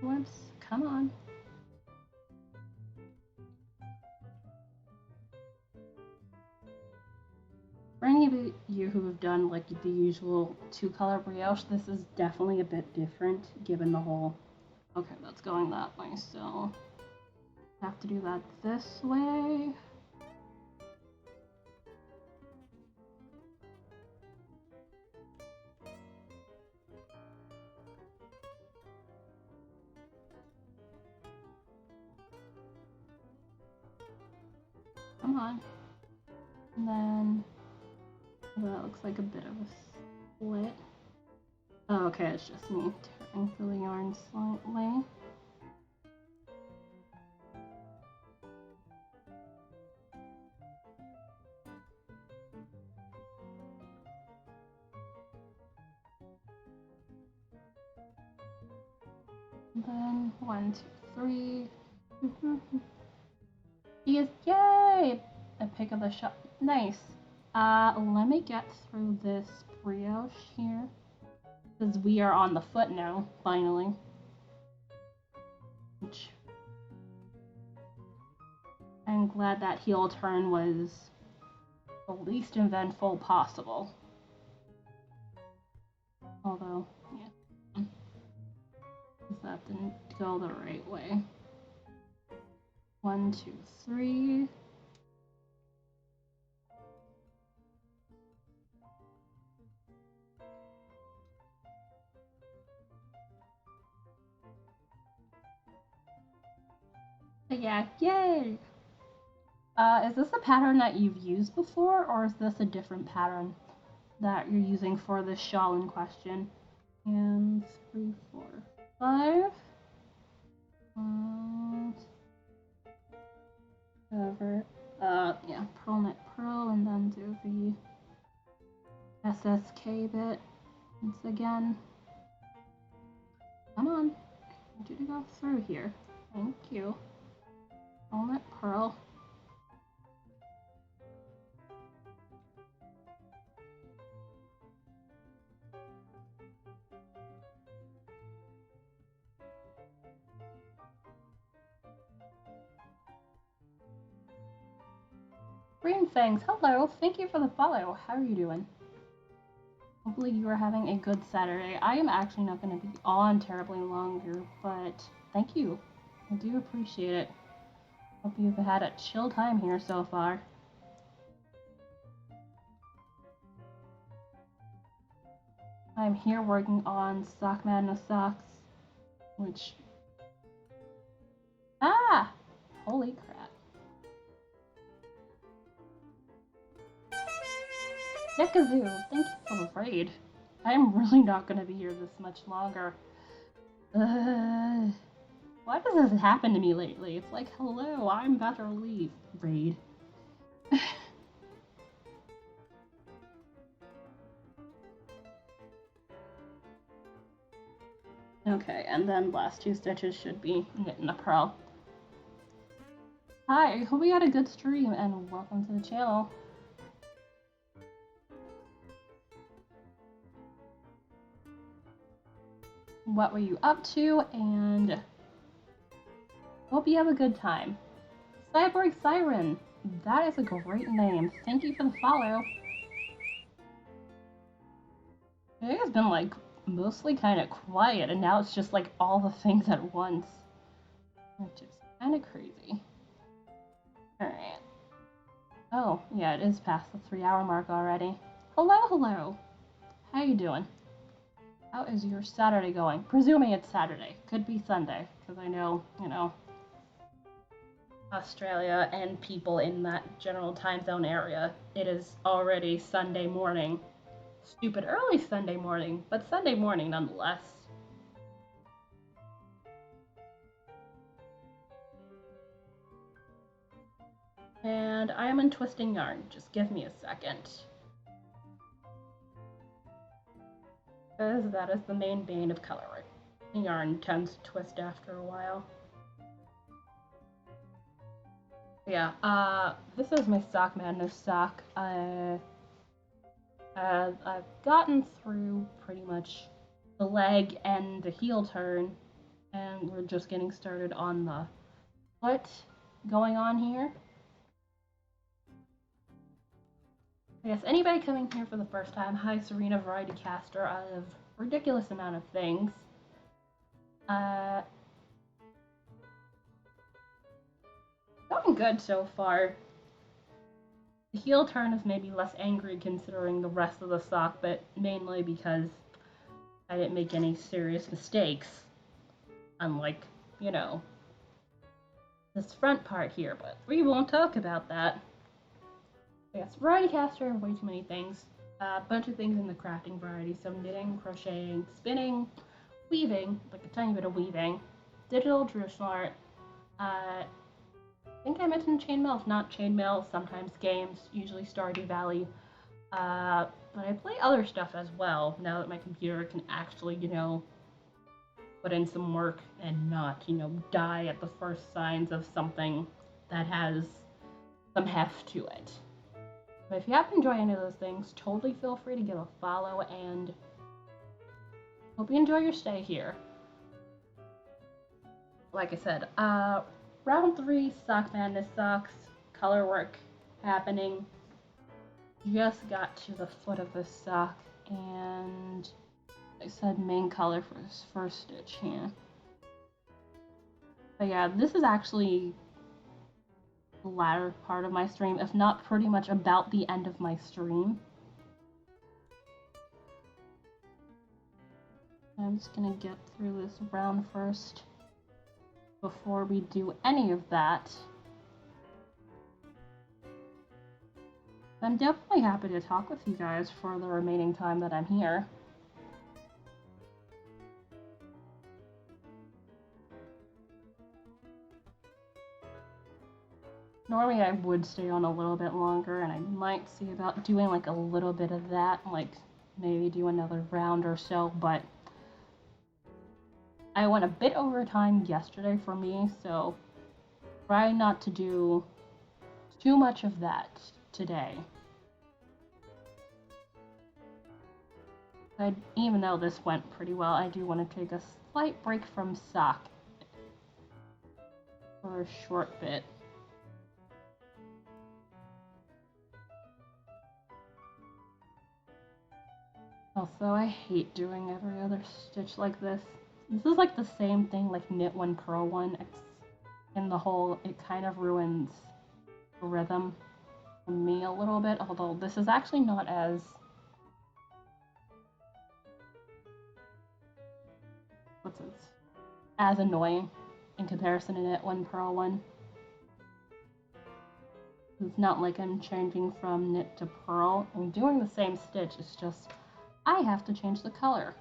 Whoops, come on. For any of you who have done like the usual 2-color brioche, this is definitely a bit different given the whole, okay, that's going that way, so I have to do that this way. Come on. And then that looks like a bit of a split. Oh, okay, it's just me tearing through the yarn slightly. And then 1, 2, 3. Yes, yay! A pick of the shop. Nice. Let me get through this brioche here. Because we are on the foot now, finally. Which I'm glad that heel turn was the least eventful possible. Although, yeah. That didn't go the right way. 1, 2, 3. Yeah, yay! Is this a pattern that you've used before, or is this a different pattern that you're using for the shawl in question? And 3, 4, 5. Over. Yeah, pearl knit pearl, and then do the SSK bit once again. Come on, I need you to go through here. Thank you. Pearl knit pearl. Green Fangs, hello. Thank you for the follow. How are you doing? Hopefully you are having a good Saturday. I am actually not going to be on terribly longer, but thank you. I do appreciate it. Hope you've had a chill time here so far. I'm here working on Sock Madness Socks, which... Ah! Holy crap. Yakazoo, thank you for the raid. I'm really not going to be here this much longer. Why does this happen to me lately? It's like, hello, I'm about to leave. Raid. Okay, and then last 2 stitches should be knit in a pearl. Hi, I hope you had a good stream, and welcome to the channel. What were you up to? And hope you have a good time. Cyborg Siren, that is a great name. Thank you for the follow. It has been like mostly kind of quiet, and now it's just like all the things at once, which is kind of crazy. Alright. Oh, yeah, it is past the 3-hour mark already. Hello. How you doing? How is your Saturday going? Presuming it's Saturday. Could be Sunday, because I know, Australia and people in that general time zone area, it is already Sunday morning. Stupid early Sunday morning, but Sunday morning nonetheless. And I am in twisting yarn. Just give me a second. Because that is the main bane of coloring. Yarn tends to twist after a while. Yeah, this is my Sock Madness sock. I've gotten through pretty much the leg and the heel turn, and we're just getting started on the foot going on here. I guess anybody coming here for the first time, hi Serena, variety caster out of ridiculous amount of things. Going good so far. The heel turn is maybe less angry considering the rest of the sock, but mainly because I didn't make any serious mistakes. Unlike, this front part here, but we won't talk about that. Yes, variety caster, way too many things. A bunch of things in the crafting variety, so knitting, crocheting, spinning, weaving, like a tiny bit of weaving, digital, traditional art. I think I mentioned chainmail, if not chainmail, sometimes games, usually Stardew Valley. But I play other stuff as well, now that my computer can actually, put in some work and not, die at the first signs of something that has some heft to it. But if you happen to enjoy any of those things, totally feel free to give a follow, and hope you enjoy your stay here. Like I said, round 3 Sock Madness socks, color work happening. Just got to the foot of the sock, and I said main color for this first stitch here. But yeah, this is actually the latter part of my stream, if not pretty much about the end of my stream. I'm just gonna get through this round first before we do any of that. I'm definitely happy to talk with you guys for the remaining time that I'm here. Normally I would stay on a little bit longer, and I might see about doing like a little bit of that, like maybe do another round or so, but I went a bit over time yesterday for me, so try not to do too much of that today. Even though this went pretty well, I do want to take a slight break from sock for a short bit. Also, I hate doing every other stitch like this. This is like the same thing like knit one, purl one. It's in the whole, it kind of ruins the rhythm for me a little bit, although this is actually not as as annoying in comparison to knit one, purl one. It's not like I'm changing from knit to purl. I'm doing the same stitch, it's just I have to change the color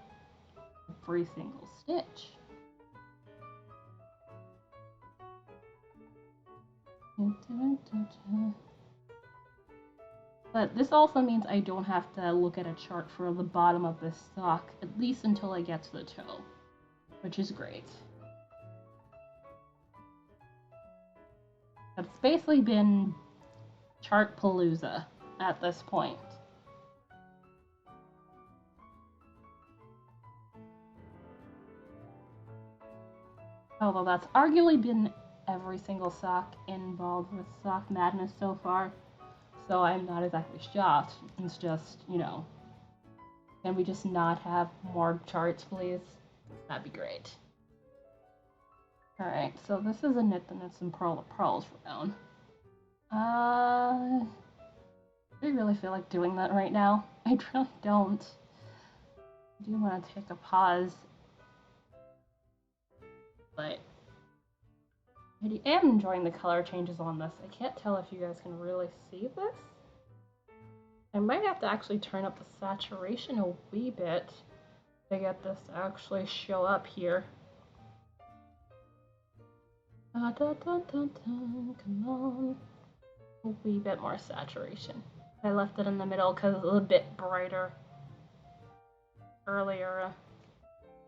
every single stitch. But this also means I don't have to look at a chart for the bottom of this sock, at least until I get to the toe, which is great. It's basically been chart palooza at this point. Although that's arguably been every single sock involved with Sock Madness so far, so I'm not exactly shocked. It's just, you know, can we just not have more charts, please? That'd be great. Alright, so this is a knit that knits some purl to purls round. Do you really feel like doing that right now? I really don't. I do want to take a pause, but I am enjoying the color changes on this. I can't tell if you guys can really see this. I might have to actually turn up the saturation a wee bit to get this to actually show up here. Come on. A wee bit more saturation. I left it in the middle because it was a bit brighter earlier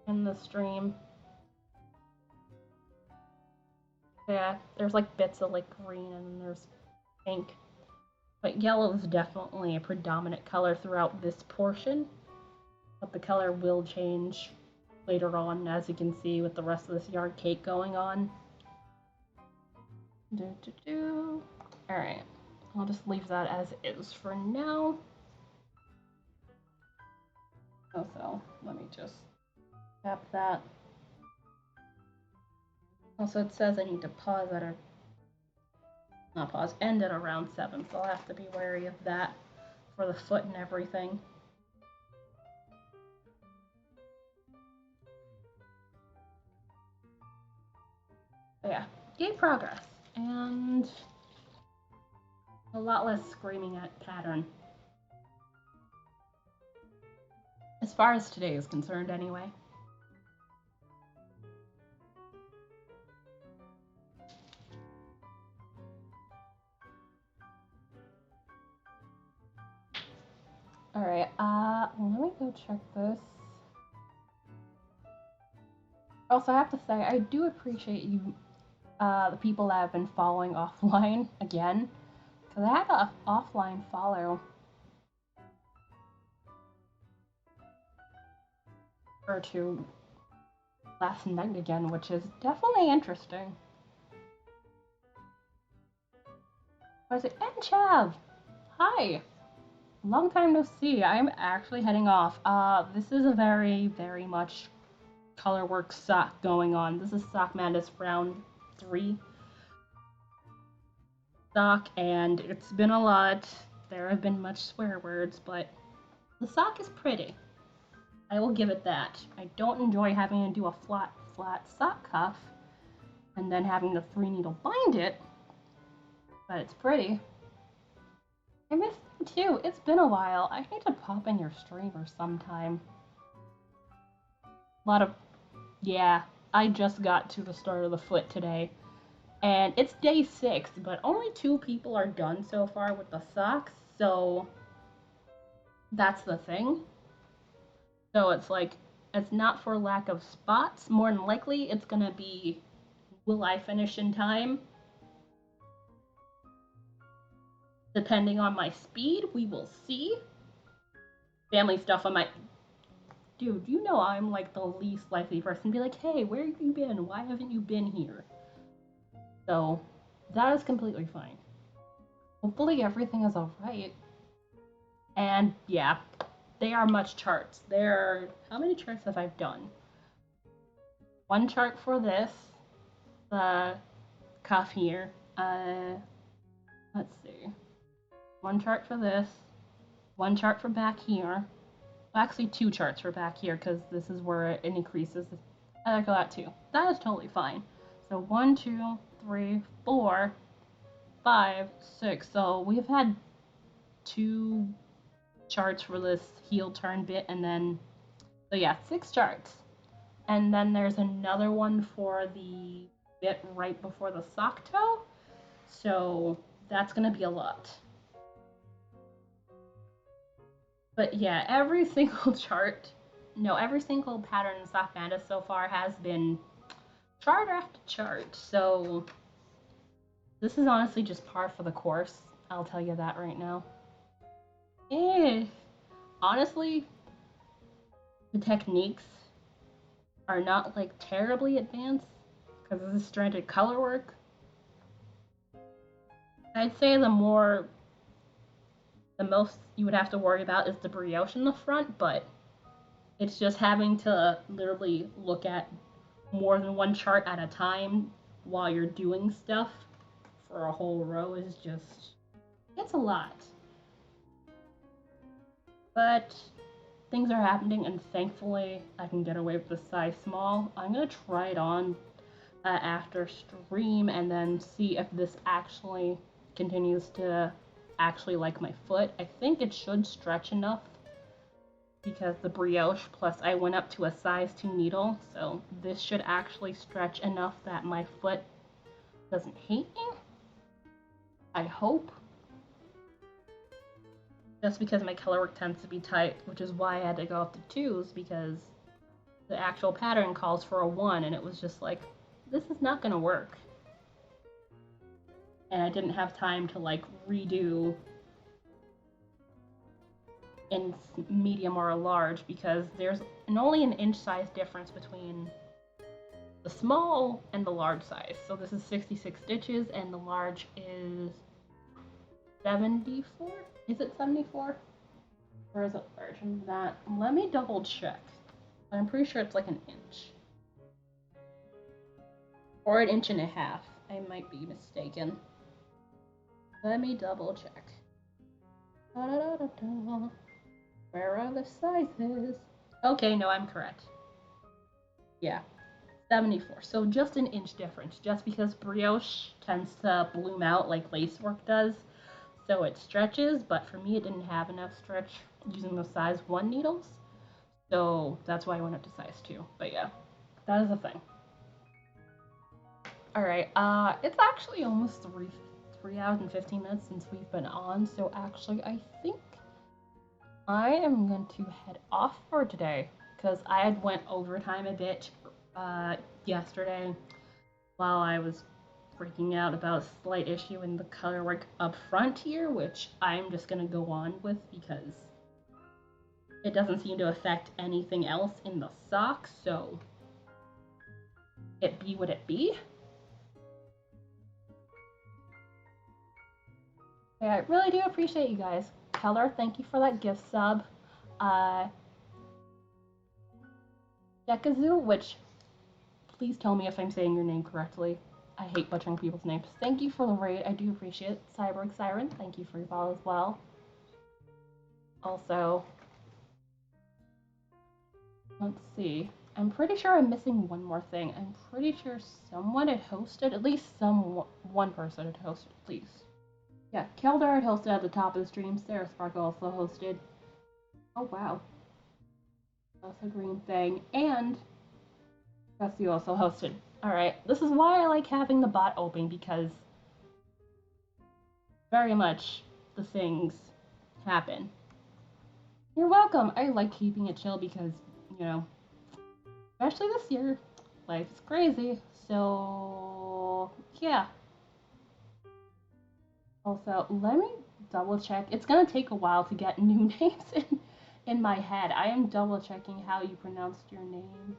in the stream. Yeah, there's like bits of like green and there's pink. But yellow is definitely a predominant color throughout this portion. But the color will change later on, as you can see with the rest of this yarn cake going on. Alright, I'll just leave that as is for now. Also, let me just tap that. Also, it says I need to pause at end at around 7, so I'll have to be wary of that for the foot and everything. But yeah, yay progress, and a lot less screaming at pattern. As far as today is concerned, anyway. Alright, let me go check this. Also, I have to say, I do appreciate you, the people that have been following offline again, because I had an offline follow or two last night again, which is definitely interesting. Was it Enchav? Hi! Long time no see. I'm actually heading off. This is a very, very much colorwork sock going on. This is Sock Madness round 3 sock, and it's been a lot. There have been much swear words, but the sock is pretty. I will give it that. I don't enjoy having to do a flat sock cuff and then having the 3-needle bind it, but it's pretty. I miss them too. It's been a while. I need to pop in your streamer sometime. A lot of, yeah, I just got to the start of the foot today. And it's day 6, but only 2 people are done so far with the socks, so that's the thing. So it's like, it's not for lack of spots. More than likely, it's gonna be, will I finish in time? Depending on my speed, we will see. Family stuff, I might. Dude, you know I'm like the least likely person to be like, hey, where have you been? Why haven't you been here? So, that is completely fine. Hopefully, everything is alright. And yeah, they are much charts. There, how many charts have I done? 1 chart for this, the cuff here. Let's see. 1 chart for this, 1 chart for back here. Well, actually, 2 charts for back here because this is where it increases. I like that too. That is totally fine. So 1, 2, 3, 4, 5, 6. So we've had 2 charts for this heel turn bit, and then, so yeah, 6 charts. And then there's another one for the bit right before the sock toe. So that's gonna be a lot. But yeah, every single chart, no, every single pattern in Sock Bandit so far has been chart after chart. So this is honestly just par for the course. I'll tell you that right now. Eh, honestly, the techniques are not like terribly advanced because this is stranded color work. I'd say the most you would have to worry about is the brioche in the front, but it's just having to literally look at more than 1 chart at a time while you're doing stuff for a whole row is just, it's a lot. But things are happening, and thankfully I can get away with the size small. I'm gonna try it on after stream and then see if this actually continues to actually like my foot. I think it should stretch enough because the brioche plus I went up to a size 2 needle, so this should actually stretch enough that my foot doesn't hate me. I hope. Just because my color work tends to be tight, which is why I had to go up to 2s, because the actual pattern calls for a 1, and it was just like, this is not gonna work. And I didn't have time to like redo in medium or a large because there's only an inch size difference between the small and the large size. So this is 66 stitches and the large is 74? Is it 74? Or is it larger than that? Let me double check. I'm pretty sure it's like an inch. Or an inch and a half. I might be mistaken. Let me double check. Da-da-da-da-da. Where are the sizes? Okay, no, I'm correct. Yeah, 74. So just an inch difference, just because brioche tends to bloom out like lacework does. So it stretches, but for me it didn't have enough stretch using the size 1 needles. So that's why I went up to size 2. But yeah, that is a thing. Alright, it's actually almost 3 hours and 15 minutes since we've been on, so actually I think I am going to head off for today because I had went overtime a bit yesterday while I was freaking out about a slight issue in the color work up front here, which I'm just going to go on with because it doesn't seem to affect anything else in the sock, so it be what it be. Yeah, I really do appreciate you guys. Keller, thank you for that gift sub. Dekazoo, which, please tell me if I'm saying your name correctly. I hate butchering people's names. Thank you for the raid. I do appreciate it. Cyborg Siren, thank you for your follow as well. Also, let's see. I'm pretty sure I'm missing one more thing. I'm pretty sure someone had hosted, at least one person had hosted, at least. Yeah, Keldar had hosted at the top of the stream. Sarah Sparkle also hosted. Oh wow, that's a green thing. And Jesse also hosted. Alright, this is why I like having the bot open because very much the things happen. You're welcome. I like keeping it chill because, you know, especially this year, life is crazy. So, yeah. Also, let me double check. It's gonna take a while to get new names in my head. I am double checking how you pronounced your name.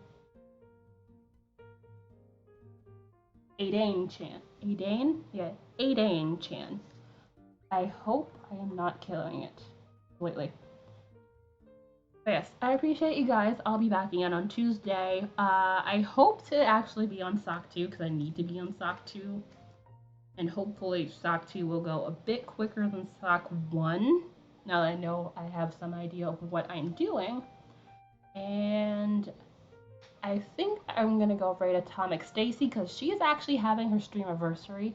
Aidane Chan. Aidane? Yeah, Aidane Chan. I hope I am not killing it lately. But yes, I appreciate you guys. I'll be back again on Tuesday. I hope to actually be on SOC 2 because I need to be on SOC 2. And hopefully SOC 2 will go a bit quicker than SOC 1. Now that I know I have some idea of what I'm doing. And I think I'm going to go raid Atomic Stacy because she is actually having her stream anniversary.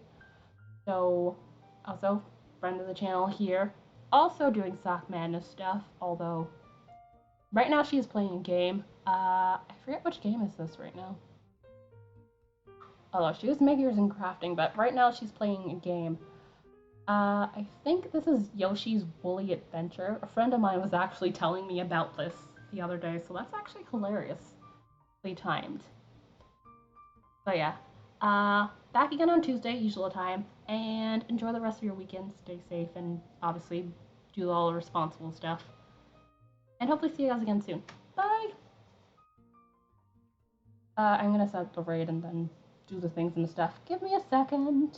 So, also, friend of the channel here. Also doing SOC Madness stuff, although right now she is playing a game. I forget which game is this right now. Although she was makers and crafting, but right now she's playing a game. I think this is Yoshi's Woolly Adventure. A friend of mine was actually telling me about this the other day, so that's actually hilariously timed. But yeah, back again on Tuesday, usual time, and enjoy the rest of your weekend. Stay safe, and obviously do all the responsible stuff. And hopefully see you guys again soon. Bye! I'm gonna set the raid and then do the things and stuff. Give me a second.